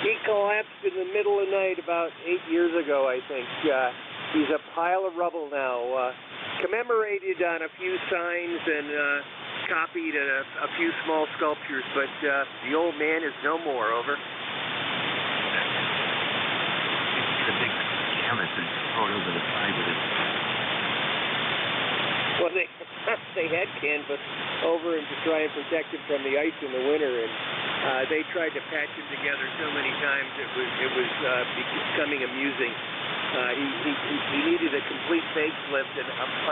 He collapsed in the middle of the night about 8 years ago, I think. He's a pile of rubble now. Commemorated on a few signs and copied a few small sculptures, but the old man is no more. Over. The big canvas and throw it over the side with it. Well, they had canvas over him to try and protect him from the ice in the winter, and they tried to patch him together so many times it was becoming amusing. He needed a complete facelift, and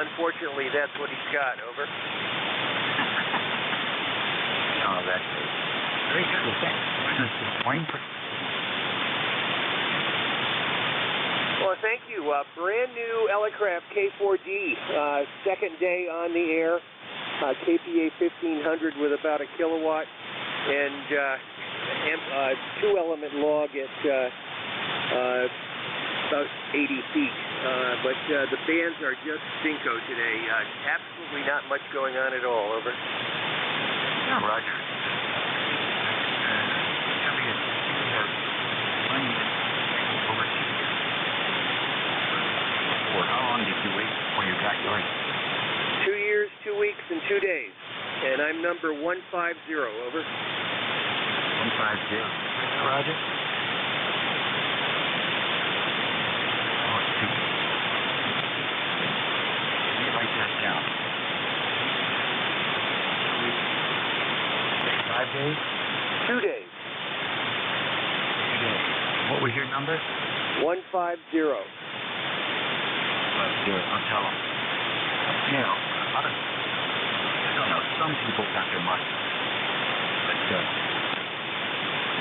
unfortunately, that's what he's got. Over. No, that's very good. Thanks. Well, thank you. Brand new Elecraft K4D, second day on the air. KPA 1500 with about a kilowatt, and 2-element log at about 80 feet. But the bands are just stinko today. Absolutely not much going on at all. Over. Yeah, Roger. How long did you wait before you got yours? 2 years, 2 weeks, and 2 days. And I'm number 150. Over. 150. Roger. Oh, it's 2. Let me write that down. 5 days? 2 days. 2 days. What was your number? 150. I'll tell them. You know, I don't know, some people got their money. But,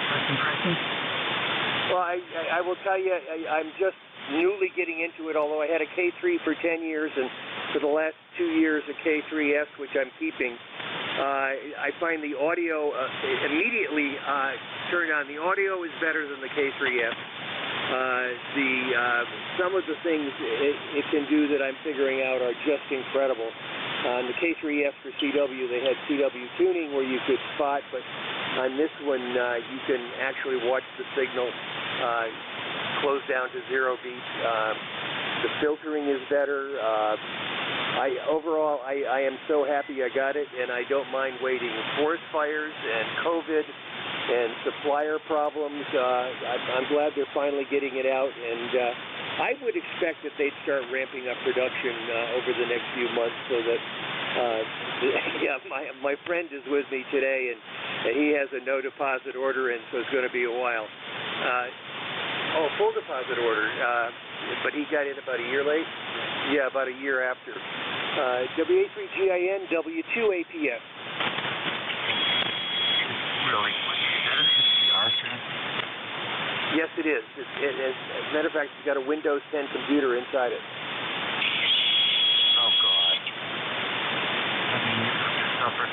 first impressions? Well, I will tell you, I'm just newly getting into it, although I had a K3 for 10 years, and for the last 2 years a K3S, which I'm keeping. I find the audio immediately turned on. The audio is better than the K3S. Some of the things it can do that I'm figuring out are just incredible. On the K3S for CW, they had CW tuning where you could spot, but on this one, you can actually watch the signal close down to 0 beat. The filtering is better. Overall, I am so happy I got it, and I don't mind waiting. Forest fires and COVID and supplier problems. I'm glad they're finally getting it out, and I would expect that they'd start ramping up production over the next few months so that, yeah, my friend is with me today, and he has a no deposit order in, so it's going to be a while. Full deposit order, but he got in about a year late? Yeah, about a year after. WA3GIN, W2APS. Really? Is that an NCR transmitter? Yes, it is. As a matter of fact, it's got a Windows 10 computer inside it. Oh, God. I mean, you suffered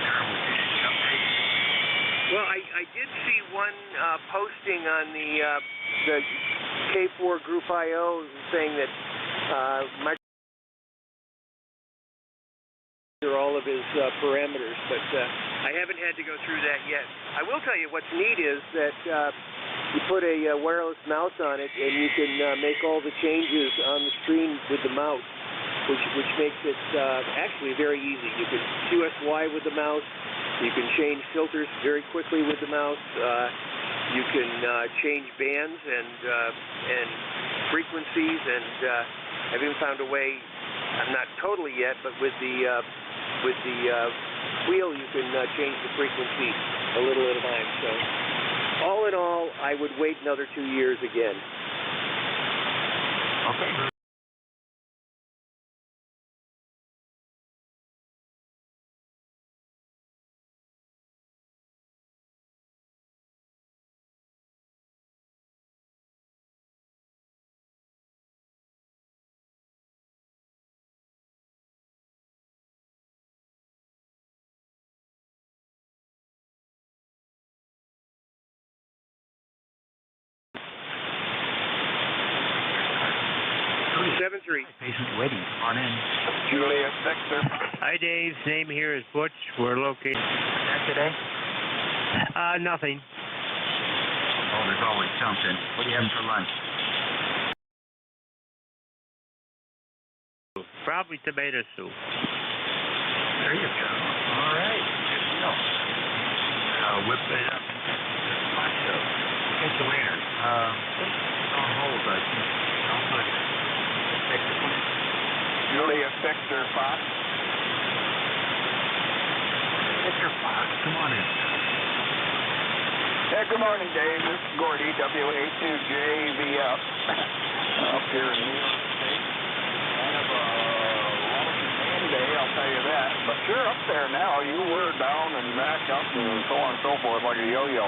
terrible update. Well, I did see one posting on the K4 Group I/O saying that Microsoft all of his parameters, but I haven't had to go through that yet. I will tell you what's neat is that you put a wireless mouse on it, and you can make all the changes on the screen with the mouse, which makes it actually very easy. You can QSY with the mouse. You can change filters very quickly with the mouse. You can change bands and frequencies, and I've even found a way. I'm not totally yet, but with the wheel, you can change the frequency a little at a time. So, all in all, I would wait another 2 years again. Okay. Patient waiting. Come on in. Julius Victor. Hi, Dave. Name here is Butch. We're located. That today? Nothing. Oh, there's always something. What are you having for lunch? Probably tomato soup. There you go. All right. Good deal. Whip it up. Hot show. Catch you later. On hold, I think. Julius Victor Fox. Victor Fox, come on in. Yeah, good morning, Dave. This is Gordy, WA2JVF, up here in New York State. Kind of a lousy man day, I'll tell you that. But you're up there now. You were down and back up and so on and so forth like a yo-yo.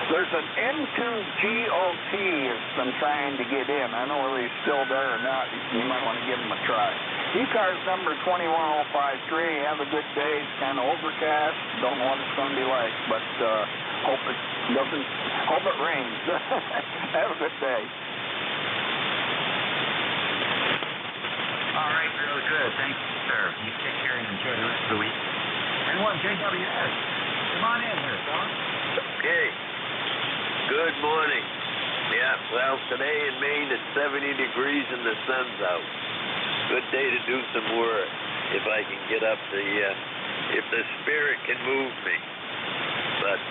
There's an N2GOT that's been trying to get in. I don't know whether he's still there or not. You might want to give him a try. ECARS number 21053. Have a good day. It's kind of overcast. Don't know what it's going to be like, but hope it doesn't. Hope it rains. Have a good day. All right, really good. Thank you, sir. You take care and enjoy the rest of the week. NJ2US. Come on in here, fellas. Okay. Good morning. Yeah, well, today in Maine it's 70 degrees and the sun's out. Good day to do some work. If I can get up if the spirit can move me. But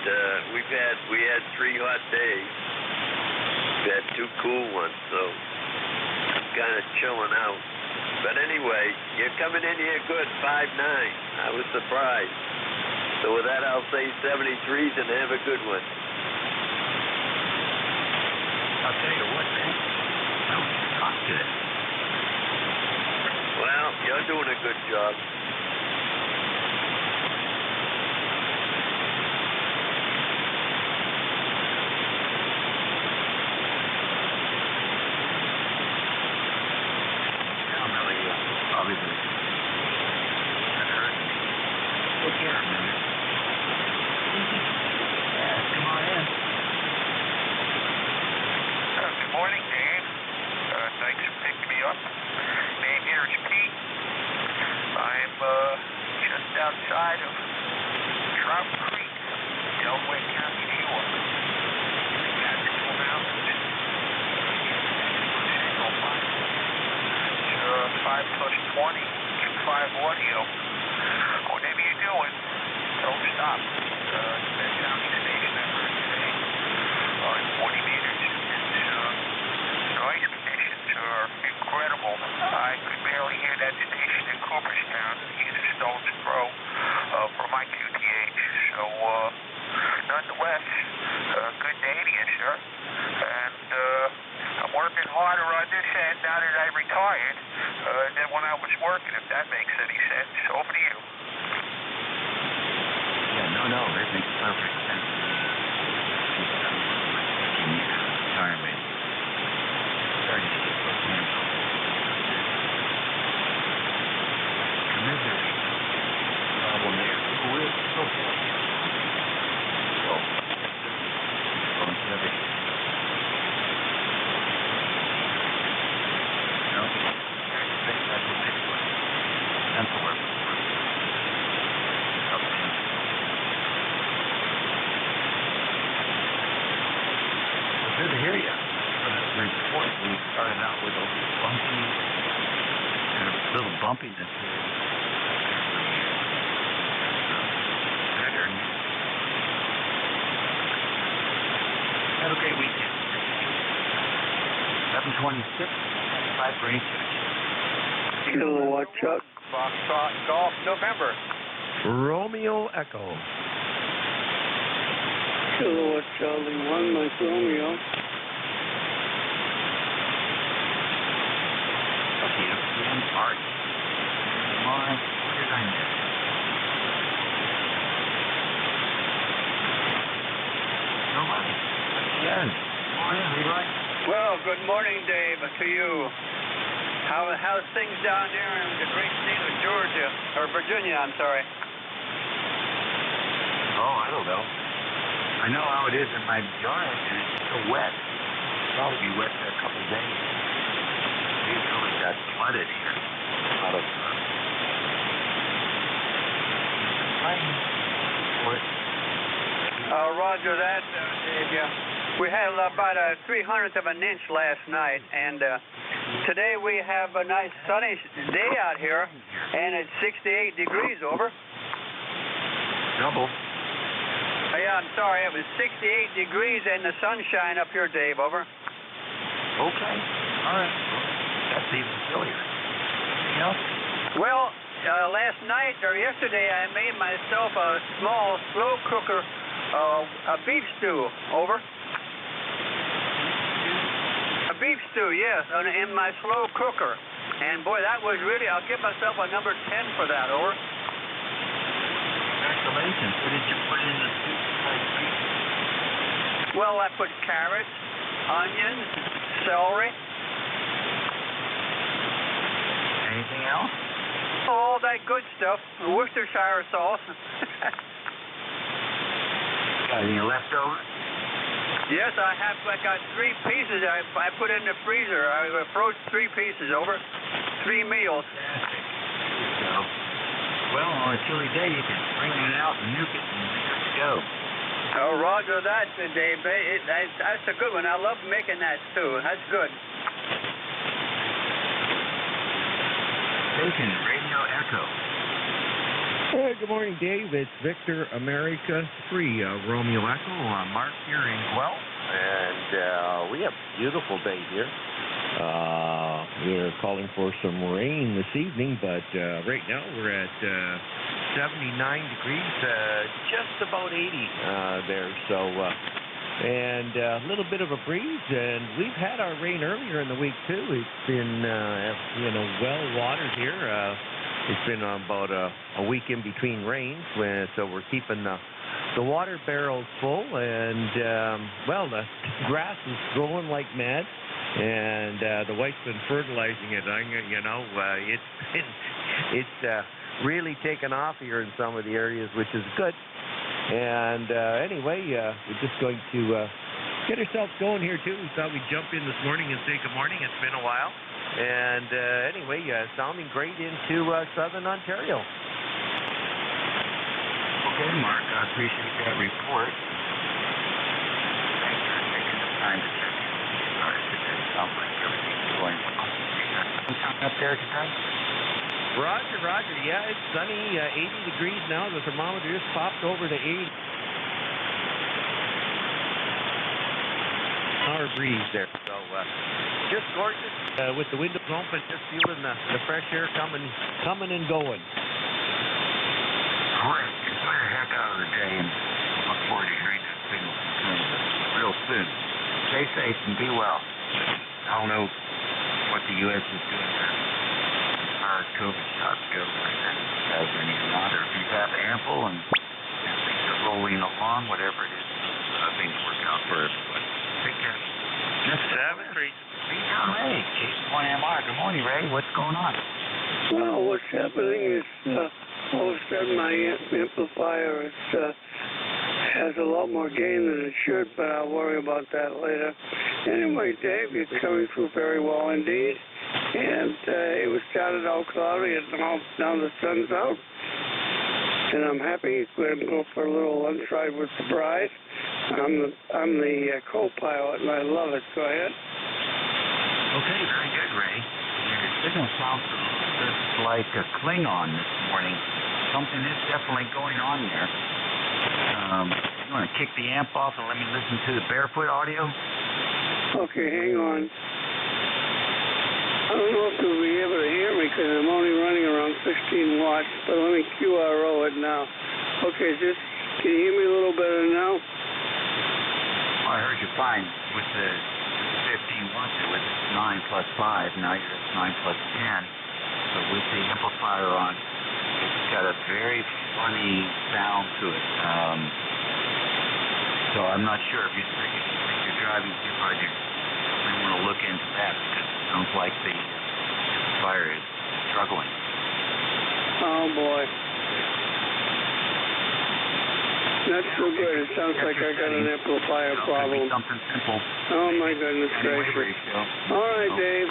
we had 3 hot days. We've had 2 cool ones, so I'm kind of chilling out. But anyway, you're coming in here good, 5'9". I was surprised. So with that, I'll say 73s and have a good one. I'll tell you what, man. That was hot today. Well, you're doing a good job. I'm really, obviously, that hurt me. Take care, man. Yeah, come on in. Good morning, Dave. Thanks for picking me up. Name here is Pete. I'm audio. Whatever you're doing, don't stop. That sounding station I heard today, 40 meters. Noise conditions are incredible. I could barely hear that station in Cooperstown, either Stone's Throw for my QTH. So, nonetheless, good day to you, sir. And I'm working harder on this end now that I retired than when I was working, if that makes any sense. Over to you. Yeah, no, that makes perfect sense. Retirement. Starting to get those hands on. Commiserate. Problem there. Who is so far? So, longevity. No? That's a big one. That's a weapon. Good to hear you. For this report, we started out with a little bumpiness here. Better. Have a great weekend. 7:26, 5 for ECARS. Kilowatt Chuck. Foxtrot Golf November. Romeo Echo. Kilowatt Charlie 1, Mike Romeo. Okay, again, Art. Why did I miss? Nobody. Yes. Morning, Leroy. Well, good morning, Dave, to you. How's things down there in the great state of Georgia, or Virginia, I'm sorry? Oh, I don't know. I know how it is in my yard, and it's so wet. It'll probably be wet for a couple days. We really got flooded here. A lot of rain for it. Roger that, Dave. Yeah. We had about a 300th of an inch last night, and today we have a nice sunny day out here, and it's 68 degrees over. Double. Yeah, I'm sorry. It was 68 degrees and the sunshine up here, Dave. Over. Okay. All right. That's even chillier. Anything else? Well, last night or yesterday, I made myself a small slow cooker, a beef stew. Over. A beef stew, yes, in my slow cooker. And boy, that was really. I'll give myself a number 10 for that. Over. Congratulations. What did you put in the soup? Well, I put carrots, onions, celery. Anything else? All that good stuff. Worcestershire sauce. Got any left over? Yes, I have. I got 3 pieces I put in the freezer. I froze 3 pieces. Over. 3 meals. So, well, on a chilly day, you can bring it out and nuke it and you're good to go. Oh, roger that, Dave. That's a good one. I love making that too. That's good. Station Radio Echo. Hey, good morning, Dave. It's Victor America 3, Romeo Echo. Mark here in Guelph, and we have a beautiful day here. We're calling for some rain this evening, but right now we're at 79 degrees, just about 80 there. So, and a little bit of a breeze, and we've had our rain earlier in the week too. It's been, well watered here. It's been about a week in between rains, so we're keeping the water barrels full, and the grass is growing like mad. And the wife's been fertilizing it. It's really taken off here in some of the areas, which is good. And anyway, we're just going to get ourselves going here too. We thought we'd jump in this morning and say good morning. It's been a while. And anyway, sounding great into southern Ontario. Okay, Mark, I appreciate that report. Thanks for taking the time to check in with ECARS today. Sounds like everything's going well. Up there tonight? Roger, Roger. Yeah, it's sunny, 80 degrees now. The thermometer just popped over to 80. Hour breeze there. So, just gorgeous with the windows open, just feeling the fresh air coming and going. Great. Enjoy the heck out of the day and look forward to hearing that signal real soon. Stay safe and be well. I don't know what the U.S. is doing there. Our COVID shots go, if it has any or not, or if you have ample and things are rolling along, whatever it is, things work out for everybody. Take care. Just 7-3. Ray, J1MR. Good morning, Ray. What's going on? Well, what's happening is all of a sudden my amplifier has a lot more gain than it should, but I'll worry about that later. Anyway, Dave, you're coming through very well indeed. And it was started out cloudy, and now the sun's out. And I'm happy. We're going to go for a little lunch ride with the bride. I'm the co-pilot, and I love it. Go ahead. Okay, very good, Ray. Your signal sounds a little bit like a Klingon this morning. Something is definitely going on there. You want to kick the amp off and let me listen to the barefoot audio? Okay, hang on. I don't know if you'll be able to hear me because I'm only running around 16 watts, but let me QRO it now. Okay, can you hear me a little better now? I heard you fine with the 15 watts. It was 9 plus 5. Now you're at 9 plus 10. So with the amplifier on, it's got a very funny sound to it. So I'm not sure if you think you're driving too hard. You may want to look into that because it sounds like the amplifier is struggling. Oh boy. Not so good. It sounds like I got an amplifier problem. Something simple. Oh my goodness gracious. All right, Dave.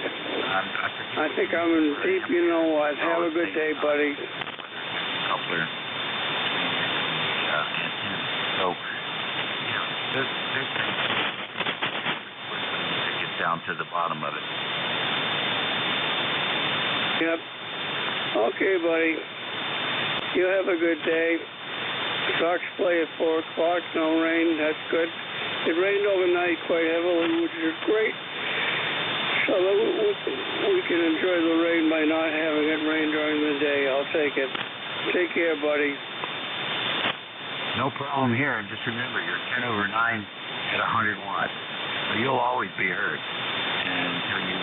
I think I'm in deep. You know what? Have a good day, buddy. Coupler. So, there's to get down to the bottom of it. Yep. Okay, buddy. You have a good day. Sox play at 4 o'clock. No rain. That's good. It rained overnight quite heavily, which is great. So we can enjoy the rain by not having it rain during the day. I'll take it. Take care, buddy. No problem here. And just remember, you're 10 over 9 at 100 watts. So you'll always be heard until you,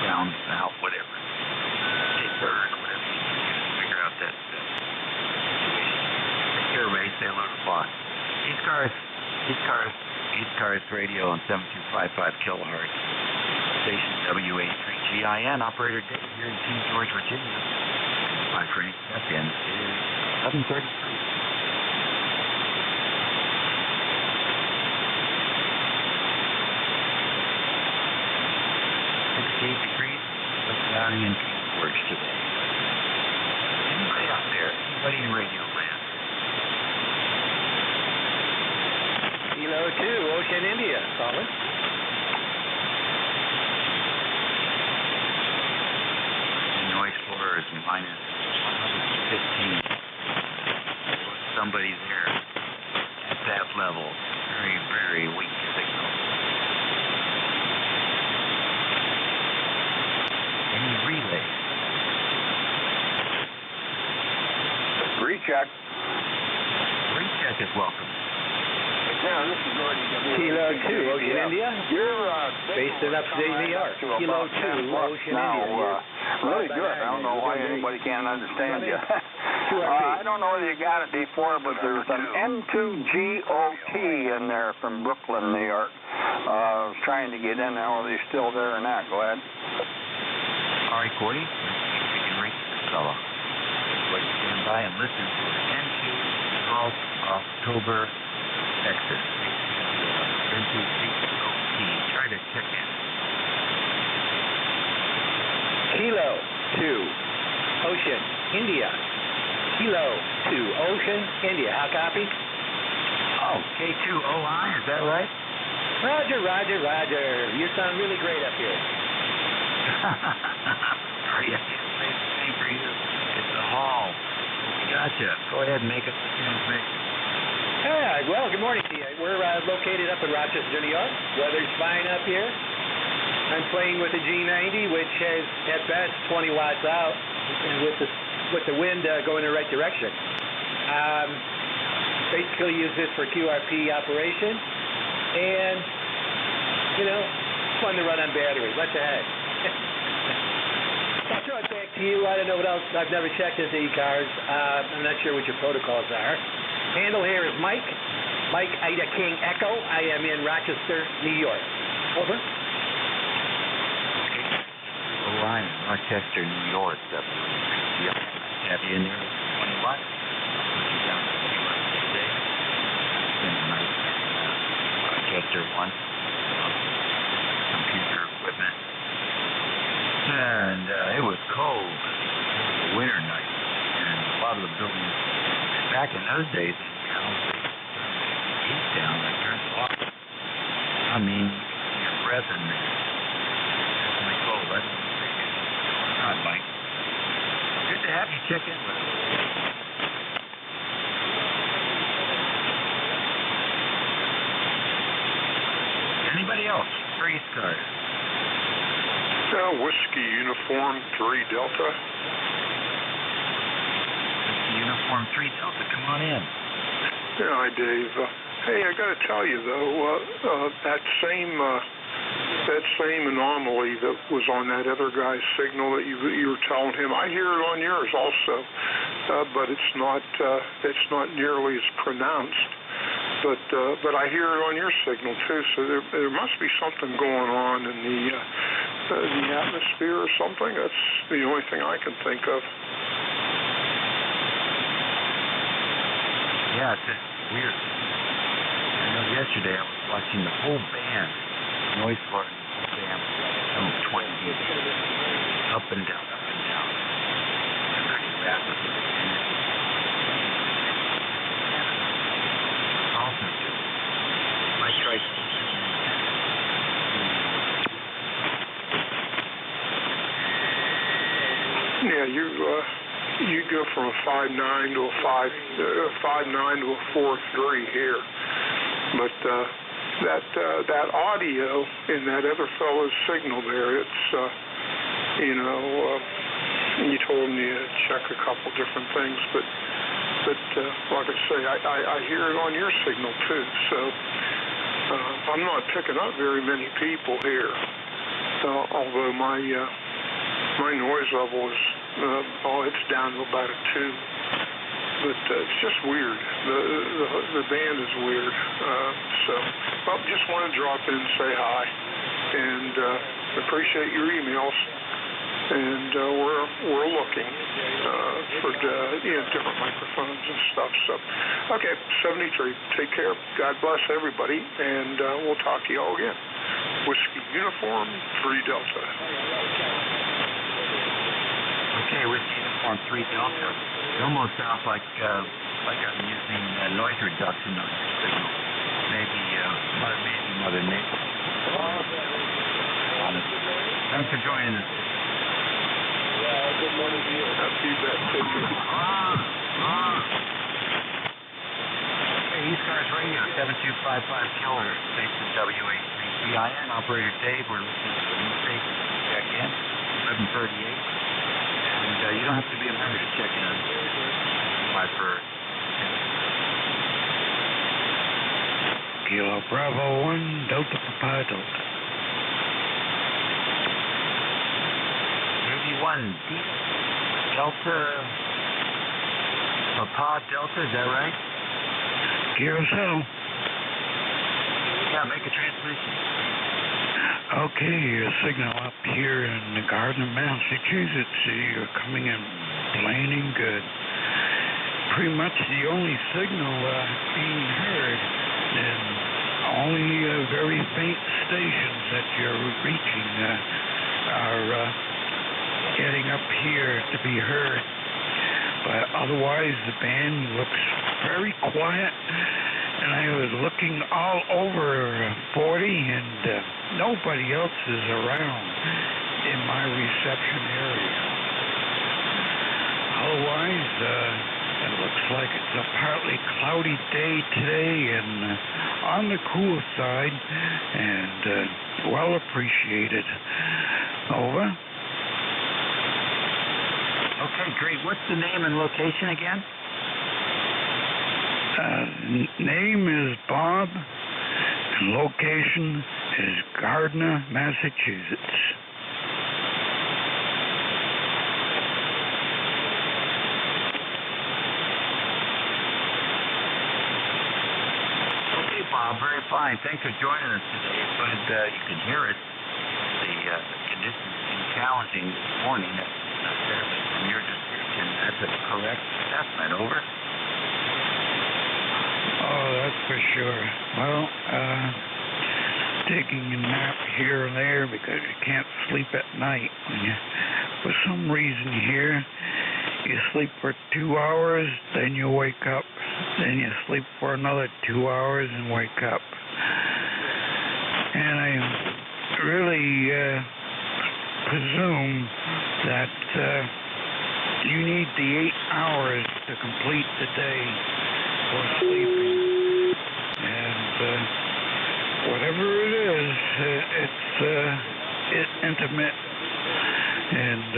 ground out, whatever. Get heard, whatever. Figure out that situation. Take care, Ray. Say hello to the boss. ECARS radio on 7255 kilohertz. Station WA3GIN. Operator Dave here in King George, Virginia. My friend, FM is 1133. 68 degrees. Look down in King George today. Anybody out there? Anybody in radio land? Kilo 2, Ocean, India. Solid. The noise floor is minus 115. Somebody there at that level. Very, very weak signal. Any relay? Recheck. Recheck is welcome. Kilo 2, Ocean, India. You're based in upstate New York. Kilo 2, Ocean, India. Really good. I don't know why anybody can't understand you. I don't know whether you got it before, but there's an N2GOT in there from Brooklyn, New York. I was trying to get in there. Are they still there or not? Go ahead. All right, Cordy. We can reach this fellow. Let's stand by and listen to N2 Golf October, Texas. N2GOT. Try to check in. Kilo 2, Ocean, India. Kilo 2, Ocean, India. How copy? Oh, K2OI, is that right? Roger, roger, roger. You sound really great up here. sorry, I can't say the same for you. It's a hall. Gotcha. Go ahead and make up the transmission. Well, good morning to you. We're located up in Rochester, New York. Weather's fine up here. I'm playing with a G90, which has at best 20 watts out, and with the wind going in the right direction. Basically use this for QRP operation, and fun to run on battery. What the heck? I'll throw it back to you. I don't know what else. I've never checked into ECARS. I'm not sure what your protocols are. Handle here is Mike Ida King Echo. I am in Rochester, New York. Over. Orion, Rochester, New York. Yep. Have you in there? 20 watts. Down to New York today. It's been a nice Rochester one. Computer equipment. And it was cold. It was a winter night. And a lot of the buildings back in those days, heat down, they turned it off. I mean, your breath in there. It's my cold. That's not Mike. Good to have you check in with us. Anybody else? Race car. Whiskey Uniform 3 Delta. Whiskey Uniform 3 Delta, come on in. Yeah, hi, Dave. Hey, I got to tell you, though, that same anomaly that was on that other guy's signal that you were telling him, I hear it on yours also, but it's not nearly as pronounced. But I hear it on your signal too. So there must be something going on in the atmosphere or something. That's the only thing I can think of. Yeah, it's weird. I know yesterday I was watching the whole band, noise floor band, some 20 dB, up and down, and very rapid. Awesome. My choice. Yeah, you go from a 5.9 to a 5.9 to a 4.3 here, but that audio in that other fellow's signal there, it's you told me to check a couple different things, but like I say, I hear it on your signal too. So I'm not picking up very many people here, although my noise level is it's down to about a 2. But it's just weird. The band is weird. So just want to drop in and say hi, and appreciate your emails. And we're looking for different microphones and stuff. So, okay, 73. Take care. God bless everybody, and we'll talk to you all again. Whiskey Uniform 3 Delta. Okay, Whiskey Uniform 3 Delta. It almost sounds like I'm using noise reduction on your signal. Maybe Mother Nature. Thanks for joining us. Good morning to you. Happy that ticket. Hey, ECARS Radio, 7255 killer, station WA3CIN. Operator Dave, we're listening to a new station. Check in, 1138. And you don't have to be a member to check in. Apply for Kilo Bravo 1, Delta Papa Delta. 81 Delta Papa Delta, is that right? Carousel. Yeah, make a transmission. Okay, your signal up here in Gardner, Massachusetts. You're coming in plain and good. Pretty much the only signal being heard, and only very faint stations that you're reaching are getting up here to be heard. But otherwise, the band looks very quiet. And I was looking all over 40, and nobody else is around in my reception area. Otherwise, it looks like it's a partly cloudy day today and on the cool side and well appreciated. Over. Okay, great. What's the name and location again? Name is Bob, and location is Gardner, Massachusetts. Okay, Bob, very fine. Thanks for joining us today. It's good you can hear it. The conditions seem challenging this morning. From your description, that's a correct assessment. Over. Oh, that's for sure. Well, taking a nap here and there because you can't sleep at night. For some reason here, you sleep for 2 hours, then you wake up. Then you sleep for another 2 hours and wake up. And I really presume that you need the 8 hours to complete the day for sleeping. And whatever it is, it's intermittent. And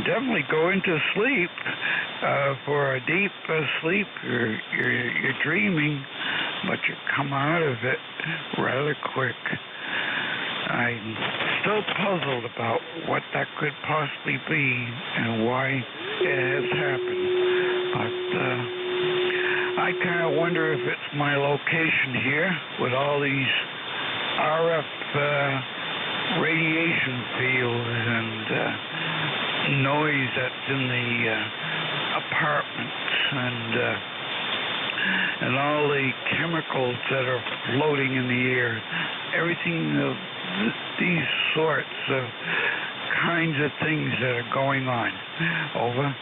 definitely go into sleep for a deep sleep. You're dreaming, but you come out of it rather quick. I'm still puzzled about what that could possibly be and why it has happened. But I kind of wonder if it's my location here with all these RF radiation fields and noise that's in the apartments and all the chemicals that are floating in the air. Everything of these sorts of kinds of things that are going on. Over.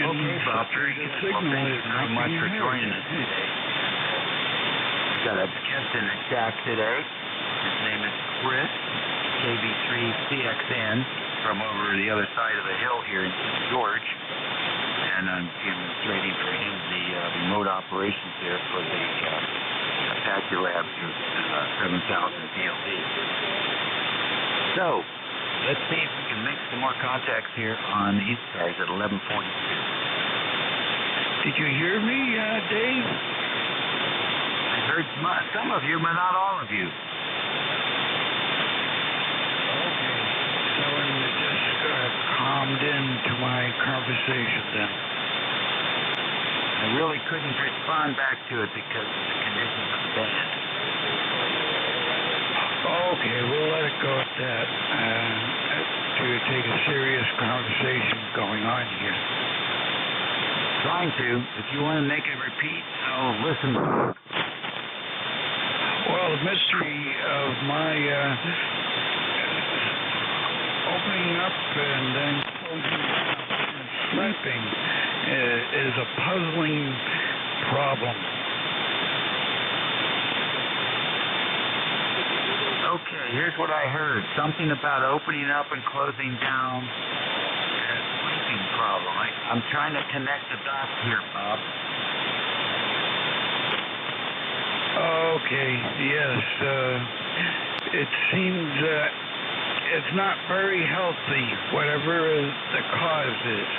Okay, Bob, very good. Well, thank you very much for joining us today. We've got a guest in the chat today. His name is Chris, KB3CXN, from over the other side of the hill here in St. George. And I'm demonstrating for him the remote operations there for the Apache Labs 7000 PLD. So, let's see if we can make some more contacts here on ECARS at 11:42. Did you hear me, Dave? I heard some of you, but not all of you. Okay. Someone just calmed into my conversation then. I really couldn't respond back to it because of the conditions of the band. Okay, we'll let it go at that. To take a serious conversation going on here. Trying to. If you want to make it repeat, I'll listen. Well, the mystery of my opening up and then closing down and sleeping is a puzzling problem. Okay, here's what I heard. Something about opening up and closing down and sleeping problem. I'm trying to connect the dots here, Bob. Okay, yes. It seems it's not very healthy, whatever the cause is.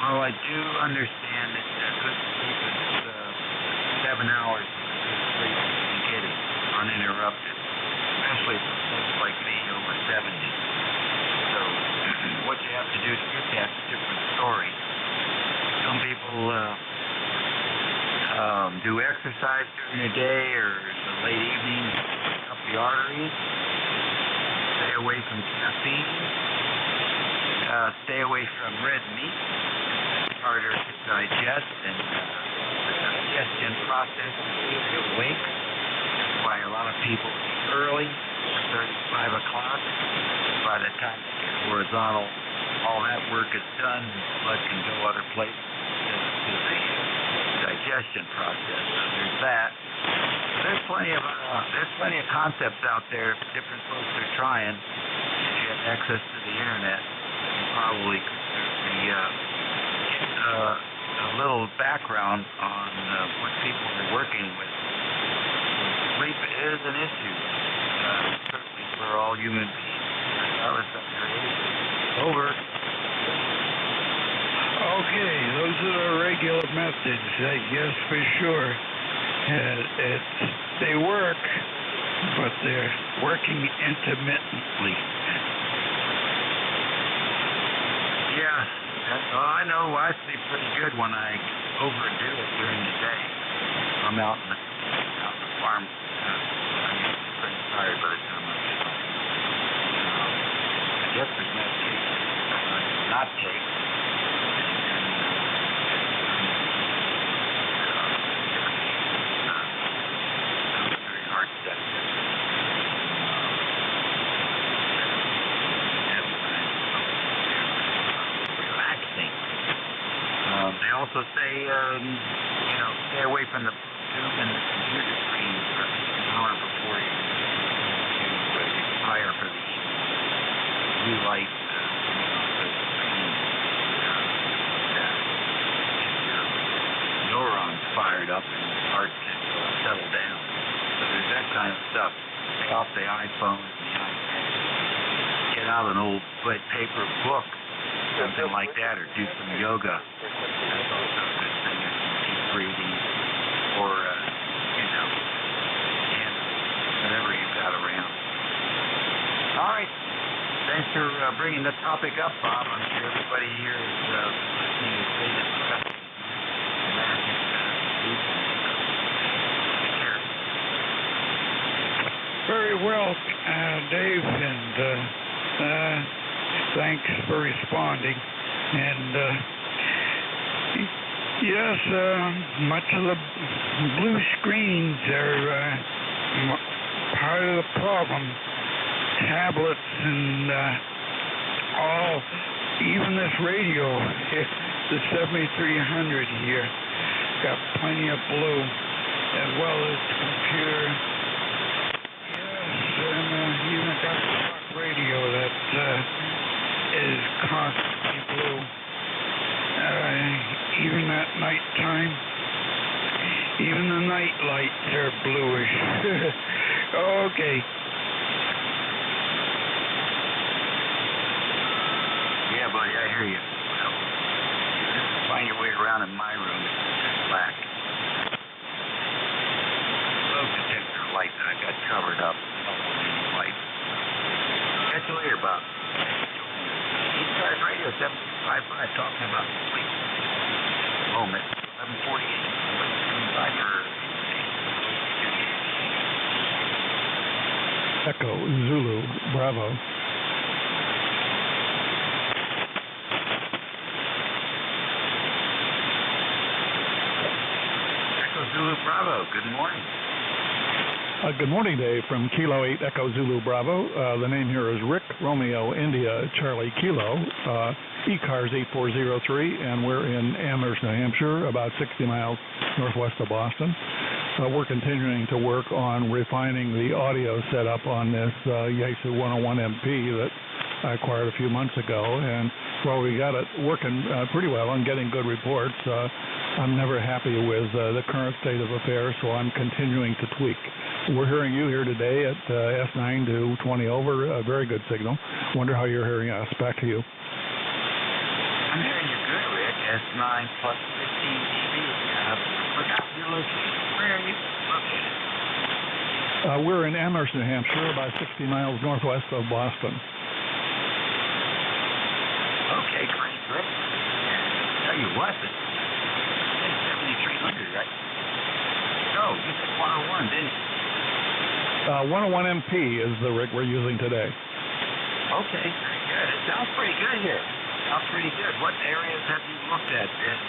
Well, I do understand that good sleep is 7 hours of sleep you can get it uninterrupted, especially for folks like me over 70. So what you have to do to get that's a different story. Some people do exercise during the day or the late evening, up the arteries, stay away from caffeine, stay away from red meat. It's harder to digest, and the digestion process keeps you awake. That's why by a lot of people early, 4:35 o'clock. By the time you get horizontal, all that work is done, blood can go other places to the digestion process. So there's that. There's plenty of concepts out there. Different folks are trying. If you have access to the internet, you probably get a little background on what people are working with. Sleep is an issue, certainly for all human beings, regardless of their age. Over. Okay, those are the regular methods, yes, for sure. They work, but they're working intermittently. Yeah, well, I know I sleep pretty good when I overdo it during the day. I'm out in the farm. I'm pretty tired by the time I get home. I guess there's medication I can not take. They also say, stay away from the tube and the computer screen for an hour before you expire for the blue light. Get your neurons fired up and your heart can settle down. So there's that kind of stuff. Take off the iPhone, the iPad. Get out an old paper book, something like that, or do some yoga. That's also a good thing. Deep breathing, or and whatever you've got around. All right. Thanks for bringing the topic up, Bob. I'm sure everybody here is listening to say discussion. Take care. Very well, Dave, and thanks for responding. And yes, much of the blue screens are part of the problem. Tablets and all, even this radio, the 7300 here, got plenty of blue, as well as the computer. Yes, and even got a talk radio that is constantly blue. Even at nighttime, even the night lights are bluish. Okay. Yeah, buddy, I hear you. Well, just find your way around in my room. It's black. Smoke detector light that I got covered up. Light. Catch you later, Bob. ECARS Radio 755 talking about sleep. Moment. 11:48. Echo Zulu Bravo. Zulu Bravo, good morning. Good morning, Dave, from Kilo 8 Echo Zulu Bravo. The name here is Rick Romeo India Charlie Kilo, ECARS 8403, and we're in Amherst, New Hampshire, about 60 miles northwest of Boston. We're continuing to work on refining the audio setup on this Yaesu 101MP that I acquired a few months ago, and while we got it working pretty well and getting good reports, I'm never happy with the current state of affairs, so I'm continuing to tweak. We're hearing you here today at S9 to 20 over, a very good signal. Wonder how you're hearing us. Back to you. I'm hearing you good, Rick. S9 plus 15 dB. Forgot your location. Where are you located? We're in Amherst, New Hampshire, about 60 miles northwest of Boston. Okay, great, Rick. Tell you what, 7300, right? No, you said 101, didn't you? 101MP is the rig we're using today. Okay, very good. It sounds pretty good here. Sounds pretty good. What areas have you looked at to get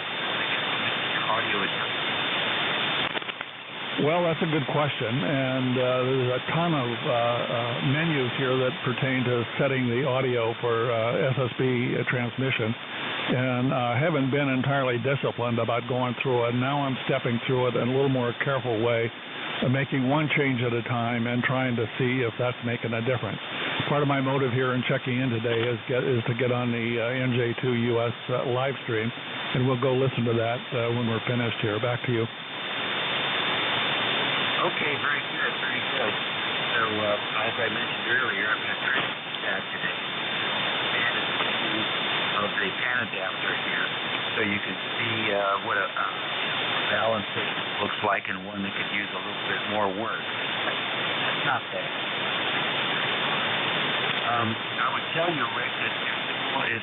your audio adjusted? Well, that's a good question, and there's a ton of menus here that pertain to setting the audio for SSB transmission, and I haven't been entirely disciplined about going through it. Now I'm stepping through it in a little more careful way, making one change at a time and trying to see if that's making a difference. Part of my motive here in checking in today is to get on the NJ2US live stream, and we'll go listen to that when we're finished here. Back to you. Okay, very good, very good. So, as I mentioned earlier, I'm going to try to do that today. And it's the use of the fan adapter here, so you can see what a balance signal looks like, and one that could use a little bit more work. That's not bad. I would tell you, Rick, that your signal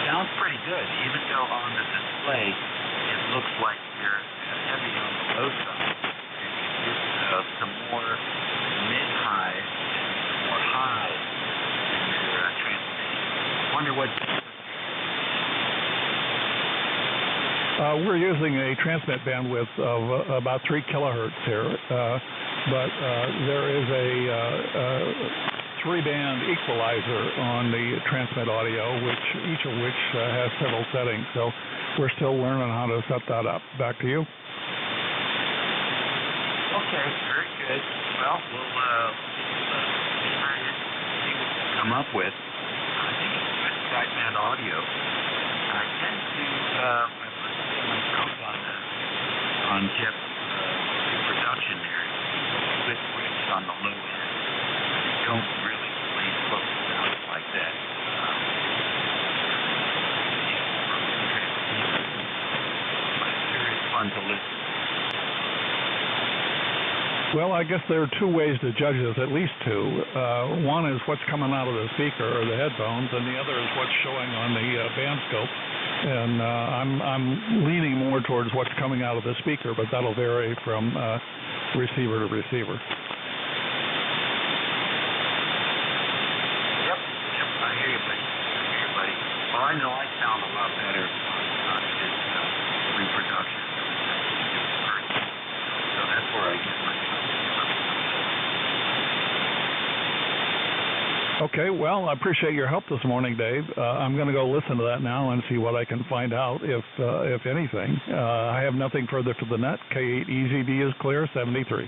sounds pretty good, even though on the display it looks like you're heavy on the low side. It's some more mid-high and some more high in your transmission. I wonder what... We're using a transmit bandwidth of about 3 kilohertz here, but there is a 3-band equalizer on the transmit audio, each of which has several settings. So we're still learning how to set that up. Back to you. Okay, very good. Well, we'll try to see what we come up with. I think it's good sideband audio. I tend to myself on Jeff reproduction there. It's a bit rich on the low end. I don't really play close sounds like that. But it sure is fun to listen. Well, I guess there are two ways to judge this, at least two. One is what's coming out of the speaker or the headphones, and the other is what's showing on the band scope. And I'm leaning more towards what's coming out of the speaker, but that'll vary from receiver to receiver. Yep, I hear you, buddy. Well, I know I sound a lot better on his reproduction. So that's where I get my... Okay, well, I appreciate your help this morning, Dave. I'm going to go listen to that now and see what I can find out, if anything. I have nothing further for the net. K8 EZD is clear, 73.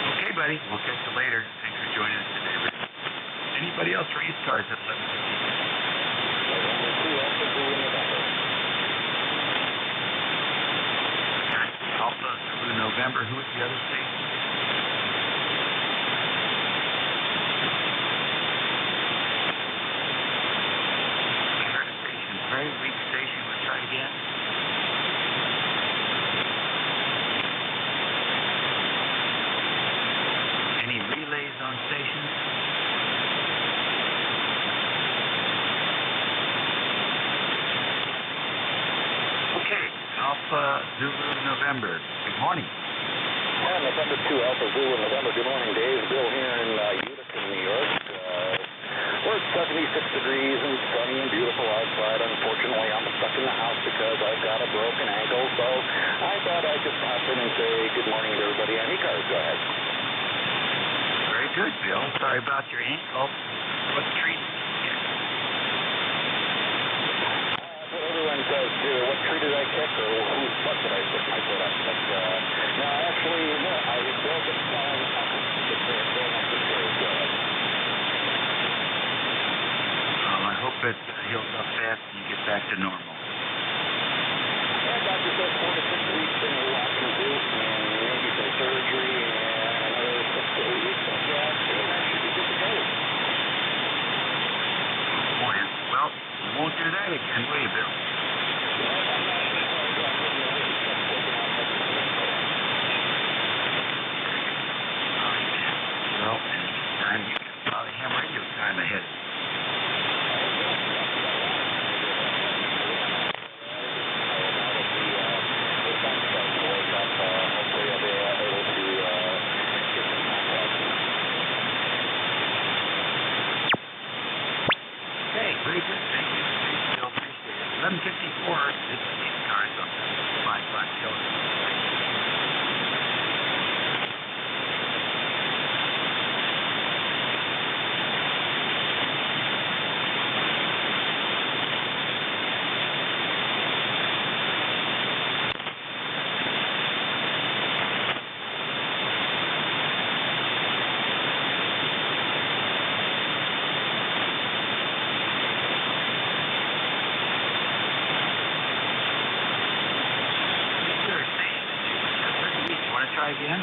Okay, buddy. We'll catch you later. Thanks for joining us today, Rick. Anybody else for ECARS at 11:15? Alpha Zulu November. Who is the other station? I heard a station. Very weak station. We'll try again. Any relays on stations? Okay. Alpha Zulu November. Good morning. Yeah, November 2, Alpha Zulu November. Good morning, Dave. Bill here in Utica, New York. We're at 76 degrees and sunny and beautiful outside. Unfortunately, I'm stuck in the house because I've got a broken ankle, so I thought I'd just pop in and say good morning to everybody on ECARS. Go ahead. Very good, Bill. Sorry about your ankle. What treat? Everyone says, what tree did I kick or whose butt did I put my foot up? But, no, actually, no, I broke it down. I hope it heals up fast and you get back to normal. Yeah, doctor says 4 to 6 weeks in a watch and do, and maybe some surgery, and another 6 to 8 weeks of rest, and I should be good to go. Boy, well, you won't do that again, will you, Bill? Well, time you can probably ham radio time ahead. Okay, very good. 11:54. It's ECARS on the 5-5 killer. Try again.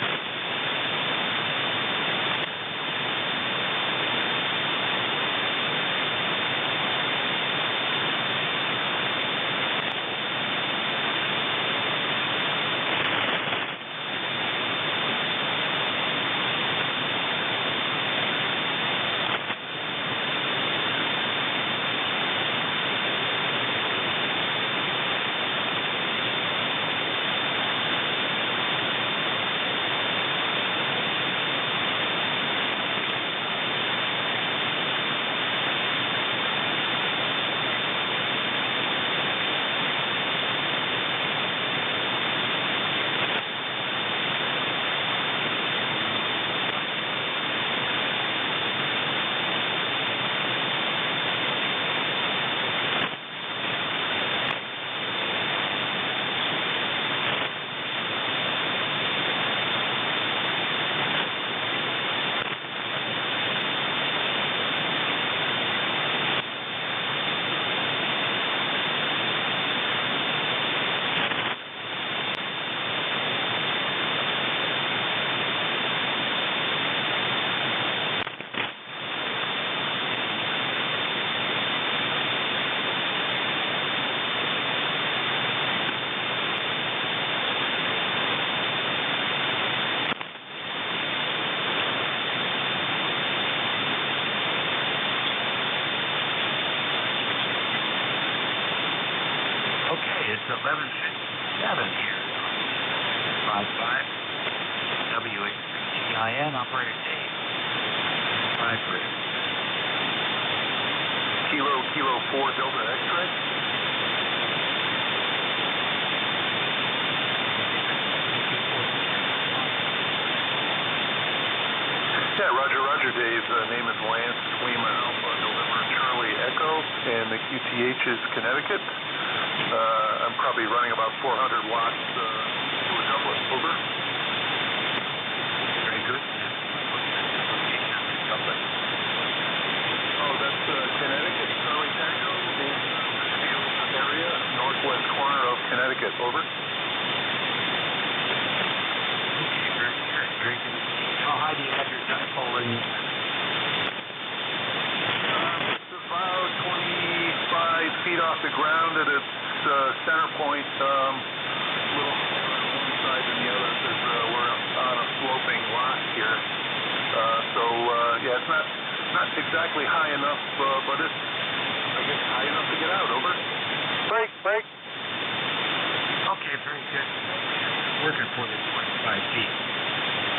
It's 11:57 here. 5-5 WA3GIN, operator Dave. 5-3. Kilo 4 Delta X-ray. Yeah, Roger, Dave. Name is Lance, Lima Alpha, November Charlie Echo, and the QTH is Connecticut. I'm probably running about 400 watts to a doublet. Over. Very good. Oh, that's Connecticut, Charlie Tango, in the area, northwest corner of Connecticut. Over. Okay, very good. How high do you have your dipole in? It's about 25 feet off the ground at its center point, a little on one side than the other, because we're on a sloping lot here. Yeah, it's not exactly high enough, but it's, I guess, high enough to get out. Over. Break. Okay, very good. Working for the 25 feet.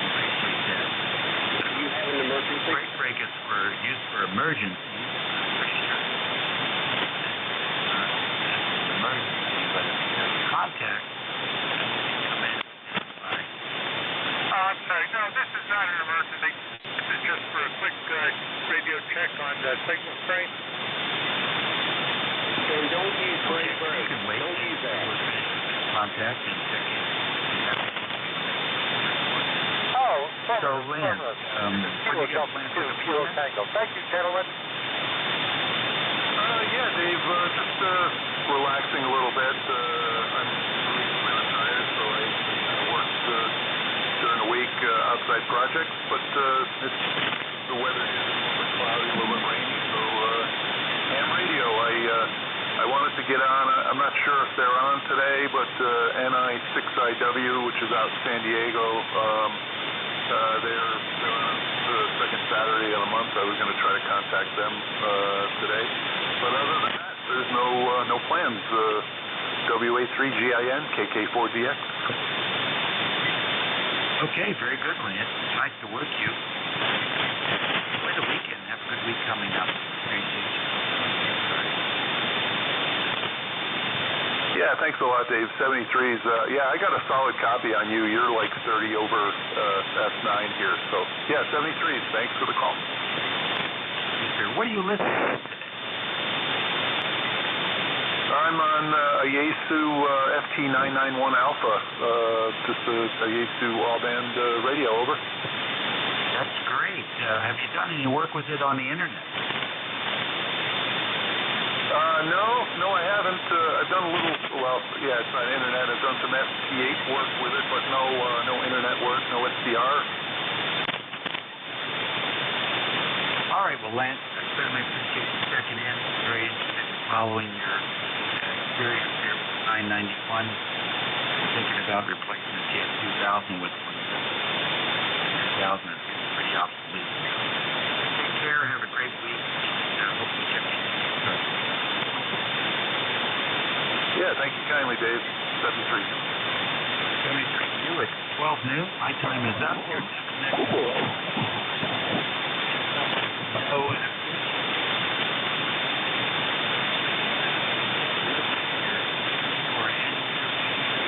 Appreciate that. You have an emergency? Break is used for emergencies. I'm pretty sure. Emergency, but if you have contact, come in. Bye. I'm sorry. No, this is not an emergency. This is just for a quick radio check on the signal strength. So don't use Okay, you can wait. Don't use that. We'll finish contact and check in. So, Lance, what do you got planned for the Kilo Tango. Thank you, gentlemen. Yeah, Dave, just relaxing a little bit. I'm really tired, so I work during the week outside projects, but the weather is a little bit cloudy, a little bit rainy, so ham radio. I wanted to get on. I'm not sure if they're on today, but NI6IW, which is out in San Diego, they're on the second Saturday of the month. I was going to try to contact them today, but other than that, there's no plans. WA3GIN, KK4DX. Okay, very good, Lance. Nice to work you. Enjoy the weekend. Have a good week coming up. Appreciate you. Yeah, thanks a lot, Dave. 73s. Yeah, I got a solid copy on you. You're like 30 over S9 here. So, yeah, 73s. Thanks for the call. What are you listening to? I'm on a Yaesu FT991 Alpha, just a Yaesu all-band radio, over. That's great. Have you done any work with it on the internet? No, I haven't. I've done a little, well, yeah, it's on the internet. I've done some ST8 work with it, but no internet work, no SDR. All right, well, Lance, I certainly appreciate you checking in. Very interested in following your experience here with the 991. Thinking about replacing the TS2000 with one. 2000 is pretty obsolete. Take care, have a great week, and I hope you check in. Yeah, thank you kindly, Dave. 73. 73 you at 12 noon. My time is up. You're disconnected.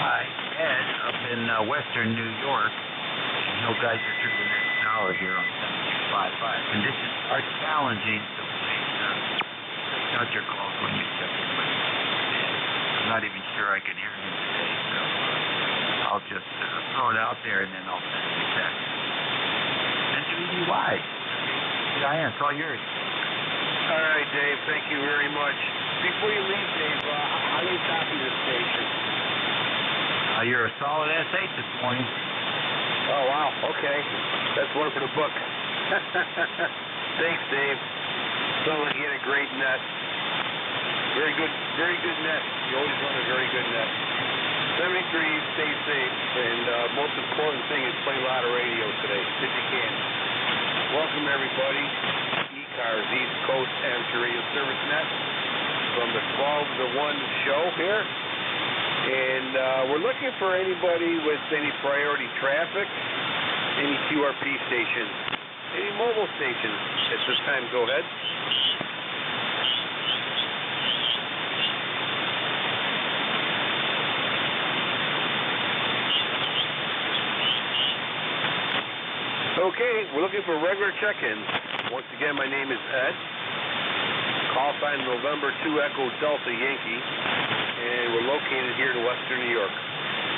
Hi, Ed, up in western New York. And he'll guide you through the next hour here on 7655. Conditions are challenging, so please take out your calls when you check in with me. I'm not even sure I can hear him today, so I'll just throw it out there and then I'll send you a text. NJ2US. Diane, it's all yours. All right, Dave. Thank you very much. Before you leave, Dave, how you copy the station? You're a solid S8 this morning. Oh, wow. Okay. That's one for the book. Thanks, Dave. Sounds like you had a great net. Very good net. You always run a very good net. 73, stay safe, and most important thing is play a lot of radio today, if you can. Welcome, everybody. ECARS, East Coast Amateur Radio Service Net, from the 12 to 1 show here. And we're looking for anybody with any priority traffic, any QRP stations, any mobile stations. At this time, go ahead. Okay, we're looking for regular check-ins. Once again, my name is Ed. Call sign November 2 Echo Delta Yankee. And we're located here in western New York.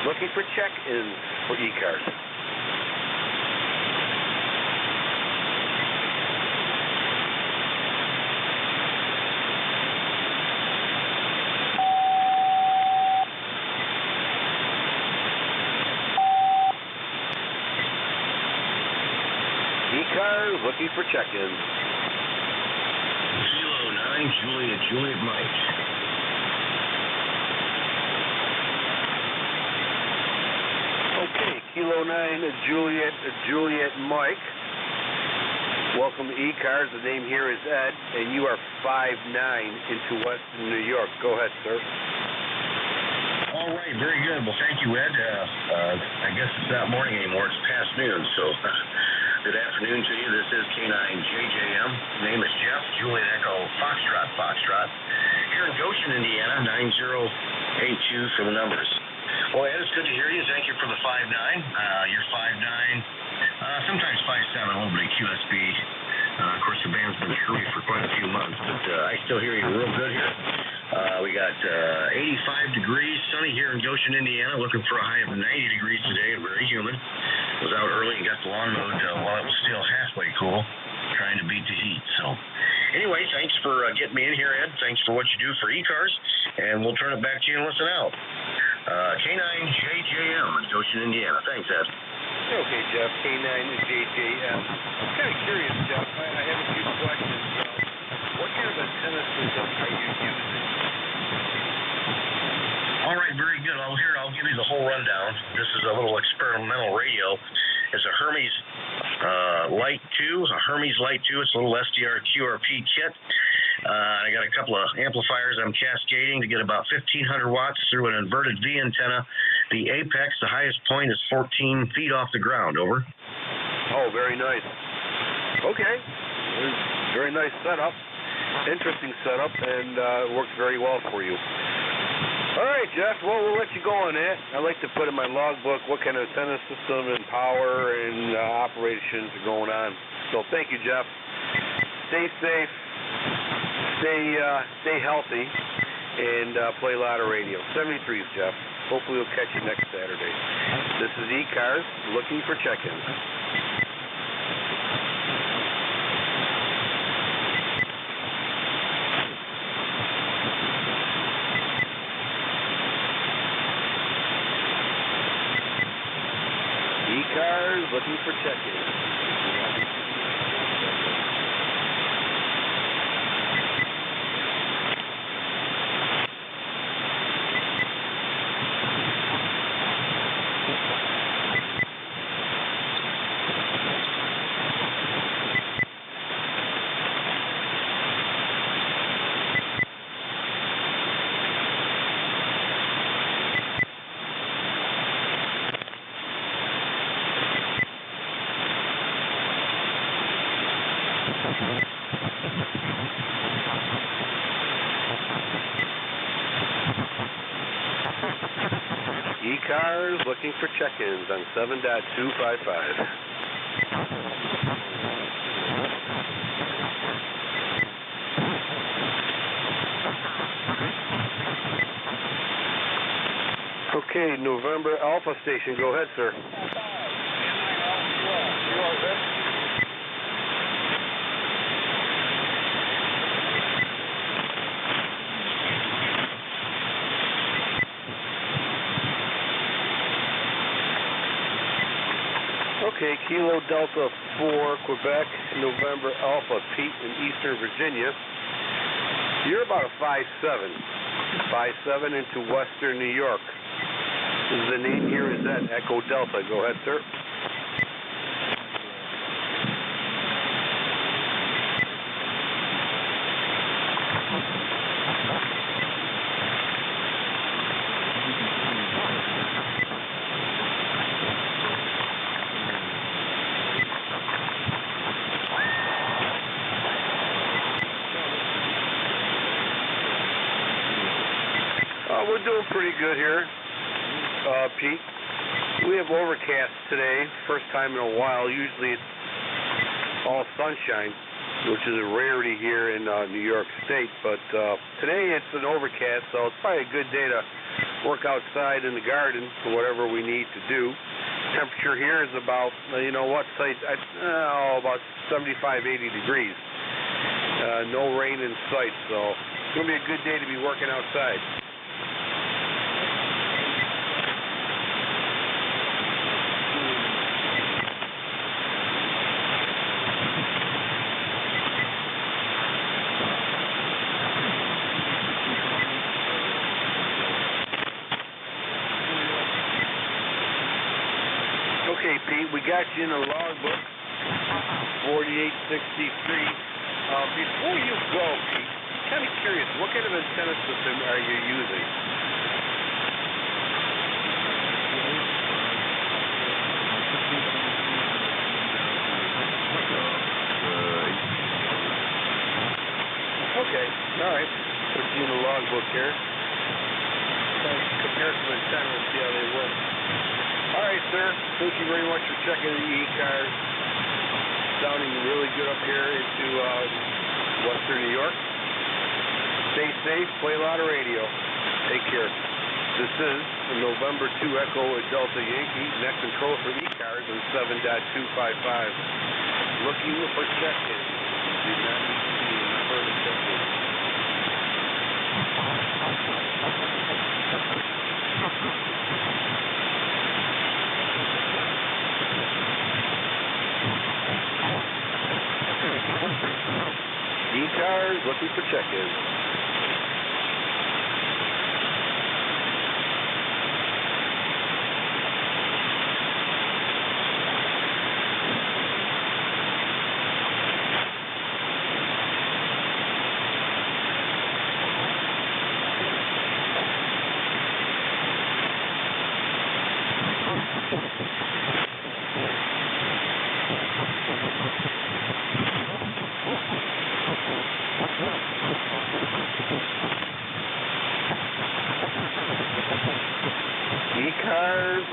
Looking for check-ins for ECARS. ECARS looking for check-ins. Kilo 9, Juliet Mike. Okay, Kilo 9, Juliet Mike. Welcome to ECARS. The name here is Ed, and you are 5'9" into western New York. Go ahead, sir. All right, very good. Well, thank you, Ed. I guess it's not morning anymore. It's past noon, so good afternoon to you. This is K9JJM. Name is Jeff, Juliet Echo Foxtrot. Here in Goshen, Indiana, 9082 for the numbers. Well, Ed, it's good to hear you. Thank you for the 5'9". You're 5'9", sometimes 5'7", a little bit of QSB. Of course, the band's been free for quite a few months, but I still hear you real good here. We got 85 degrees, sunny here in Goshen, Indiana. Looking for a high of 90 degrees today, very humid. Was out early and got the lawn mowed while it was still halfway cool, trying to beat the heat. So, anyway, thanks for getting me in here, Ed. Thanks for what you do for ECARS, and we'll turn it back to you and listen out. K9JJM in Goshen, Indiana. Thanks, Ed. Okay, Jeff, K9JJM. I'm kind of curious, Jeff. I have a few questions. What kind of antenna system are you using? All right, very good. I'll give you the whole rundown. This is a little experimental radio. It's a Hermes Light 2. It's a little SDR QRP kit. I got a couple of amplifiers I'm cascading to get about 1,500 watts through an inverted V antenna. The apex, the highest point, is 14 feet off the ground. Over. Oh, very nice. Okay. Very nice setup. Interesting setup, and works very well for you. All right, Jeff. Well, we'll let you go on that. I'd like to put in my logbook what kind of antenna system and power and operations are going on. So thank you, Jeff. Stay safe, stay healthy, and play a lot of radio. 73s, Jeff. Hopefully we'll catch you next Saturday. This is ECARS looking for check-ins. ECARS looking for check-ins. ECARS looking for check-ins on 7.255. Okay, November Alpha Station, go ahead, sir. Okay, Kilo Delta 4, Quebec, November Alpha, Pete in Eastern Virginia. You're about a 5'7", 5'7" into Western New York. The name here is at Echo Delta. Go ahead, sir. We're doing pretty good here, Pete. We have overcast today, first time in a while. Usually it's all sunshine, which is a rarity here in New York State. But today it's an overcast, so it's probably a good day to work outside in the garden for whatever we need to do. Temperature here is about, about 75, 80 degrees. No rain in sight, so it's going to be a good day to be working outside. Okay, Pete, we got you in the logbook, 4863. Before you go, Pete, I'm kind of curious, what kind of antenna system are you using? Okay, all right. Put you in the logbook here. Compare some antennas and see how they work. All right, sir. Thank you very much for checking the ECARS. Sounding really good up here into Western New York. Stay safe. Play a lot of radio. Take care. This is the November 2 Echo Delta Yankee. Net control for ECARS on 7.255. Looking for check-in. Do not need to see the number of check-in. ECARS looking for check-in.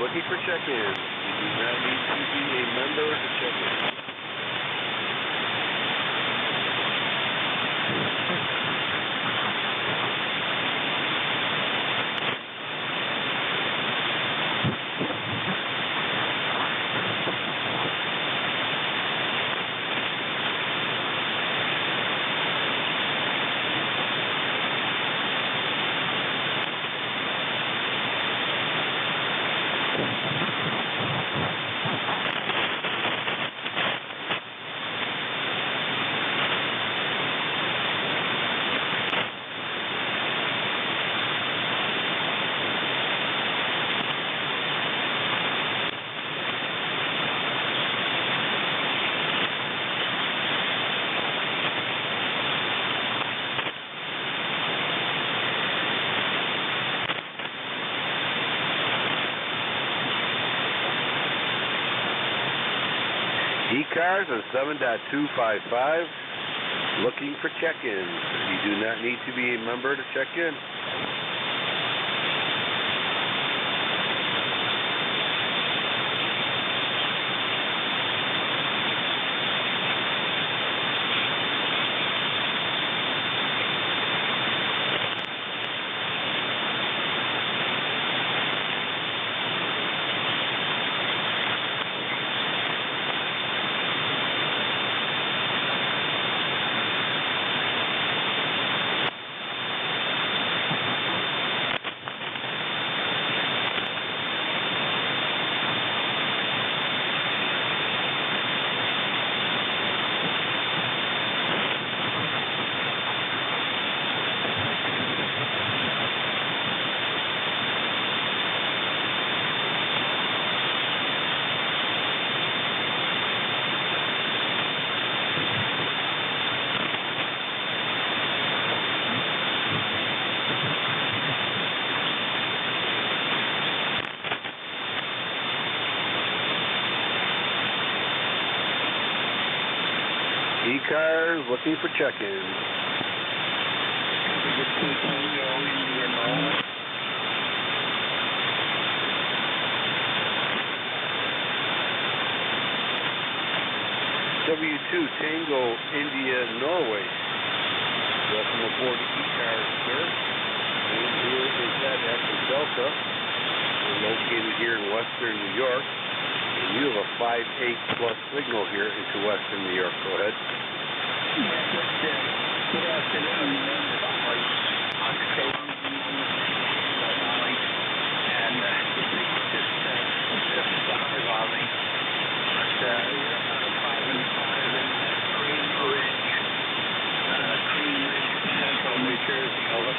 looking for check-ins. You do not need to be a member to check in. ECARS on 7.255, looking for check-ins. You do not need to be a member to check in. ECARS looking for check-ins. W2 Tango India Norway. Welcome aboard ECARS, sir. And here is that Echo Delta. We're located here in western New York. And you have a 5.8 plus signal here into western New York. Go ahead. Good afternoon. And just evolving. But 5 and 5 in Cream Ridge, Central New Jersey, over.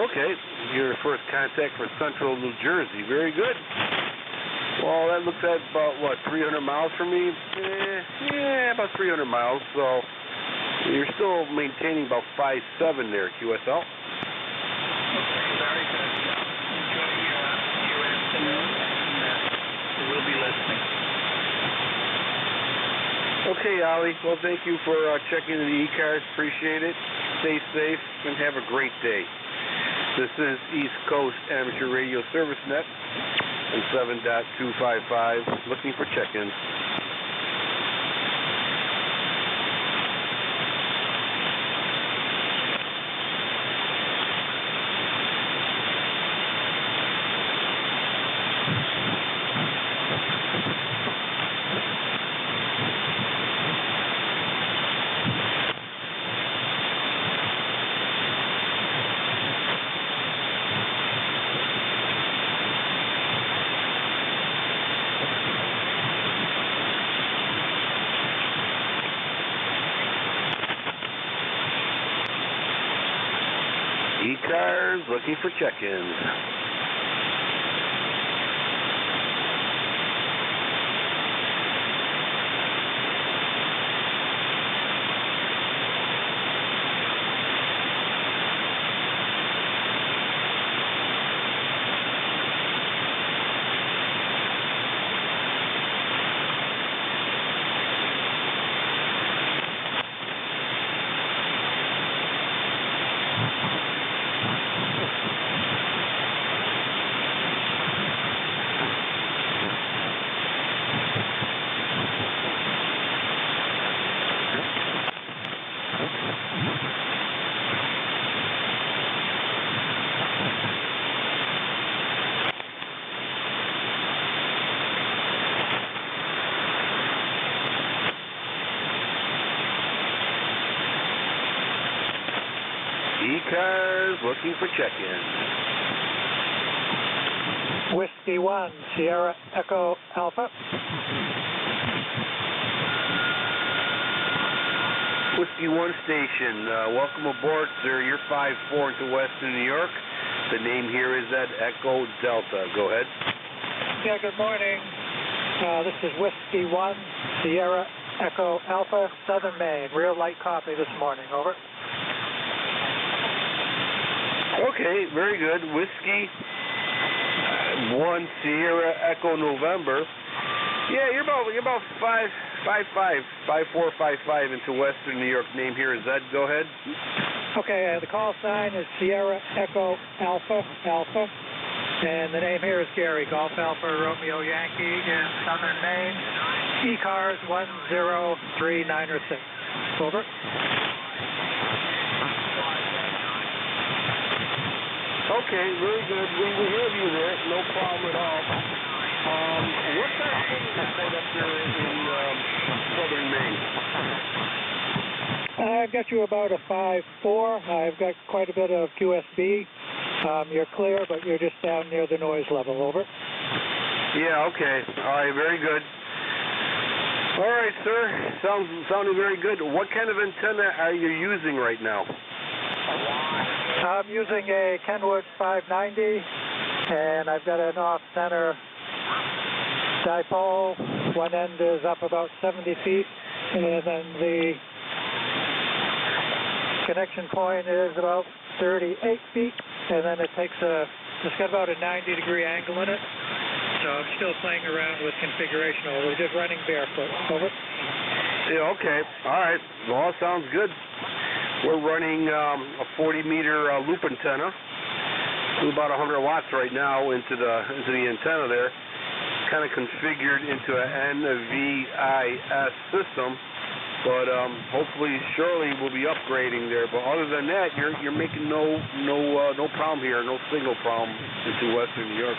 Okay, your first contact for Central New Jersey. Very good. Well, that looks at about, what, 300 miles from me? Yeah, about 300 miles. So you're still maintaining about 5.7 there, QSL. Okay, very good. Enjoy your afternoon, and we'll be listening. Okay, Ollie. Well, thank you for checking in the ECARS. Appreciate it. Stay safe and have a great day. This is East Coast Amateur Radio Service Net and 7.255, looking for check-ins. ECARS looking for check-ins. ECARS looking for check-in. Whiskey 1, Sierra Echo Alpha. Whiskey 1 station, welcome aboard, sir. You're 5-4 into Western New York. The name here is at Echo Delta. Go ahead. Yeah, good morning. This is Whiskey 1, Sierra Echo Alpha, Southern Maine. Real light copy this morning, over. Okay, very good. Whiskey 1, Sierra Echo November. Yeah, you're about 5-4 into Western New York. Name here is Ed. Go ahead. Okay, the call sign is Sierra Echo Alpha, Alpha. And the name here is Gary, Golf Alpha Romeo Yankee in Southern Maine. ECARS 103906. Over. Okay, very good. We hear you there. No problem at all. What's our signal report up there in Southern Maine? I've got you about a 5-4. I've got quite a bit of QSB. You're clear, but you're just down near the noise level. Over. Yeah, okay. All right, very good. All right, sir. Sounding very good. What kind of antenna are you using right now? I'm using a Kenwood 590, and I've got an off-center dipole. One end is up about 70 feet, and then the connection point is about 38 feet, and then it's got about a 90-degree angle in it. So I'm still playing around with configuration. We're just running barefoot. Over. Yeah, okay. All right. Well, all sounds good. We're running a 40-meter loop antenna. Do about 100 watts right now into the antenna there. Kind of configured into an NVIS system, but hopefully, surely we'll be upgrading there. But other than that, you're making no problem here, no signal problem into Western New York.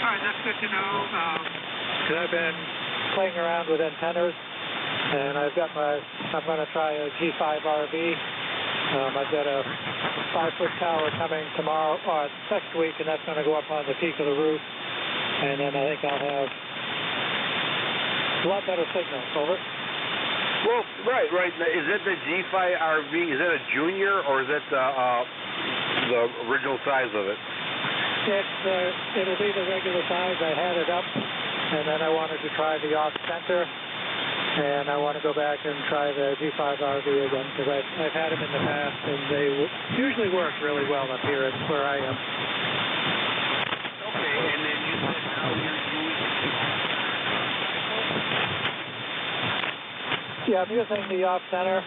All right, that's good to know. Because I've been playing around with antennas, and I'm going to try a G5 RV. I've got a 5-foot tower coming tomorrow, or next week, and that's going to go up on the peak of the roof. And then I think I'll have a lot better signal. Over. Well, right. Is it the G5 RV? Is that a junior, or is that the original size of it? It'll be the regular size. I had it up, and then I wanted to try the off-center, and I want to go back and try the G5 RV again, because I've had them in the past, and they usually work really well up here at where I am. Okay, and then you said now you're using... Yeah, I'm using the off-center.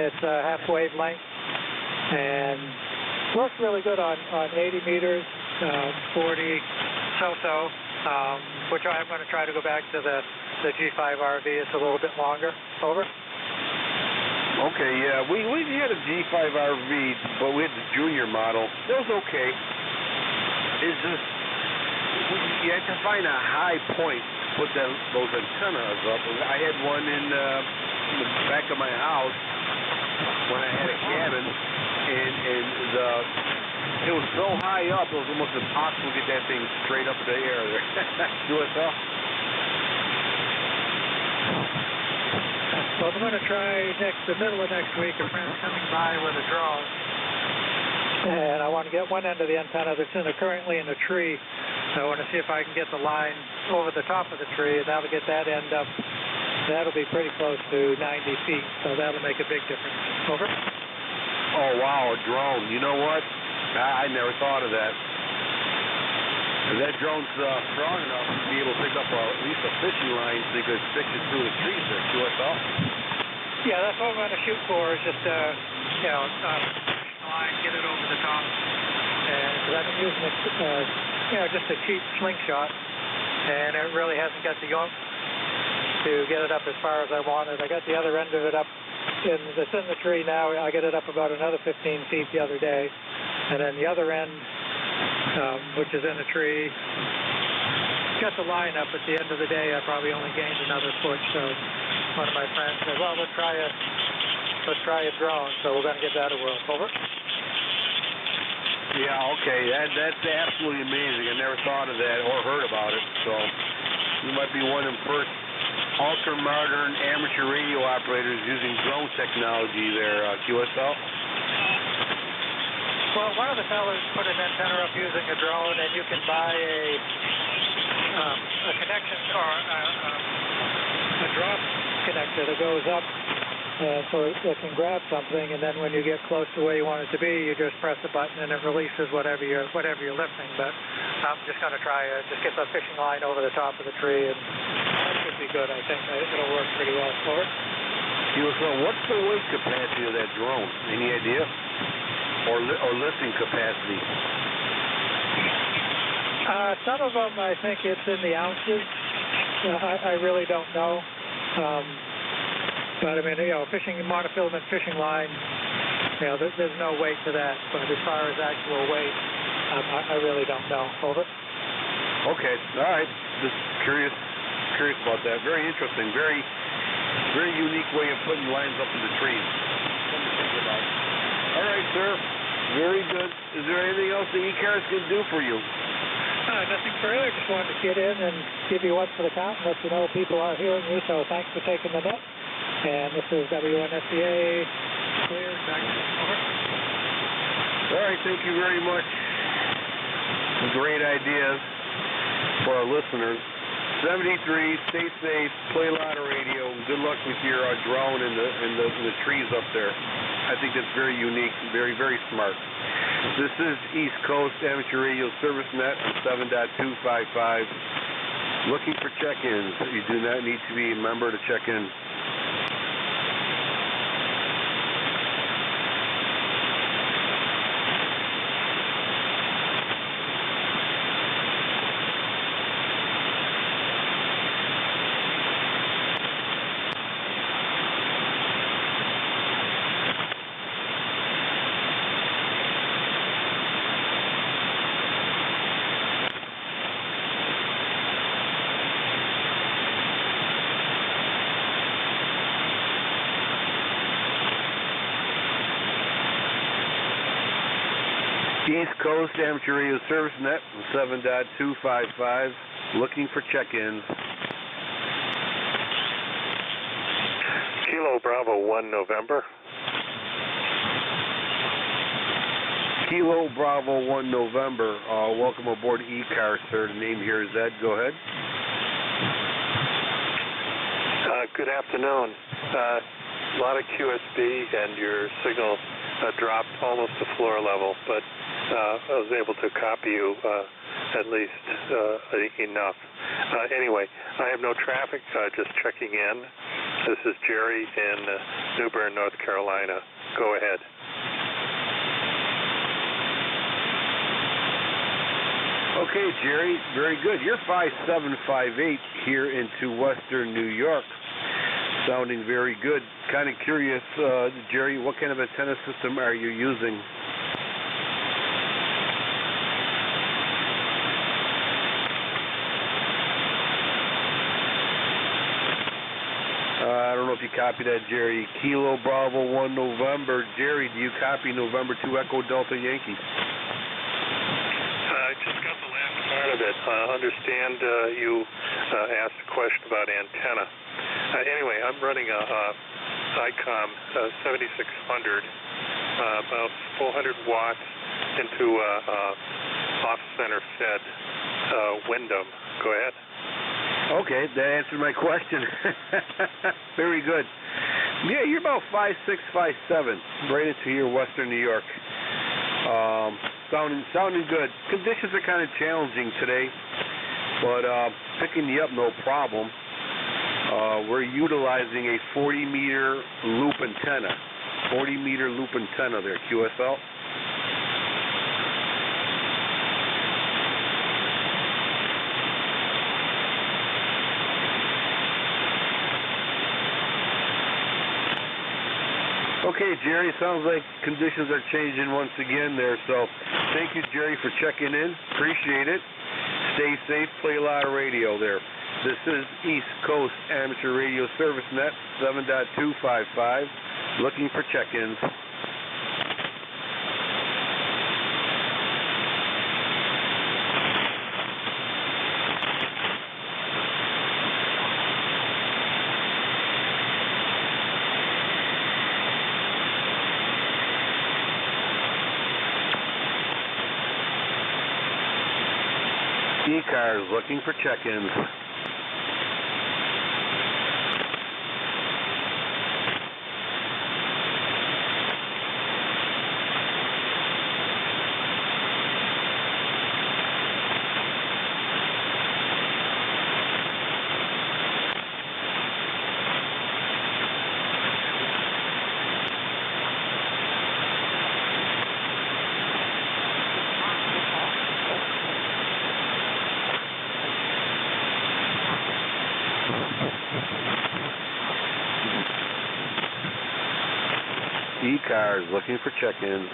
It's half wavelength, and works really good on 80 meters, 40 so-so, which I'm going to try to go back to the G5 RV. It's a little bit longer. Over. Okay, yeah. We had a G5 RV, but we had the junior model. It was okay. It's just, you had to find a high point to put those antennas up. I had one in the back of my house when I had a cabin, and it was so high up, it was almost impossible to get that thing straight up in the air there. Do it tough. Well, I'm going to try the middle of next week. A friend's coming by with a drone, and I want to get one end of the antenna that's currently in a tree. I want to see if I can get the line over the top of the tree, and that'll get that end up. That'll be pretty close to 90 feet, so that'll make a big difference. Over. Oh, wow, a drone. You know what? I never thought of that. That drone's strong enough to be able to pick up at least a fishing line so you could stick it through the trees there, QSL. Yeah, that's what I'm going to shoot for, is just, line, get it over the top. And because I've been using it, just a cheap slingshot, and it really hasn't got the oomph to get it up as far as I wanted. I got the other end of it up. It's in the tree now. I get it up about another 15 feet the other day. And then the other end, which is in a tree, got the line up. At the end of the day, I probably only gained another foot. So one of my friends said, well, let's try a drone. So we're going to give that a whirl. Over. Yeah, okay. That's absolutely amazing. I never thought of that or heard about it. So you might be one of the first ultra-modern amateur radio operators using drone technology there, QSL. Well, one of the fellas put an antenna up using a drone, and you can buy a connection or a drop connector that goes up so it can grab something, and then when you get close to where you want it to be, you just press a button and it releases whatever you're lifting. But I'm just going to try just get the fishing line over the top of the tree, and that should be good. I think it'll work pretty well for it. What's the weight capacity of that drone? Any idea? Or lifting capacity? Some of them, I think it's in the ounces. I really don't know. But I mean, monofilament fishing line, there's no weight to that. But as far as actual weight, I really don't know. Over. Okay, all right. Just curious about that. Very interesting. Very, very unique way of putting lines up in the trees. Something to think about. All right, sir. Very good. Is there anything else the ECARS can do for you? Nothing further. Just wanted to get in and give you one for the count and let you know people are hearing you. So thanks for taking the net. And this is WNSCA cleared. Back to over. All right, thank you very much. Great ideas for our listeners. 73, stay safe, play a lot of radio. Good luck with your drone and the trees up there. I think that's very unique and very, very smart. This is East Coast Amateur Radio Service Net on 7.255. Looking for check-ins. You do not need to be a member to check in. East Coast Amateur Radio Service Net, 7.255, looking for check-ins. Kilo Bravo 1 November. Kilo Bravo 1 November. Welcome aboard ECARS, sir. The name here is Ed. Go ahead. Good afternoon. A lot of QSB and your signal dropped almost to floor level, but I was able to copy you at least enough. Anyway, I have no traffic, just checking in. This is Jerry in New Bern, North Carolina. Go ahead. Okay, Jerry, very good. You're 5758 here into Western New York. Sounding very good. Kind of curious, Jerry, what kind of antenna system are you using? I don't know if you copy that, Jerry. Kilo Bravo 1 November. Jerry, do you copy November 2 Echo Delta Yankee? I just got the last part of it. Understand you asked a question about antenna. Anyway, I'm running a ICOM 7600, about 400 watts into off-center fed Wyndham. Go ahead. Okay, that answered my question. Very good. Yeah, you're about 5'6", 5'7", right into here, Western New York. Sounding good. Conditions are kind of challenging today, but picking you up no problem. We're utilizing a 40-meter loop antenna. 40-meter loop antenna there, QSL. Okay, Jerry, sounds like conditions are changing once again there, so thank you, Jerry, for checking in. Appreciate it. Stay safe, play a lot of radio there. This is East Coast Amateur Radio Service Net 7.255, looking for check-ins. ECARS looking for check-ins. ECARS looking for check-ins.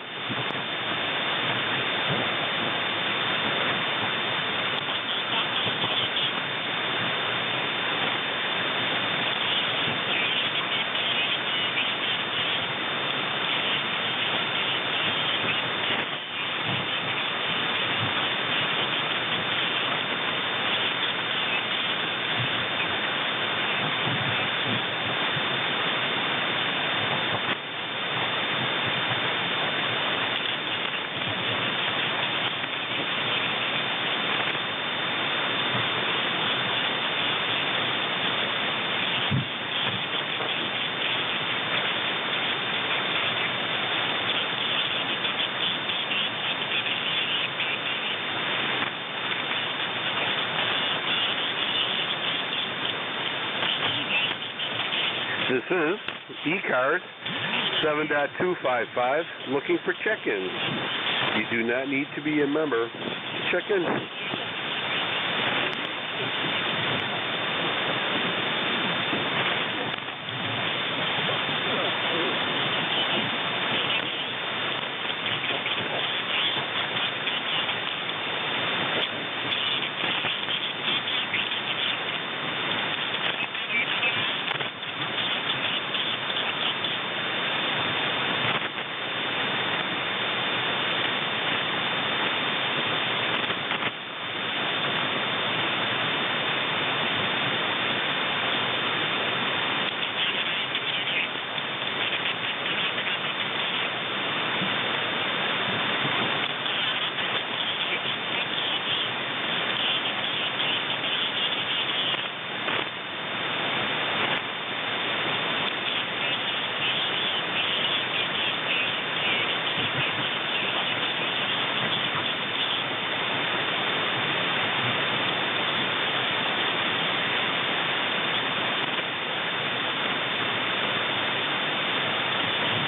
This is ECARS 7.255, looking for check-ins. You do not need to be a member to check in.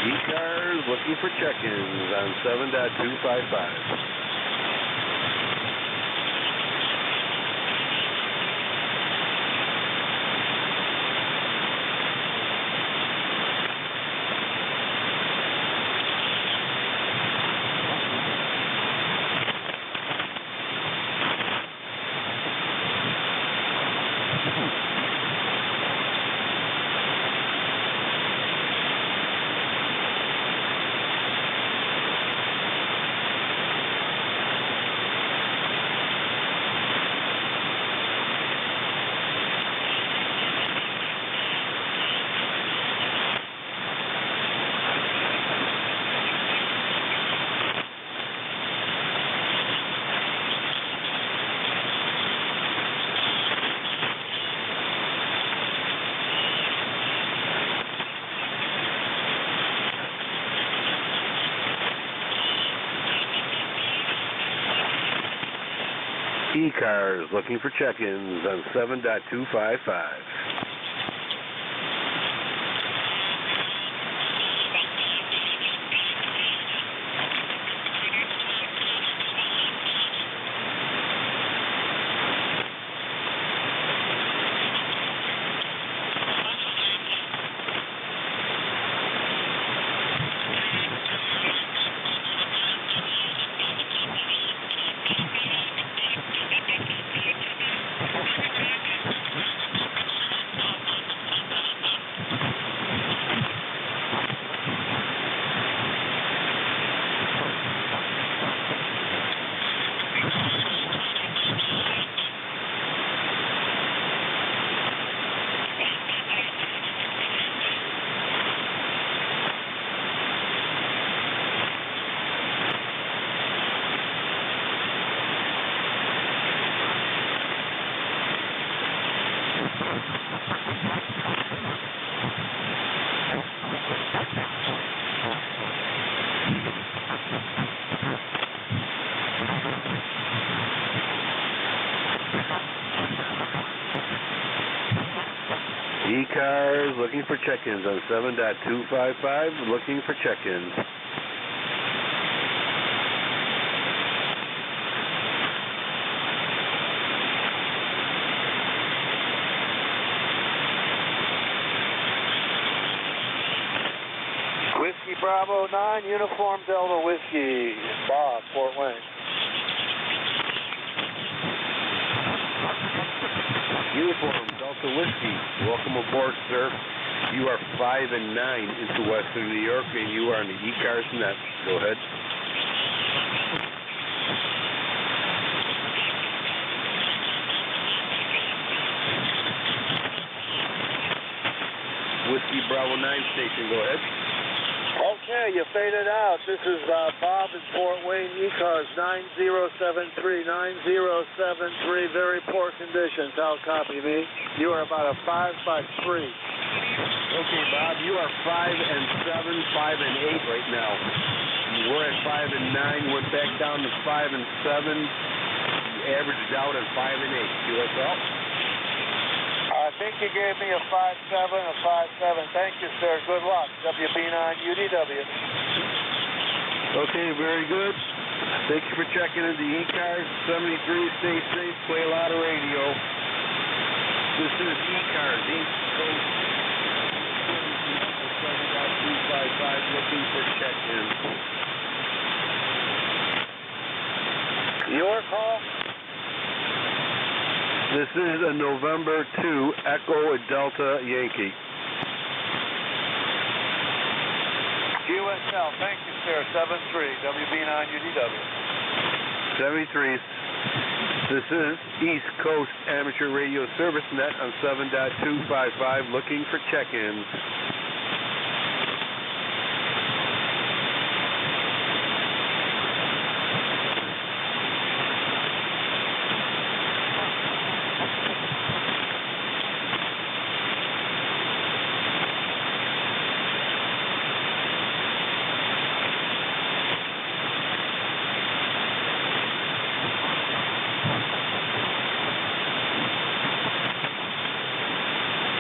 ECARS looking for check-ins on 7.255. ECARS looking for check-ins on 7.255. ECARS looking for check-ins on 7.255, looking for check-ins. Whiskey Bravo 9, Uniform Delta Whiskey, Bob, Fort Wayne. Uniform Delta Whiskey, welcome aboard, sir. You are 5 and 9 into Western New York, and you are on the ECARS net. Go ahead. Whiskey Bravo 9 station, go ahead. Okay, you faded out. This is Bob in Fort Wayne, ECARS 9073, 9073, very poor conditions. How copy me? You are about a 5x3. Okay, Bob, you are 5 and 7, 5 and 8 right now. You were at 5 and 9, went back down to 5 and 7. You averaged out at 5 and 8. QSL? I think you gave me a 5.7, a 5.7. Thank you, sir. Good luck. WB9UDW. Okay, very good. Thank you for checking in the ECARS 73. Stay safe. Play a lot of radio. This is ECARS, East Coast 7.255, looking for check-in. Your call? This is a November 2 Echo Delta Yankee. QSL, thank you, sir. 73, WB9UDW. 73. This is East Coast Amateur Radio Service Net on 7.255, looking for check-ins.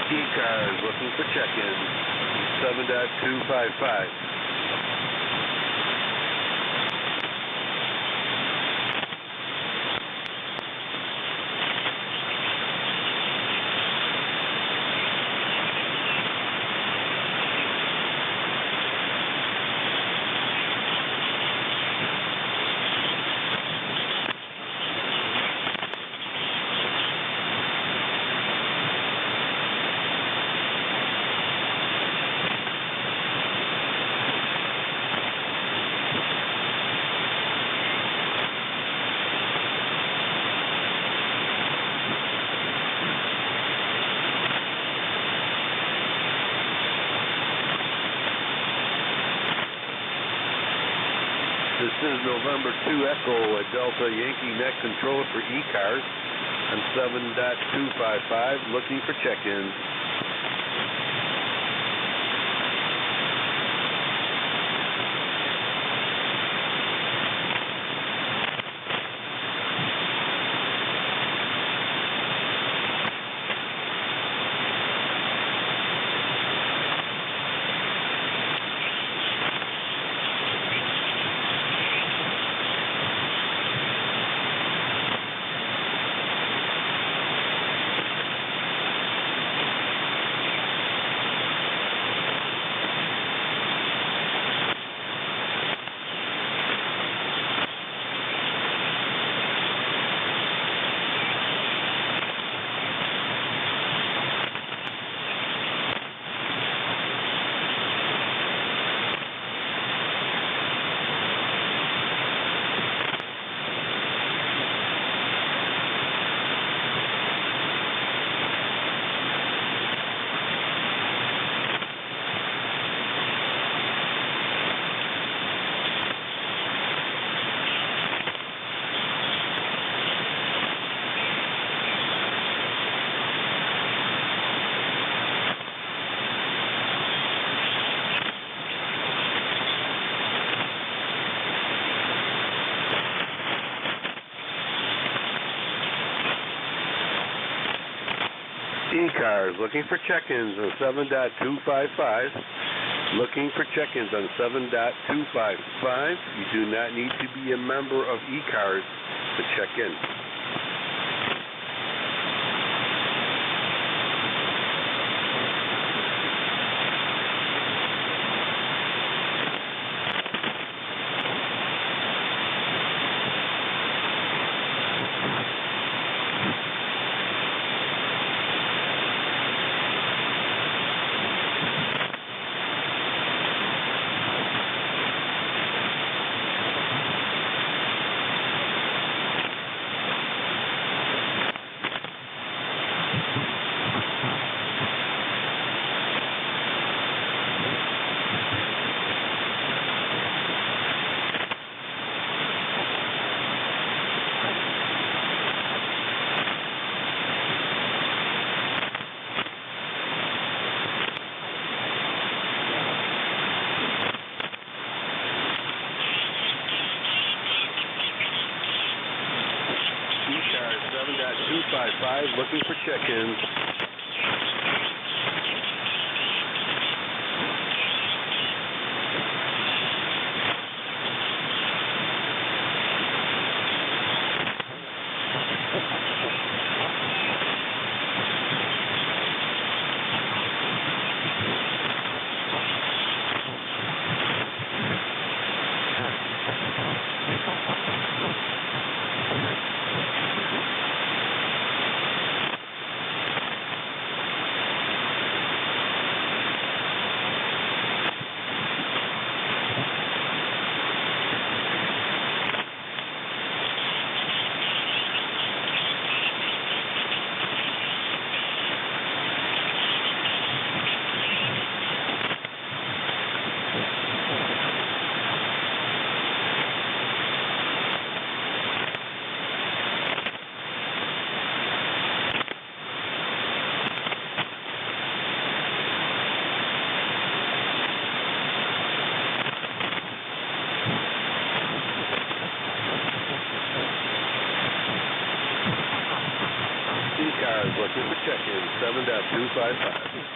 ECARS looking for check-ins, 7.255. This is November 2 Echo Delta Yankee Net Controller for ECARS on 7.255, looking for check-ins. ECARS looking for check-ins on 7.255. Looking for check-ins on 7.255. You do not need to be a member of ECARS to check in. ECARS 7.255 looking for check-ins. ECARS looking for check-in 7.255.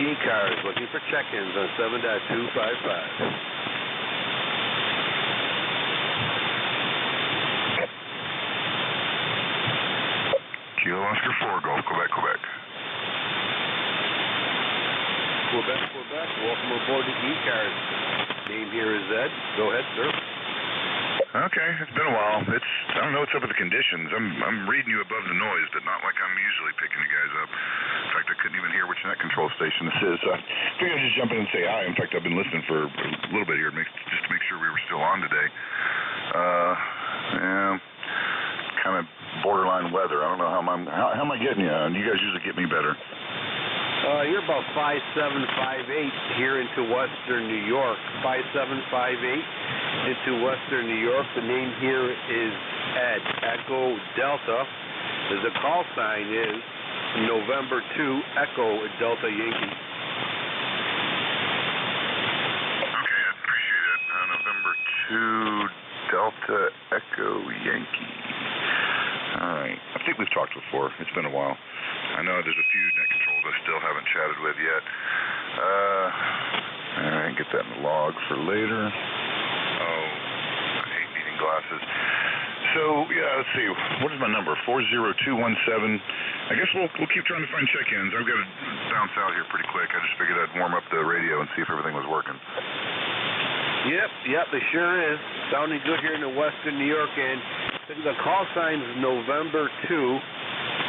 ECARS looking for check-ins on 7.255. Kilo Oscar 4, Golf, Quebec, Quebec. Quebec, Quebec. Welcome aboard to ECARS. Name here is Ed. Go ahead, sir. Okay, it's been a while. I don't know what's up with the conditions. I'm reading you above the noise, but not like I'm usually picking you guys up. In fact, I couldn't even hear which net control station this is. I figured I'd just jump in and say hi. In fact, I've been listening for a little bit here, just to make sure we were still on today. Yeah, kind of borderline weather. I don't know how am I getting you? You guys usually get me better. You're about 5758 here into Western New York. 5758 into Western New York. The name here is Ed. Echo Delta. The call sign is November 2 Echo Delta Yankee. Okay, I appreciate it. November 2 Delta Echo Yankee. All right. I think we've talked before. It's been a while. I know there's a few net controls I still haven't chatted with yet. All right, get that in the log for later. Oh, I hate needing glasses. So, yeah, let's see. What is my number? 40217. I guess we'll keep trying to find check-ins. I've got to bounce out here pretty quick. I just figured I'd warm up the radio and see if everything was working. Yep, it sure is. Sounding good here in the western New York end. The call sign is November 2,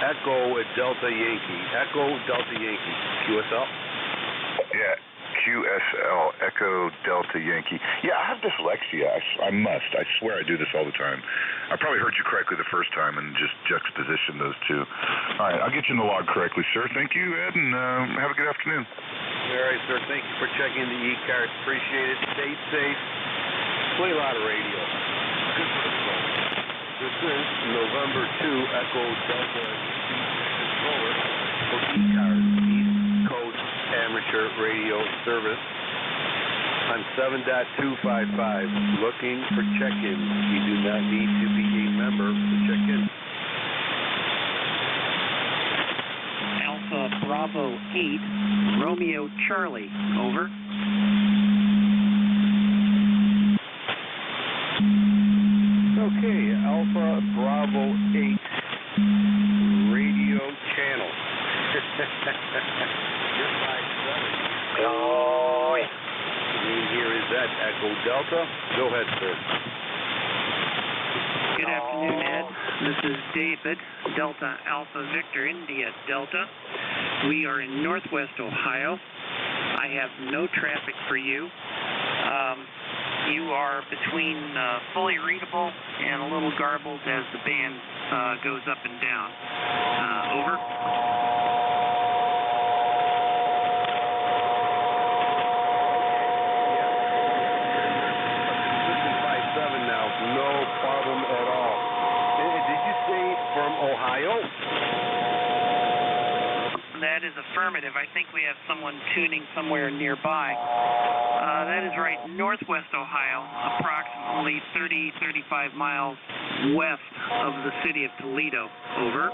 Echo Delta Yankee. Echo Delta Yankee. QSL? Yeah. QSL, Echo Delta Yankee. Yeah, I have dyslexia. I must. I swear I do this all the time. I probably heard you correctly the first time and just juxtaposition those two. All right, I'll get you in the log correctly, sir. Thank you, Ed, and have a good afternoon. All right, sir. Thank you for checking the ECARS. Appreciate it. Stay safe. Play a lot of radio. Good for the phone. This is November 2, Echo Delta controller for ECARS, East Coast Amateur Radio Service on 7.255. Looking for check-ins. You do not need to be a member to check in. Alpha Bravo 8, Romeo Charlie, over. Okay, Alpha Bravo 8 radio channel. You're 5-7. Oh, name here is that Echo Delta. Go ahead, sir. Good afternoon, Ed. This is David, Delta Alpha Victor India Delta. We are in Northwest Ohio. I have no traffic for you. You are between fully readable and a little garbled as the band goes up and down. Over. No problem at all. Did you say from Ohio? That is affirmative. I think we have someone tuning somewhere nearby. That is right, Northwest Ohio, approximately 30-35 miles west of the city of Toledo. Over.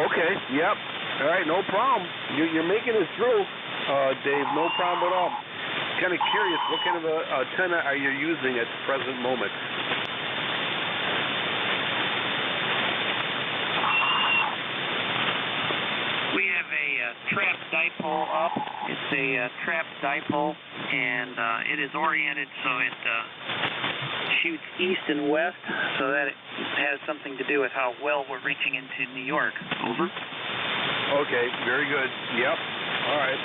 Okay, yep. All right, no problem. You're making it through, Dave. No problem at all. Kind of curious, what kind of antenna are you using at the present moment? We have a trap dipole up. It's a trap dipole, and it is oriented so it shoots east and west, so that it has something to do with how well we're reaching into New York. Over. Okay, very good. Yep. All right.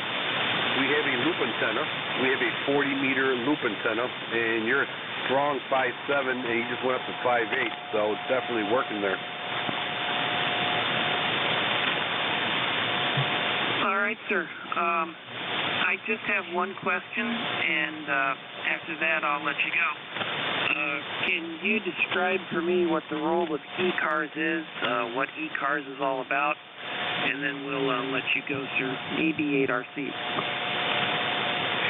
We have a loop antenna. We have a 40-meter loop antenna, and you're a strong 5'7", and you just went up to 5'8", so it's definitely working there. All right, sir. I just have one question, and after that, I'll let you go. Can you describe for me what the role of ECARS is, what ECARS is all about, and then we'll let you go, sir. AB8RC.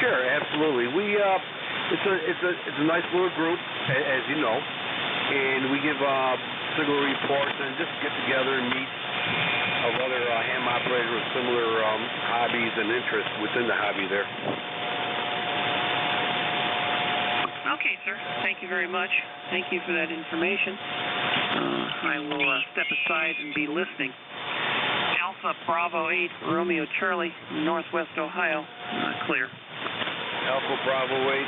Sure, absolutely. It's a nice little group, as you know, and we give signal reports and just get together and meet of other ham operators with similar hobbies and interests within the hobby there. Okay, sir. Thank you very much. Thank you for that information. I will step aside and be listening. Alpha Bravo 8, Romeo Charlie, Northwest Ohio. Clear. Alpha Bravo 8,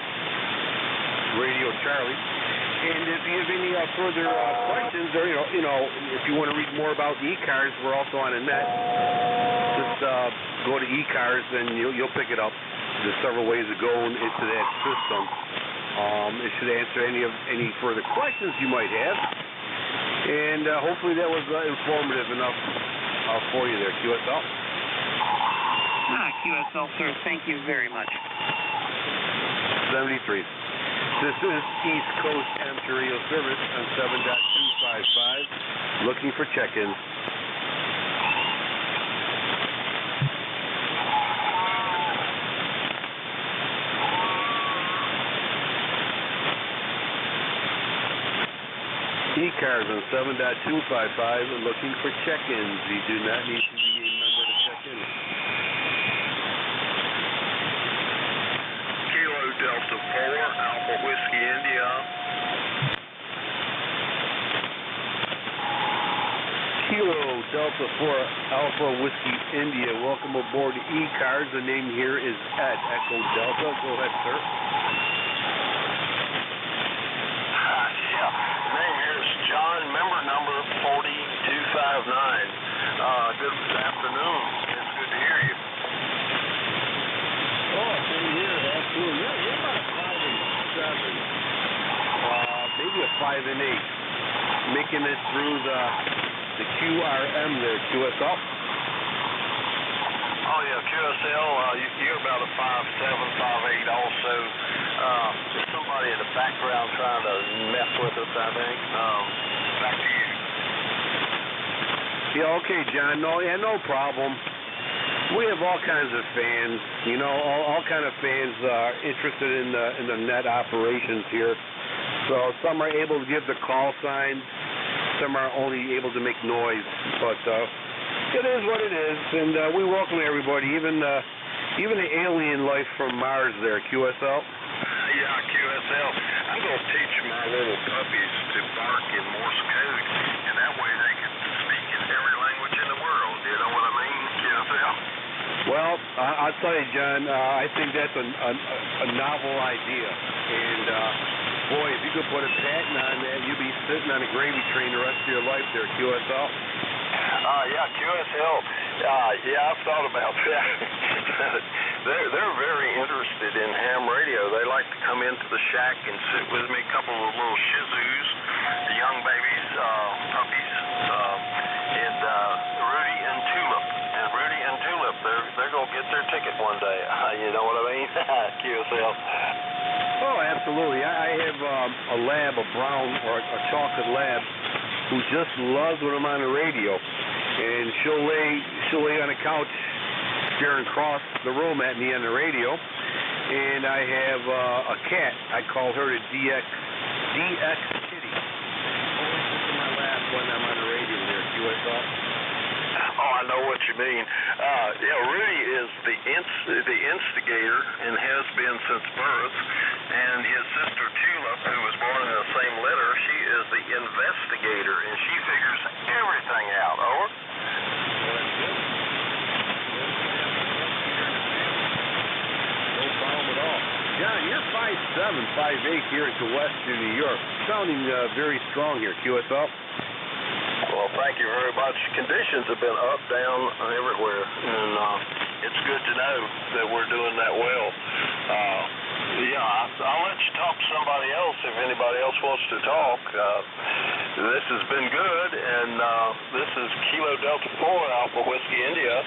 Radio Charlie. And if you have any further questions, or if you want to read more about ECARS, we're also on the net. Just go to ECARS and you'll pick it up. There's several ways of going into that system. It should answer any further questions you might have. And hopefully that was informative enough for you there, QSL. QSL, sir. Thank you very much. 73. This is East Coast Amateur Radio Service on 7.255. Looking for check-ins. ECARS on 7.255 looking for check-ins. You do not need to be a member to check in. Kilo Delta 4, Alpha Whiskey India. Delta 4 Alpha Whiskey India. Welcome aboard ECARS. The name here is Ed, Echo Delta. Go ahead, sir. Yeah, name here is John, member number 4259. Good afternoon. It's good to hear you. Oh, same here. Absolutely. Yeah, you're about a 5 and 7. Maybe a 5 and 8. Making it through the QRM there, QSL. Oh, yeah, QSL, you're about a 5'7", 5'8", also. There's somebody in the background trying to mess with us, I think. Back to you. Yeah, okay, John. No problem. We have all kinds of fans, you know, all kind of fans interested in the net operations here. So some are able to give the call signs, some are only able to make noise, but it is what it is, and we welcome everybody, even the alien life from Mars there, QSL. Yeah, QSL. I'm going to teach my little puppies to bark in Morse code, and that way they can speak in every language in the world. You know what I mean, QSL? Well, I'll tell you, John, I think that's a novel idea, and boy, if you could put a patent on that, you'd be sitting on a gravy train the rest of your life there, QSL. Yeah, QSL. Yeah, I've thought about that. They're very interested in ham radio. They like to come into the shack and sit with me, a couple of little Shih Tzus, the young babies, puppies, and Rudy and Tulip. And Rudy and Tulip, they're going to get their ticket one day. You know what I mean? QSL. Oh, absolutely. I have a lab, a brown or a chocolate lab, who just loves when I'm on the radio. And she'll lay on a couch staring across the room at me on the radio. And I have a cat. I call her the DX Kitty. Always sits in my lap when I'm on the radio there, QSL. Oh, I know what you mean. Yeah, Rudy is the instigator and has been since birth. And his sister Tulip, who was born in the same litter, she is the investigator, and she figures everything out. Over. No problem at all. John, you're 5'7", 5'8" here in Western New York. Sounding very strong here, QSL. Well, thank you very much. Conditions have been up, down, everywhere, and it's good to know that we're doing that well. Yeah, I'll let you talk to somebody else if anybody else wants to talk. This has been good, and this is Kilo Delta 4 Alpha Whiskey India.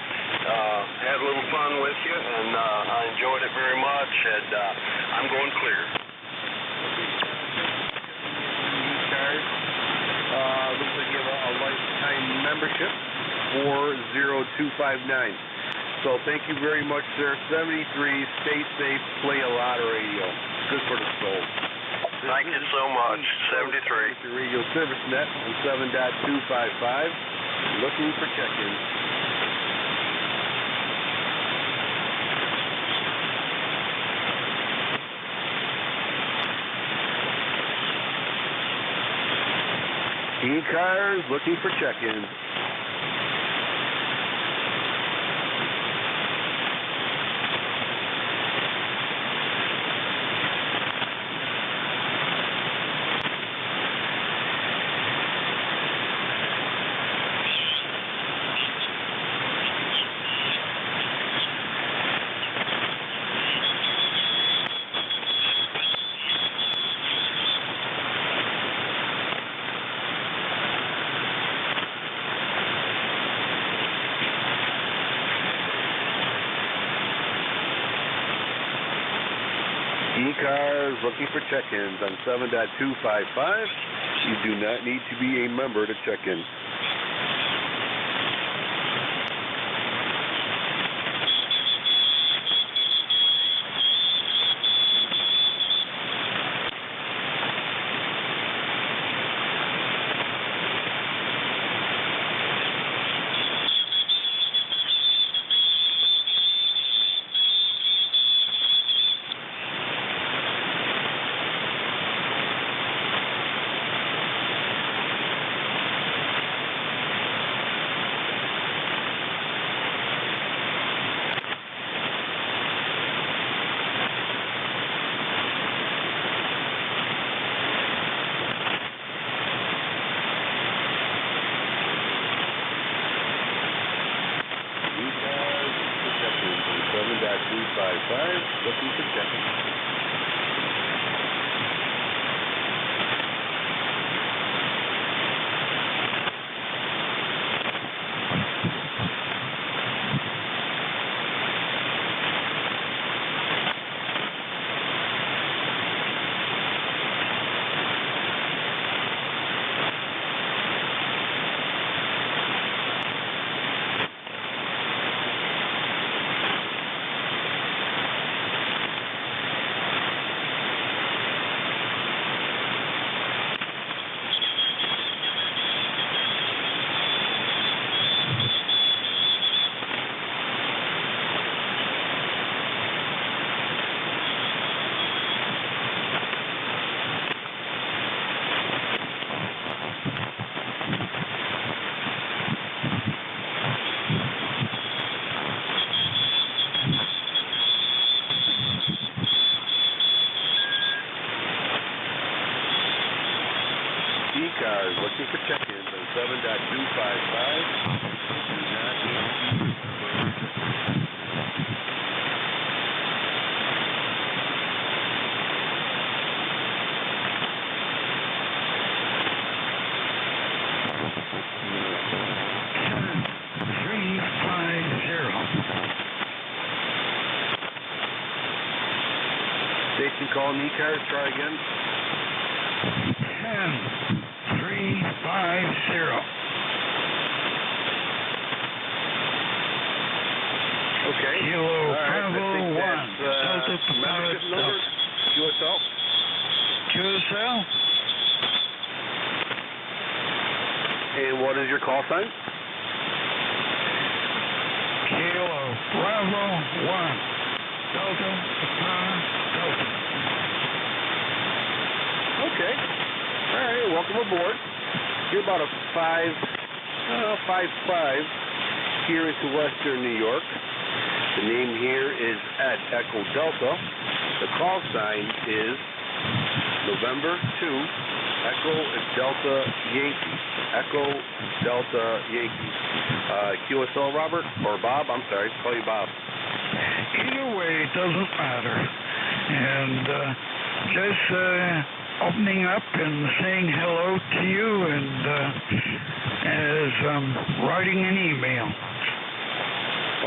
Had a little fun with you, and I enjoyed it very much, and I'm going clear. Looks like you have a lifetime membership, 40259. So thank you very much, sir. 73, stay safe, play a lot of radio. Good for the soul. Thank you so much. 73. The Radio Service Net on 7.255. Looking for check-ins. ECARS looking for check-ins. ECARS looking for check-ins on 7.255. You do not need to be a member to check in. ECARS, looking for check-ins on 7.255. Do not need Station calling ECARS, try again. 10350. Okay. Kilo Bravo 1. Delta Membership number, QSL. QSL. And what is your call sign? Kilo Bravo 1. Delta Delta. Okay. All right. Welcome aboard. You're about a 5.5 here into Western New York. The name here is Ed Echo Delta. The call sign is November 2 Echo Delta Yankee. Echo Delta Yankee. QSL Robert or Bob? I'm sorry. Call you Bob. Either way, it doesn't matter. And just opening up and saying hello to you and as writing an email.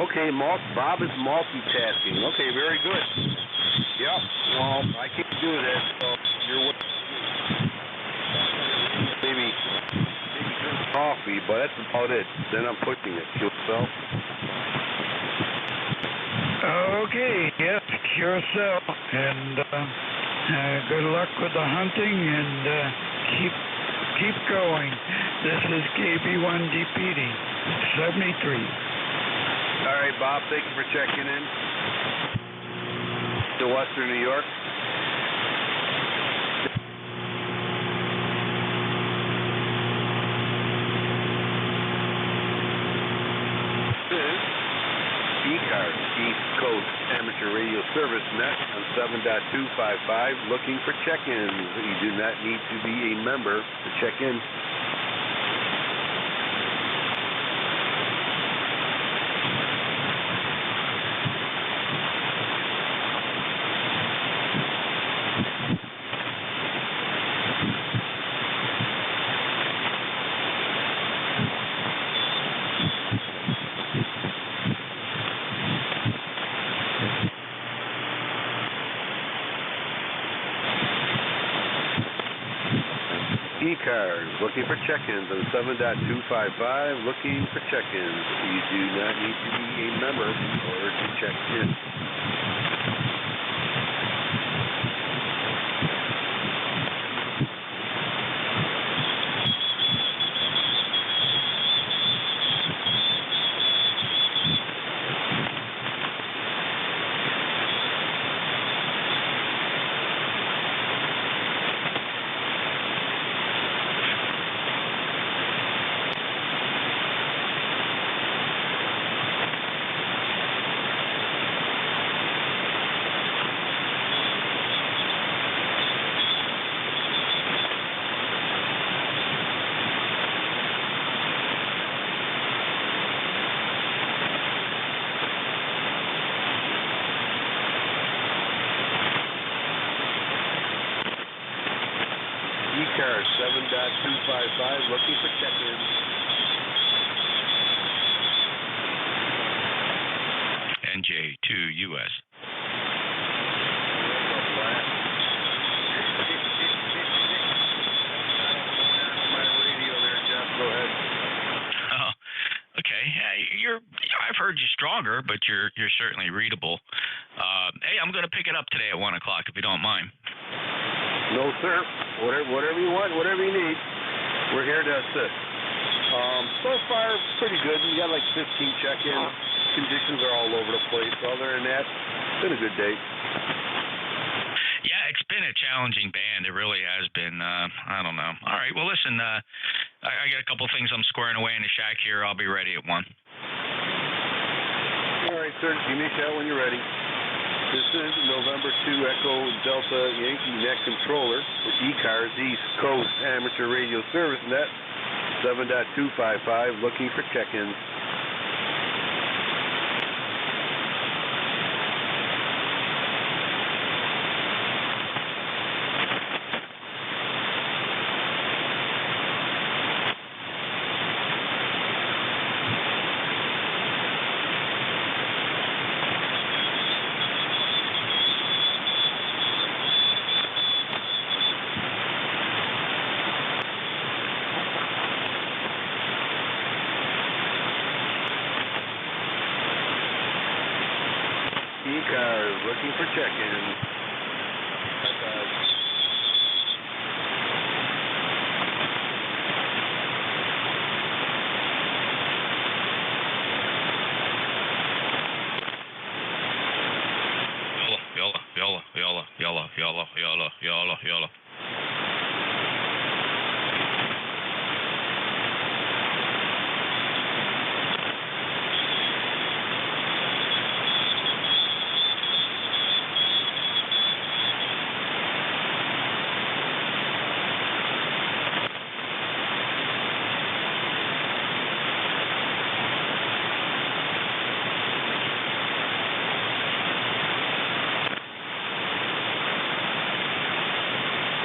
Okay, Bob is multitasking. Okay, very good. Yep, well, I can't do that, so you're maybe drink coffee, but that's about it. Then I'm pushing it. QSL. Okay, yes, QSL. And good luck with the hunting and keep going. This is KB1DPD 73. All right, Bob, thank you for checking in to Western New York. This is ECARS, East Coast Amateur Radio Service Net on 7.255, looking for check-ins. You do not need to be a member to check in. ECARS, looking for check-ins on 7.255, looking for check-ins. You do not need to be a member in order to check in. ECARS 7.255, looking for check-ins. NJ2US. My radio there, Jeff. Go ahead. Oh, okay. I've heard you stronger, but you're certainly readable. Hey, I'm going to pick it up today at 1 o'clock if you don't mind. No, sir. Whatever you want, whatever you need, we're here to assist. So far, pretty good. We got like 15 check-ins. Conditions are all over the place. Other than that, it's been a good day. Yeah, it's been a challenging band. It really has been. I don't know. All right. Well, listen, I got a couple things I'm squaring away in the shack here. I'll be ready at 1. All right, sir. Give me a shout when you're ready. This is November 2 Echo Delta Yankee Net Controller for ECARS East Coast Amateur Radio Service Net 7.255, looking for check-ins. ECARS looking for check-ins. Yalla.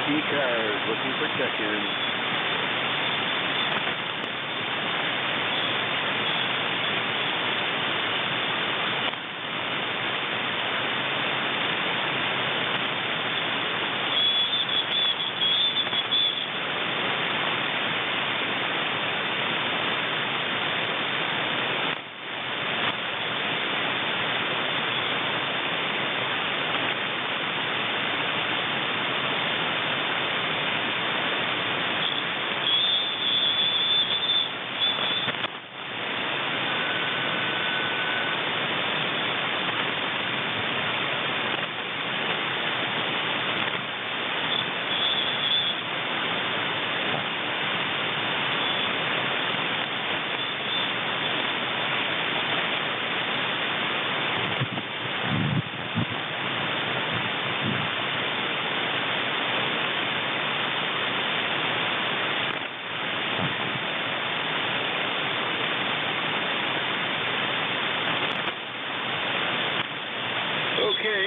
ECARS looking for check-ins. Okay,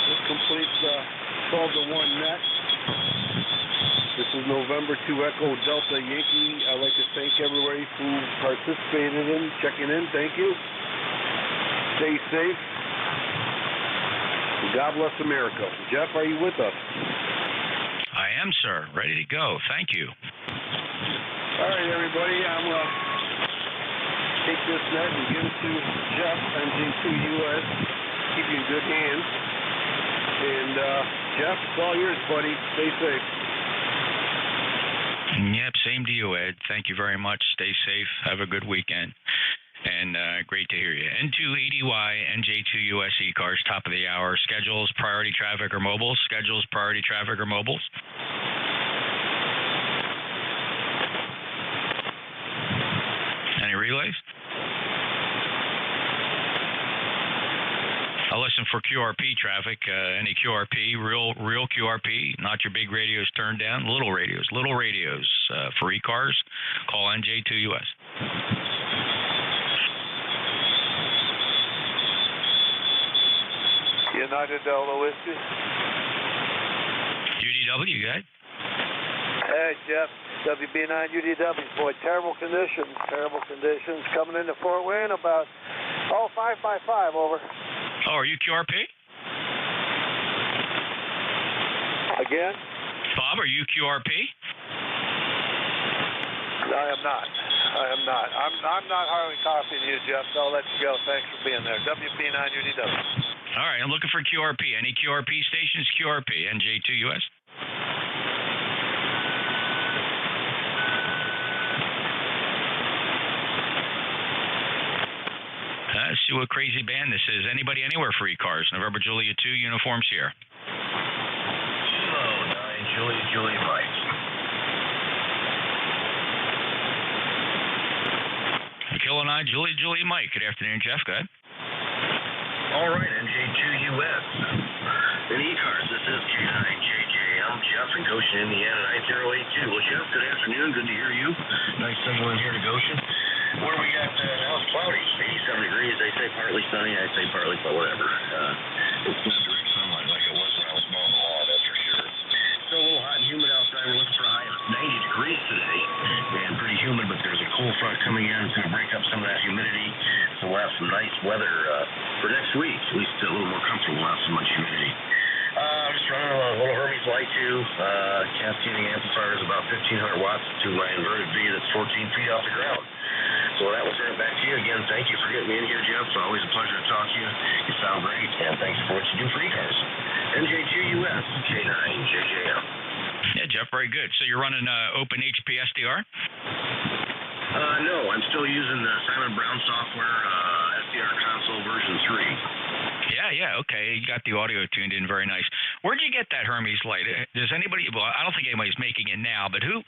this completes 12 to 1 net. This is November 2 Echo Delta Yankee. I'd like to thank everybody who participated in checking in. Thank you. Stay safe. God bless America. Jeff, are you with us? I am, sir. Ready to go. Thank you. All right, everybody. I'm going to take this net and give it to Jeff, NJ2US. Keep you in good hands. And, Jeff, it's all yours, buddy. Stay safe. Yep, same to you, Ed. Thank you very much. Stay safe. Have a good weekend. And great to hear you. N2EDY, NJ2US ECARS, top of the hour. Schedules, priority traffic or mobiles? Schedules, priority traffic or mobiles? Any relays? I'll listen for QRP traffic. Any QRP, real QRP, not your big radios turned down. Little radios for ECARS. Call NJ2US. United Delta Whiskey. UDW, you got it? Hey, Jeff. WB9 UDW. Boy, terrible conditions. Coming into Fort Wayne about, 5x5, over. Oh, are you QRP? Again? Bob, are you QRP? I am not. I'm not hardly copying you, Jeff, so I'll let you go. Thanks for being there. WB9 UDW. All right, I'm looking for QRP. Any QRP stations? QRP, NJ2US. Let's see what crazy band this is. Anybody anywhere for ECARS? November Julia 2, uniforms here. Kilo 9, Julia Mike. Kilo 9, Julia Mike. Good afternoon, Jeff. Go ahead. All right, NJ2US. In ECARS, this is K9JJM, Jeff in Goshen, Indiana, 93082. Well, Jeff, good afternoon. Good to hear you. Nice signal in here to Goshen. What do we got now? It's cloudy, 87 degrees. They say partly sunny. I say partly, but whatever. It's not direct sunlight like it was when I was mowing the lawn, that's for sure. Still a little hot and humid outside. We're looking for a high of 90 degrees today, and pretty humid, but there's a cold front coming in. It's going to break up some of that humidity, so we'll have some nice weather for next week, at least a little more comfortable, not so much humidity. I'm just running a little Hermes Light 2 cascading amplifier is about 1,500 watts to my inverted V that's 14 feet off the ground. So that will turn it back to you. Again, thank you for getting me in here, Jeff. Always a pleasure to talk to you. You sound great, and thanks for what you do for ECARS. NJ2US, K9JJM. Yeah, Jeff, very good. So you're running Open HP SDR? No, I'm still using the Simon Brown software, SDR console version 3. Yeah, okay. You got the audio tuned in, very nice. Where'd you get that Hermes Light? Does anybody? Well, I don't think anybody's making it now, but who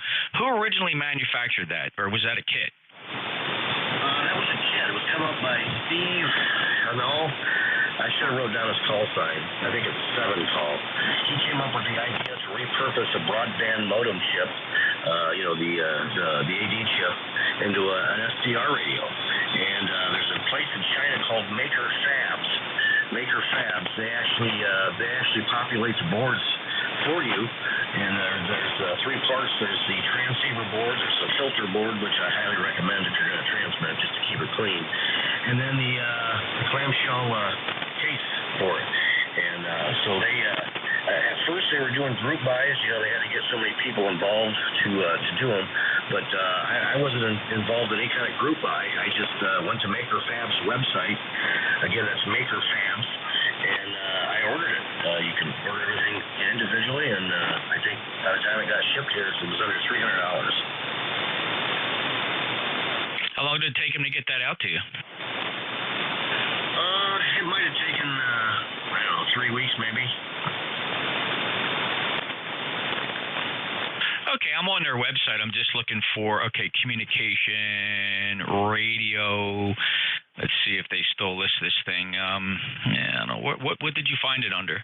originally manufactured that, or was that a kit? That was a kit. It was come up by Steve. No, I should have wrote down his call sign. I think it's 7 call. He came up with the idea to repurpose a broadband modem chip, the AD chip, into an SDR radio. And there's a place in China called Maker Fabs. They actually populate the boards for you, and there's 3 parts. There's the transceiver board, there's the filter board, which I highly recommend if you're going to transmit, just to keep it clean, and then the clamshell case for it. And so they at first they were doing group buys. They had to get so many people involved to do them, but I wasn't involved in any kind of group buy. I just went to Maker Fab's website. Again, that's Maker Fabs, and I ordered it. You can order everything individually, and I think by the time it got shipped here, it was under $300. How long did it take him to get that out to you? It might have taken, 3 weeks maybe. Okay, I'm on their website. I'm just looking for, communication, radio. Let's see if they still list this thing. I don't know. What did you find it under?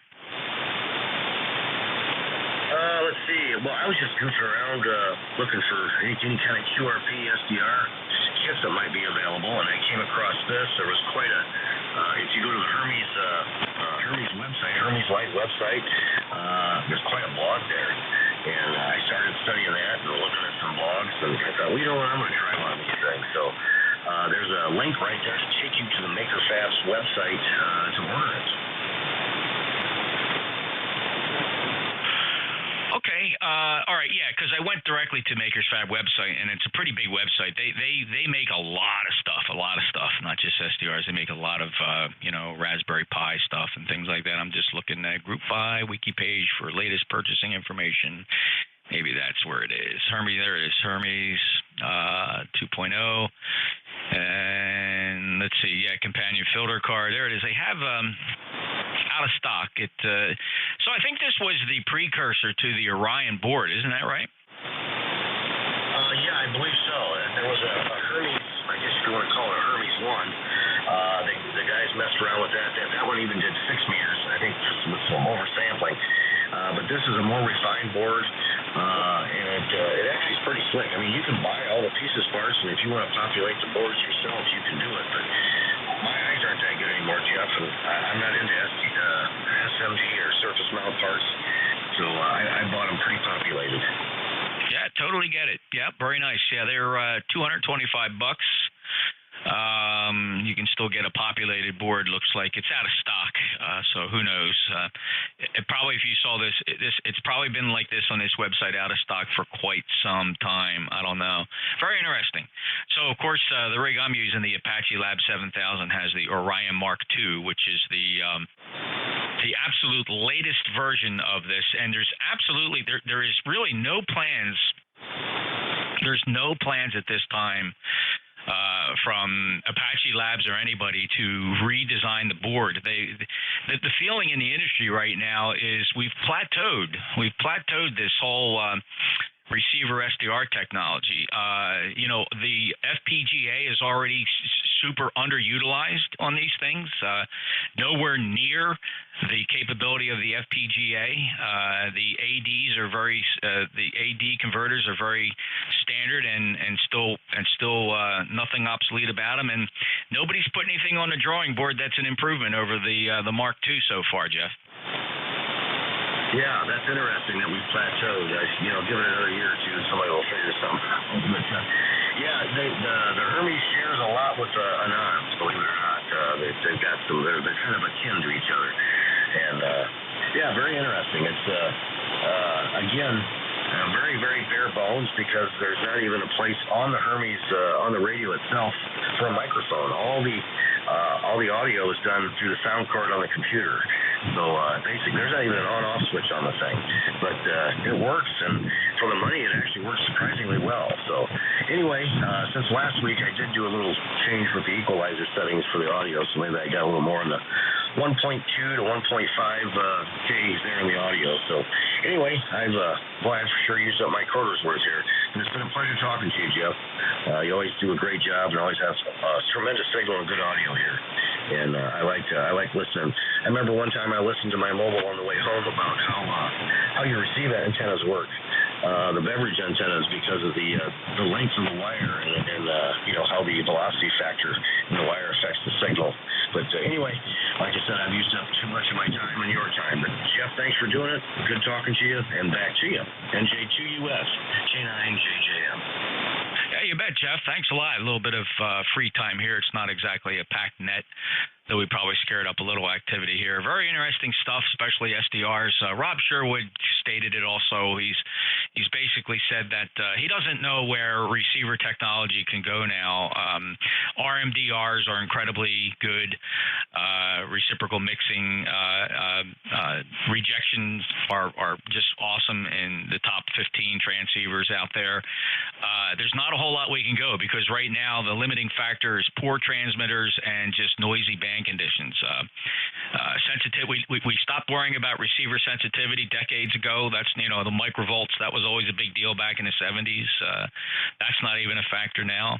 Let's see. Well, I was just goofing around looking for any kind of QRP SDR kits that might be available, and I came across this. There was quite a, if you go to the Hermes website, Hermes Light website, there's quite a blog there. And I started studying that and looking at some blogs, and I thought, I'm going to try one of these things. So there's a link right there to take you to the Maker Fab's website to order it. Okay, all right, yeah, because I went directly to Maker's Fab website, and it's a pretty big website. They make a lot of stuff, not just SDRs. They make a lot of, Raspberry Pi stuff and things like that. I'm just looking at Group Buy wiki page for latest purchasing information. Maybe that's where it is. Hermes, there it is, Hermes 2.0. And let's see, companion filter card. There it is. They have out of stock. So I think this was the precursor to the Orion board, isn't that right? Yeah, I believe so. There was a Hermes, I guess if you want to call it a Hermes 1. The guys messed around with that. That one even did 6 meters, I think, with some oversampling. But this is a more refined board, and it actually is pretty slick. I mean, you can buy all the pieces parts, and if you want to populate the boards yourself, you can do it. But my eyes aren't that good anymore, Jeff, and I'm not into SMG or surface mount parts, so I bought them pre-populated. Yeah, totally get it. Yeah, very nice. Yeah, they're $225. You can still get a populated board. Looks like it's out of stock, so who knows? It probably, if you saw this, it's probably been like this on this website, out of stock for quite some time. I don't know. Very interesting. So, of course, the rig I'm using, the Apache Lab 7000, has the Orion Mark II, which is the absolute latest version of this, and there is really no plans. There's no plans at this time from Apache Labs or anybody to redesign the board. The feeling in the industry right now is we've plateaued. We've plateaued this whole receiver SDR technology. The FPGA is already super underutilized on these things. Nowhere near the capability of the FPGA. The ADs are the AD converters are very standard and still nothing obsolete about them. And nobody's put anything on the drawing board that's an improvement over the Mark II so far, Jeff. Yeah, that's interesting that we've plateaued. Give it another year or two, somebody will figure something out. But, the Hermes shares a lot with an ARMS, believe it or not. They've got some. They're kind of akin to each other, and very interesting. It's again. Very, very bare bones because there's not even a place on the Hermes on the radio itself for a microphone. All the audio is done through the sound card on the computer. So basically, there's not even an on-off switch on the thing, but it works, and for the money, it actually works surprisingly well. So anyway, since last week, I did do a little change with the equalizer settings for the audio, so maybe I got a little more in the 1.2 to 1.5 Ks there in the audio. So anyway, I've for sure used up my quarter's worth here, and it's been a pleasure talking to you, Jeff. You always do a great job and always have tremendous signal and good audio here, and I like listening. I remember one time I listened to my mobile on the way home about how your receive antennas work. The beverage antennas, because of the length of the wire and how the velocity factor in the wire affects the signal. But anyway, like I said, I've used up too much of my time and your time. But Jeff, thanks for doing it. Good talking to you, and back to you. NJ2US K9JJM. Yeah, you bet, Jeff. Thanks a lot. A little bit of free time here. It's not exactly a packed net, though we probably scared up a little activity here. Very interesting stuff, especially SDRs. Rob Sherwood stated it also. He's basically said that he doesn't know where receiver technology can go now. RMDRs are incredibly good. Reciprocal mixing rejections are just awesome in the top 15 transceivers out there. There's not a whole lot we can go because right now the limiting factor is poor transmitters and just noisy band conditions. We stopped worrying about receiver sensitivity decades ago. That's the microvolts. That was always a big deal back in the 70s. That's not even a factor now.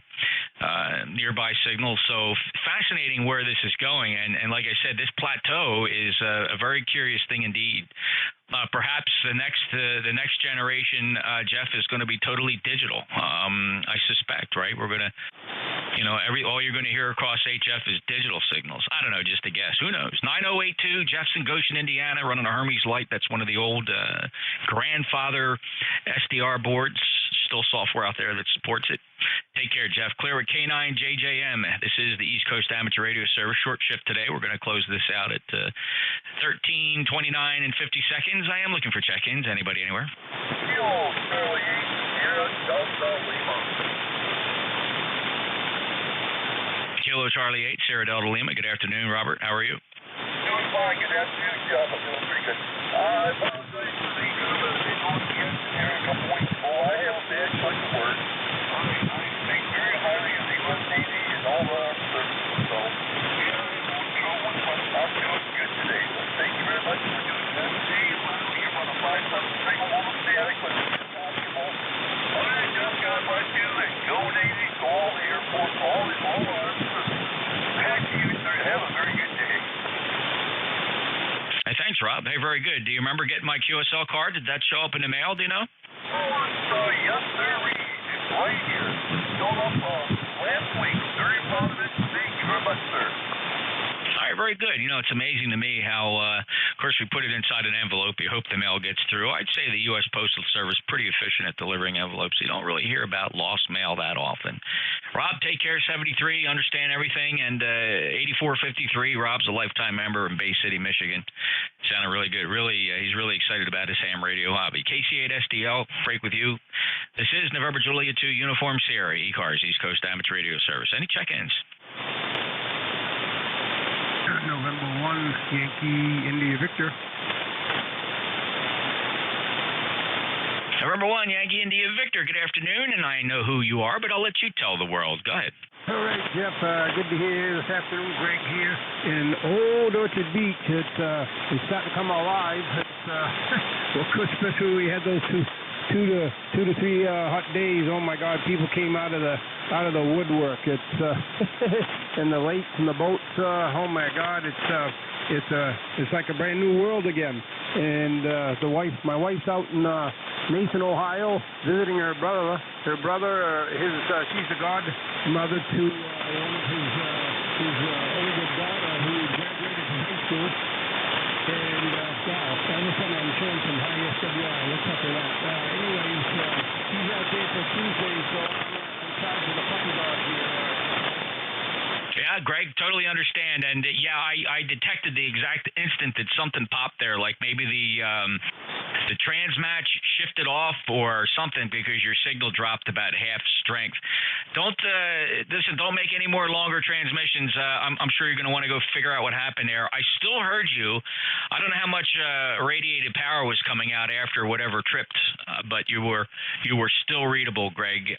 Nearby signals. So fascinating where this is going. And like I said, this plateau is a very curious thing indeed. Perhaps the next generation, Jeff, is going to be totally digital. I suspect, right? We're going to, all you're going to hear across HF is digital signals. I don't know, just a guess. Who knows? 9082, Jeff's in Goshen, Indiana, running a Hermes Light. That's one of the old grandfather SDR boards. Still software out there that supports it. Take care, Jeff. Clear with K9JJM. This is the East Coast Amateur Radio Service. Short shift today. We're going to close this out at 13:29 and 50 seconds. I am looking for check-ins. Anybody, anywhere? Kilo Charlie 8, Sierra Delta Lima. Good afternoon, Robert. How are you? Doing fine. Good afternoon, Jeff. I'm doing pretty good. I apologize for the here a couple weeks ago. I have a bad choice of words. I think very highly of the US Navy and all the armed services. So, I'm doing good today. So thank you very much for doing that. See you here on a 5-7 single woman static with possible. I just got my you and go Navy, go all the Air Force, all the armed services. Back to you, sir. Have a very good day. Hey, thanks, Rob. Hey, very good. Do you remember getting my QSL card? Did that show up in the mail? Do you know? Yes, sir. It's right here. Showed up last week. Very proud of it. Thank you very much, sir. All right, very good. It's amazing to me how, of course, we put it inside an envelope. You hope the mail gets through. I'd say the U.S. Postal Service is pretty efficient at delivering envelopes. You don't really hear about lost mail that often. Rob, take care, 73, understand everything. And 8453, Rob's a lifetime member in Bay City, Michigan. Sounded really good. He's really excited about his ham radio hobby. KC8SDL, break with you. This is November Julia 2 Uniform Sierra, ECARS, East Coast Amateur Radio Service. Any check-ins? November 1, Yankee India Victor. November 1, Yankee India Victor. Good afternoon, and I know who you are, but I'll let you tell the world. Go ahead. All right, Jeff. Good to hear this afternoon. Greg here in Old Orchard Beach. It's starting to come alive. It's, well, especially we had those two 2 to 3 hot days. Oh my God, people came out of the woodwork. It's and the lakes and the boats. Oh my God, it's like a brand new world again. And my wife's out in Mason, Ohio, visiting her brother. She's the godmother to his older daughter who graduated from high school. And all of a sudden I'm showing some high SWI. What's up with that? Anyways, she's out there for Tuesday, so I'm charged with a puppy dog here. Yeah, Greg, totally understand. And yeah, I detected the exact instant that something popped there, like maybe the transmatch shifted off or something because your signal dropped about half strength. Don't make any more longer transmissions. I'm sure you're going to want to go figure out what happened there. I still heard you. I don't know how much radiated power was coming out after whatever tripped, but you were still readable, Greg.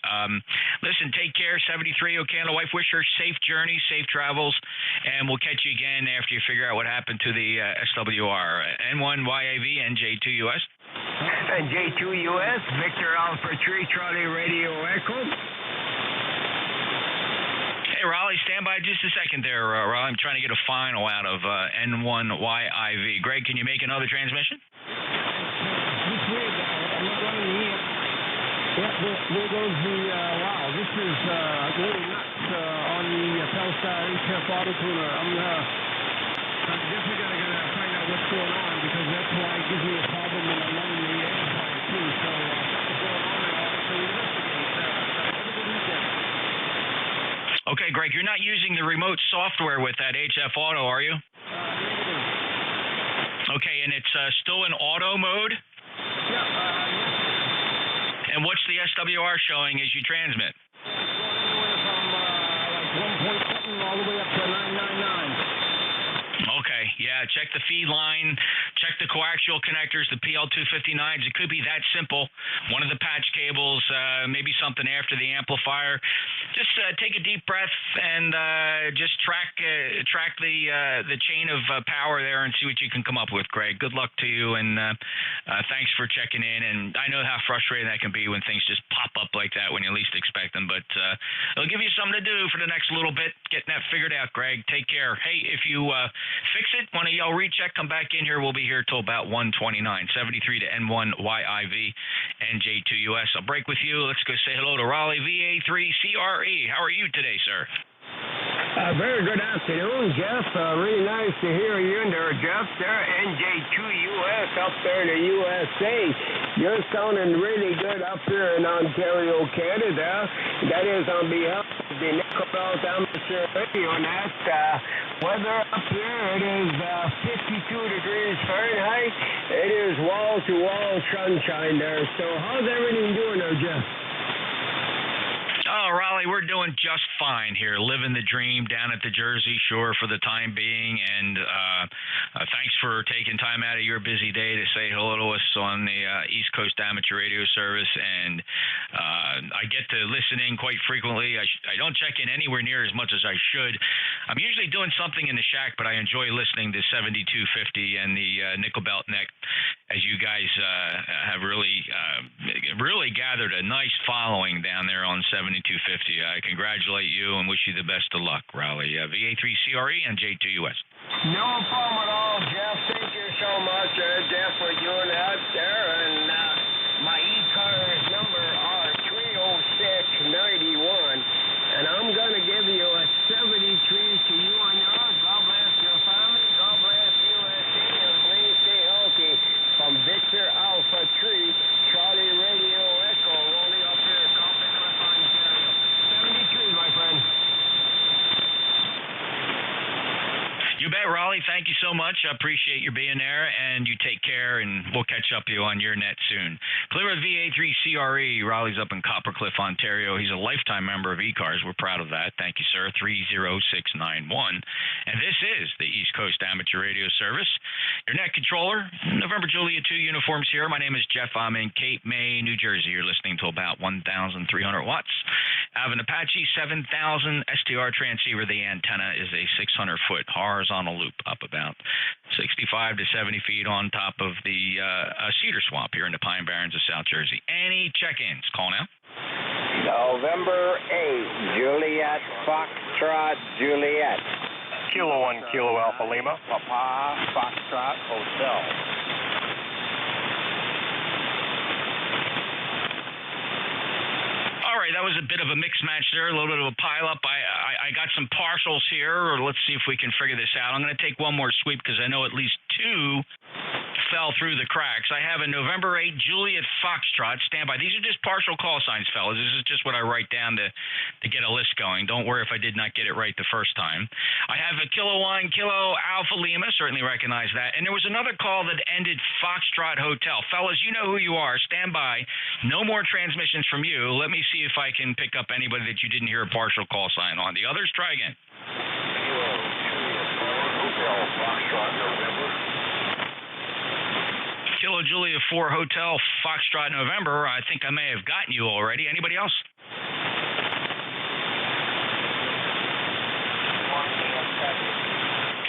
Listen, take care. 73 Ocala wife. Wish her safe journey, safe travels, and we'll catch you again after you figure out what happened to the SWR. N1YAV, NJ2US. NJ2US, Victor Alpha Tree, Charlie Radio Echo. Hey, Raleigh, stand by just a second there, Raleigh. I'm trying to get a final out of N1YIV. Greg, can you make another transmission? This way, I'm not running here. Yeah, there goes the, wow, this is really nuts on the Telstar HF auto tuner. I'm definitely going to find out what's going on because that's why it gives me a problem when I'm running the amplifier too. So what's going on there? So investigate. Have a good weekend. Okay, Greg, you're not using the remote software with that HF auto, are you? Okay, and it's still in auto mode? Yeah, and what's the SWR showing as you transmit? Anywhere from like 1.7 all the way up to 999. Okay, yeah, check the feed line, check the coaxial connectors, the PL259s. It could be that simple. One of the patch cables, maybe something after the amplifier. Just take a deep breath and just track the chain of power there and see what you can come up with, Greg. Good luck to you, and thanks for checking in. And I know how frustrating that can be when things just pop up like that when you least expect them, but it'll give you something to do for the next little bit, getting that figured out, Greg. Take care. Hey, if you fix it, want to yell recheck, come back in here. We'll be here till about 1:29. 73 to N1YIV, NJ2US. I'll break with you. Let's go say hello to Raleigh VA3CRE. How are you today, sir? Very good afternoon, Jeff. Really nice to hear you in there, Jeff. There, NJ2US up there in the USA. You're sounding really good up here in Ontario, Canada. That is on behalf of the Nickel Belt Amateur Radio. And that weather up here, it is 52 degrees Fahrenheit. It is wall-to-wall sunshine there. So how's everything doing there, Jeff? Oh, Raleigh, we're doing just fine here, living the dream down at the Jersey Shore for the time being, and thanks for taking time out of your busy day to say hello to us on the East Coast Amateur Radio Service, and I get to listen in quite frequently. I don't check in anywhere near as much as I should. I'm usually doing something in the shack, but I enjoy listening to 7250 and the Nickel Belt Neck, as you guys have really gathered a nice following down there on 7250. I congratulate you and wish you the best of luck, Raleigh. VA3CRE and J2US. No problem at all, Jeff. Thank you so much, Jeff, for doing that there. And my ECARS number are 30691. And I'm going to give you a 73 to you and yours. God bless your family. God bless USA. And please stay healthy. From Victor Alpha Tree, Charlie Radio Echo, rolling up here, Coppercliff, Ontario. 73, my friend. You bet, Raleigh. Thank you so much. I appreciate you being there, and you take care, and we'll catch up with you on your net soon. Clear with VA3CRE. Raleigh's up in Coppercliff, Ontario. He's a lifetime member of ECARS. We're proud of that. Thank you, sir. 30691. And this is the East Coast Amateur Radio Service. Your net controller, November Julia 2 uniforms here. My name is Jeff. I'm in Cape May, New Jersey. You're listening to about 1,300 watts. I have an Apache 7000 STR transceiver. The antenna is a 600-foot horizontal loop up about 65 to 70 feet on top of the cedar swamp here in the Pine Barrens of South Jersey. Any check-ins? Call now. November 8, Juliet, Foxtrot, Juliet. Kilo 1, Kilo Alpha Lima. Papa, Foxtrot, Hotel. All right, that was a bit of a mix match there, a little bit of a pileup. I got some partials here, or let's see if we can figure this out. I'm going to take one more sweep because I know at least two fell through the cracks. I have a November 8 Juliet Foxtrot. Stand by. These are just partial call signs, fellas. This is just what I write down to get a list going. Don't worry if I did not get it right the first time. I have a Kilo 1 Kilo Alpha Lima. Certainly recognize that. And there was another call that ended Foxtrot Hotel. Fellas, you know who you are. Stand by. No more transmissions from you. Let me see if I can pick up anybody that you didn't hear a partial call sign on. The others, try again. Hotel, Foxtrot, November. Kilo Julia 4 Hotel, Foxtrot, November. I think I may have gotten you already. Anybody else?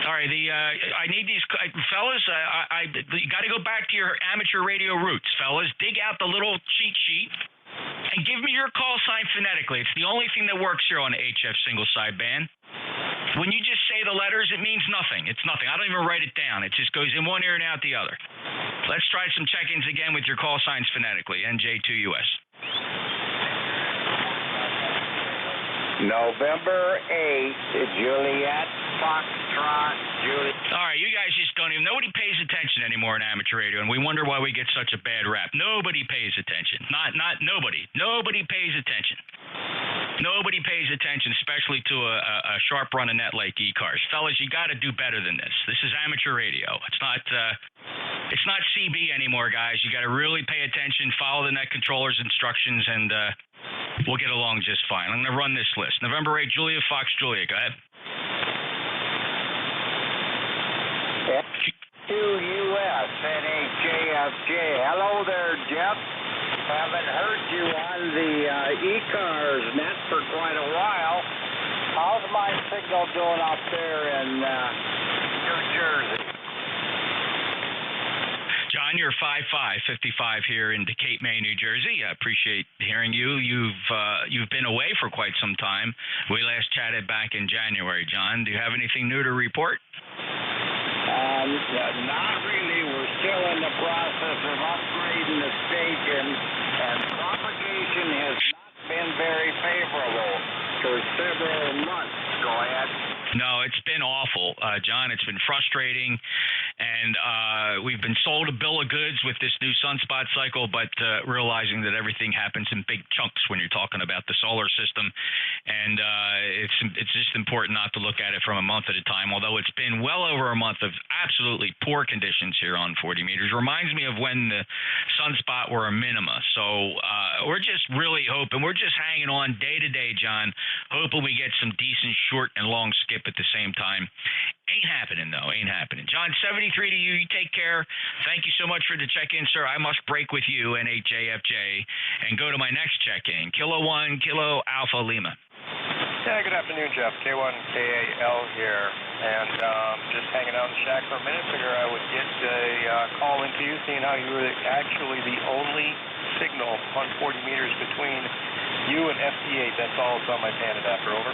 All right, I need these fellas. You got to go back to your amateur radio roots, fellas. Dig out the little cheat sheet and give me your call sign phonetically. It's the only thing that works here on HF single sideband. When you just say the letters, it means nothing. It's nothing. I don't even write it down. It just goes in one ear and out the other. Let's try some check-ins again with your call signs phonetically. NJ2US. November 8, Juliet, Foxtrot, Juliet. All right, you guys just don't even, nobody pays attention anymore in amateur radio, and we wonder why we get such a bad rap. Nobody pays attention. Not nobody. Nobody pays attention. Nobody pays attention, especially to a sharp run of net like ECARS. Fellas, you got to do better than this. This is amateur radio. It's not CB anymore, guys. You got to really pay attention, follow the net controller's instructions, and we'll get along just fine. I'm going to run this list. November 8, Julia, Fox, Julia. Go ahead. NJ2US, NJFJ. Hello there, Jeff. Haven't heard you on the ECARS net for quite a while. How's my signal doing out there in New Jersey? John, you're 55 here in Cape May, New Jersey. I appreciate hearing you. You've been away for quite some time. We last chatted back in January, John. Do you have anything new to report? Not really. We're still in the process of upgrading the station, and propagation has not been very favorable for several months. Go ahead. No, it's been awful, John. It's been frustrating, and we've been sold a bill of goods with this new sunspot cycle, but realizing that everything happens in big chunks when you're talking about the solar system, and it's just important not to look at it from a month at a time, although it's been well over a month of absolutely poor conditions here on 40 meters. Reminds me of when the sunspot were a minima, so we're just really hoping, we're just hanging on day to day, John, hoping we get some decent short and long skip at the same time. Ain't happening, though. Ain't happening. John, 73 to you. You take care. Thank you so much for the check-in, sir. I must break with you, NHAFJ, and go to my next check-in. Kilo 1, Kilo Alpha Lima. Yeah, good afternoon, Jeff. K1KAL here. And just hanging out in the shack for a minute. Figure I would get a call into you, seeing how you were actually the only signal on 40 meters between you and FT8. That's all it's on my pan adapter. Over.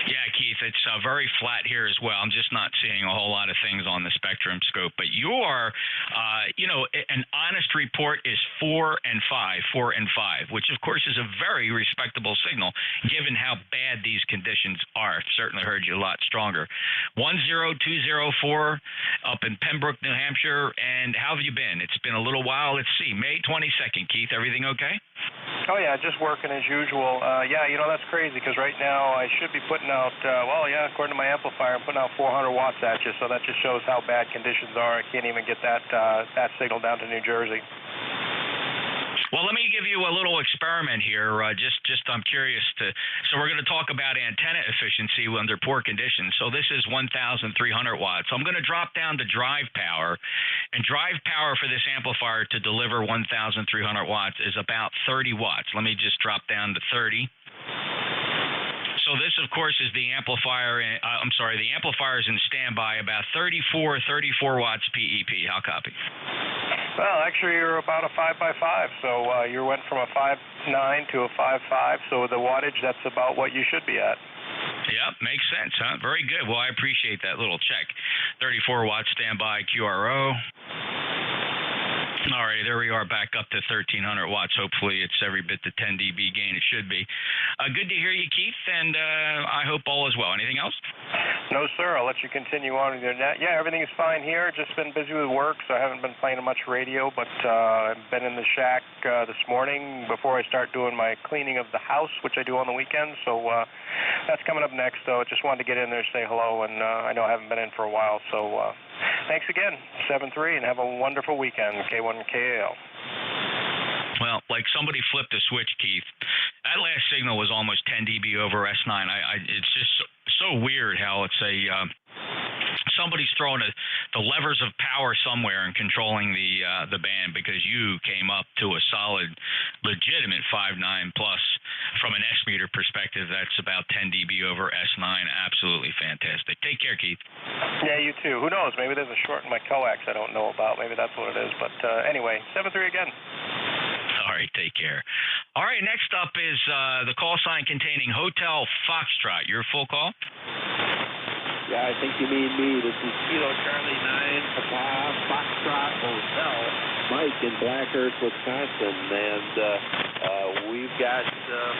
Yeah, Keith, it's very flat here as well. I'm just not seeing a whole lot of things on the spectrum scope. But your, an honest report is 4 and 5, which of course is a very respectable signal given how bad these conditions are. I've certainly heard you a lot stronger. 10204 up in Pembroke, New Hampshire. And how have you been? It's been a little while. Let's see, May 22nd. Keith, everything okay? Oh, yeah, just working as usual. That's crazy because right now I should be putting out, according to my amplifier, I'm putting out 400 watts at you, so that just shows how bad conditions are. I can't even get that signal down to New Jersey. Well, let me give you a little experiment here. I'm curious so we're going to talk about antenna efficiency under poor conditions. So this is 1,300 watts. So I'm going to drop down to drive power, and drive power for this amplifier to deliver 1,300 watts is about 30 watts. Let me just drop down to 30. So this, of course, is the amplifier. The amplifier is in standby, about 34 watts PEP. How copy? Well, actually, you're about a 5x5, so you went from a 5.9 to a 5.5, so the wattage, that's about what you should be at. Yep, makes sense, huh? Very good. Well, I appreciate that little check. 34 watt standby QRO. All right, there we are, back up to 1,300 watts. Hopefully it's every bit the 10 dB gain it should be. Good to hear you, Keith, and I hope all is well. Anything else? No, sir. I'll let you continue on with your net. Yeah, everything's fine here. Just been busy with work, so I haven't been playing much radio, but I've been in the shack this morning before I start doing my cleaning of the house, which I do on the weekends, so that's coming up next. So just wanted to get in there and say hello, and I know I haven't been in for a while, so thanks again, 7-3, and have a wonderful weekend, K1KAL. Well, like somebody flipped a switch, Keith. That last signal was almost 10 dB over S9. It's just so weird how it's somebody's throwing the levers of power somewhere and controlling the band, because you came up to a solid, legitimate 5.9 plus from an S meter perspective. That's about 10 dB over S9. Absolutely fantastic. Take care, Keith. Yeah, you too. Who knows? Maybe there's a short in my coax I don't know about. Maybe that's what it is. But anyway, 7-3 again. All right, take care. All right, next up is the call sign containing Hotel Foxtrot. Your full call? Yeah, I think you mean me. This is Kilo Charlie 9, Papa, Foxtrot Hotel, Mike in Black Earth, Wisconsin. And we've got a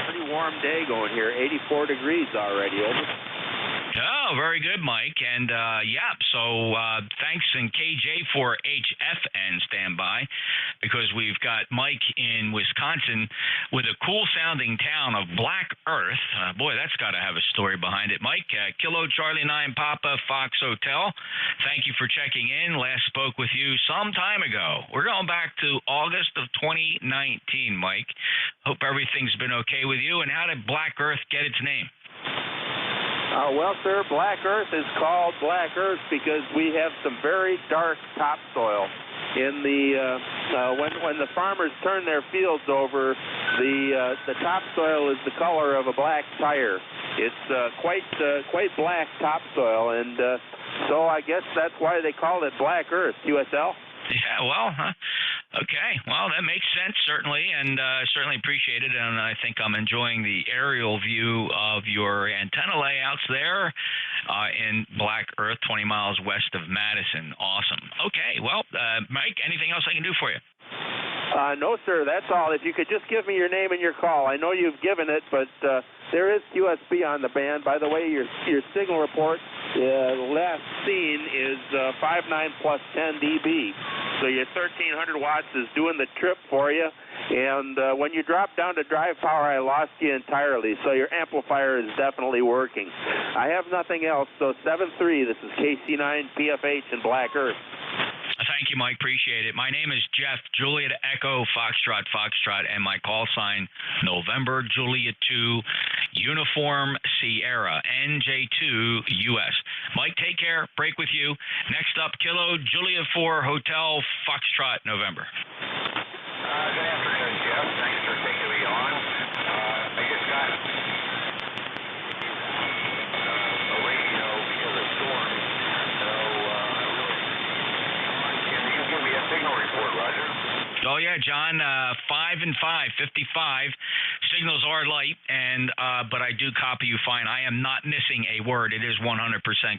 pretty warm day going here, 84 degrees already. Over. Oh, very good, Mike. And, so thanks in KJ for HFN standby, because we've got Mike in Wisconsin with a cool-sounding town of Black Earth. Boy, that's got to have a story behind it. Mike, Kilo Charlie 9 Papa Fox Hotel, thank you for checking in. Last spoke with you some time ago. We're going back to August of 2019, Mike. Hope everything's been okay with you. And how did Black Earth get its name? Well, sir, Black Earth is called Black Earth because we have some very dark topsoil. In the when the farmers turn their fields over, the topsoil is the color of a black tire. It's quite black topsoil, and so I guess that's why they called it Black Earth. QSL. Yeah, well, okay. Well, that makes sense, certainly, and certainly appreciate it. And I think I'm enjoying the aerial view of your antenna layouts there in Black Earth, 20 miles west of Madison. Awesome. Okay, well, Mike, anything else I can do for you? No, sir, that's all. If you could just give me your name and your call. I know you've given it, but there is QSB on the band. By the way, your signal report last seen is 5.9 plus 10 dB. So your 1,300 watts is doing the trip for you. And when you drop down to drive power, I lost you entirely. So your amplifier is definitely working. I have nothing else. So 7-3, this is KC9 PFH in Black Earth. Thank you, Mike. Appreciate it. My name is Jeff, Juliet Echo, Foxtrot, and my call sign, November, Juliet 2, Uniform Sierra, NJ2US. Mike, take care. Break with you. Next up, Kilo, Juliet 4, Hotel, Foxtrot, November. Good afternoon, Jeff. Thanks for taking me on. I just got a radio because of storm, so can you give me a signal report, Roger? Oh, yeah, John, 5 and 5, 55. Signals are light, and but I do copy you fine. I am not missing a word. It is 100%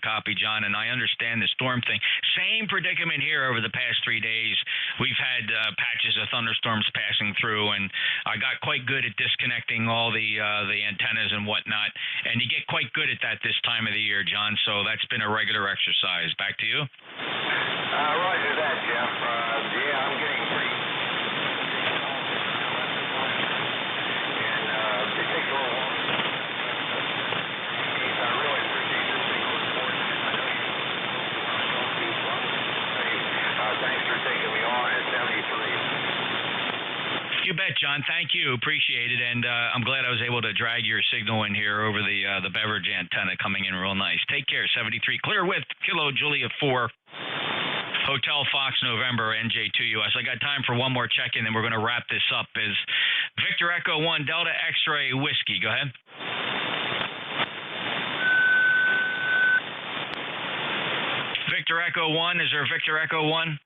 copy, John, and I understand the storm thing. Same predicament here over the past 3 days. We've had patches of thunderstorms passing through, and I got quite good at disconnecting all the antennas and whatnot, and you get quite good at that this time of the year, John, so that's been a regular exercise. Back to you. Roger that, Jeff. Yeah, I'm getting pretty... Thanks for taking me on at 73. You bet, John. Thank you. Appreciate it. And I'm glad I was able to drag your signal in here over the beverage antenna coming in real nice. Take care, 73. Clear with Kilo Julia 4, Hotel Fox November, NJ2US. I got time for one more check-in, then we're going to wrap this up. Is Victor Echo 1 Delta X-Ray Whiskey. Go ahead. Victor Echo 1? Is there a Victor Echo 1?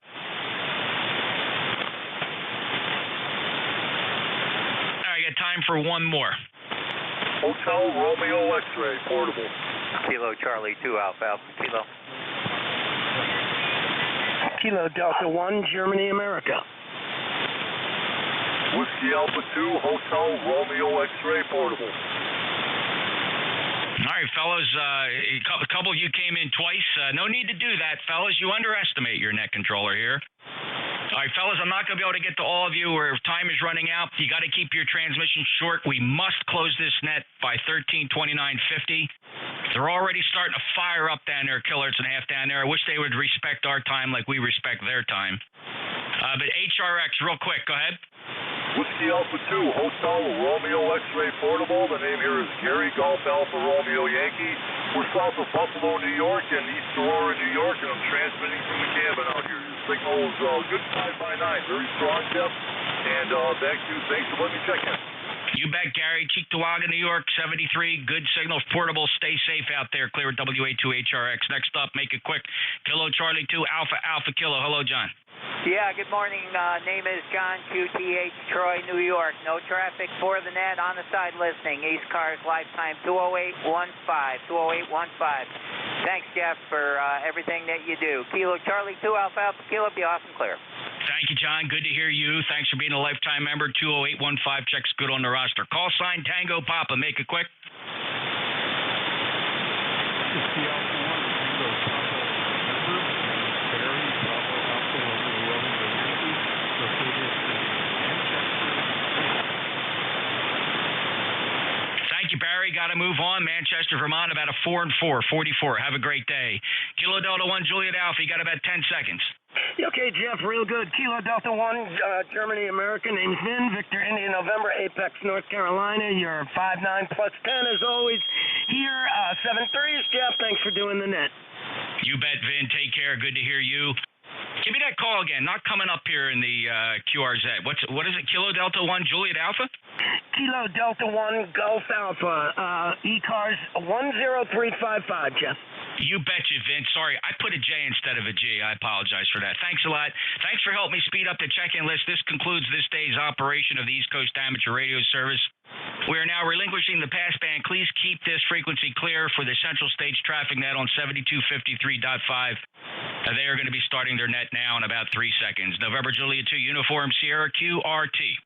I got time for one more. Hotel Romeo X-ray, portable. Kilo Charlie 2 Alpha Alpha Kilo. Kilo Delta 1, Germany, America. Whiskey Alpha 2, Hotel Romeo X-ray, portable. All right, fellas, a couple of you came in twice. No need to do that, fellas. You underestimate your net controller here. All right, fellas, I'm not going to be able to get to all of you where time is running out. You got to keep your transmission short. We must close this net by 13:29:50. They're already starting to fire up down there, Killerts and half down there. I wish they would respect our time like we respect their time. But HRX, real quick, go ahead. Whiskey Alpha 2, Hotel Romeo X-ray, portable. The name here is Gary, Golf Alpha Romeo Yankee. We're south of Buffalo, New York, and East Aurora, New York, and I'm transmitting from the cabin out here. Your signal is good 5x9, very strong, Jeff. And back to you. Thanks for letting me check in. You bet, Gary. Cheektowaga, New York, 73. Good signal, portable. Stay safe out there. Clear at WA2HRX. Next up, make it quick. Kilo Charlie 2, Alpha Alpha Kilo. Hello, John. Yeah, good morning. Name is John, QTH, Troy, New York. No traffic for the net, on the side listening. ECARS lifetime 20815, 20815. Thanks, Jeff, for everything that you do. Kilo Charlie 2, Alpha Alpha Kilo, be off and clear. Thank you, John. Good to hear you. Thanks for being a lifetime member. 20815, checks good on the roster. Call sign Tango Papa. Make it quick. Thank you, Barry. Got to move on. Manchester, Vermont, about a 4 and 4, 44. Have a great day. Kilo Delta 1, Juliet Alpha. You got about 10 seconds. Okay, Jeff, real good. Kilo Delta 1, Germany, America. Name's Vin, Victor, India, November, Apex, North Carolina. You're 5'9 plus 10 as always. Here, 7-3s, Jeff. Thanks for doing the net. You bet, Vin. Take care. Good to hear you. Give me that call again. Not coming up here in the QRZ. What is it? Kilo Delta 1, Juliet Alpha? Kilo Delta 1, Gulf Alpha. ECARS 10355, Jeff. You betcha, Vince. Sorry, I put a J instead of a G. I apologize for that. Thanks a lot. Thanks for helping me speed up the check-in list. This concludes this day's operation of the East Coast Amateur Radio Service. We are now relinquishing the passband. Please keep this frequency clear for the Central States traffic net on 7253.5. They are going to be starting their net now in about 3 seconds. November Juliet 2, Uniform Sierra QRT.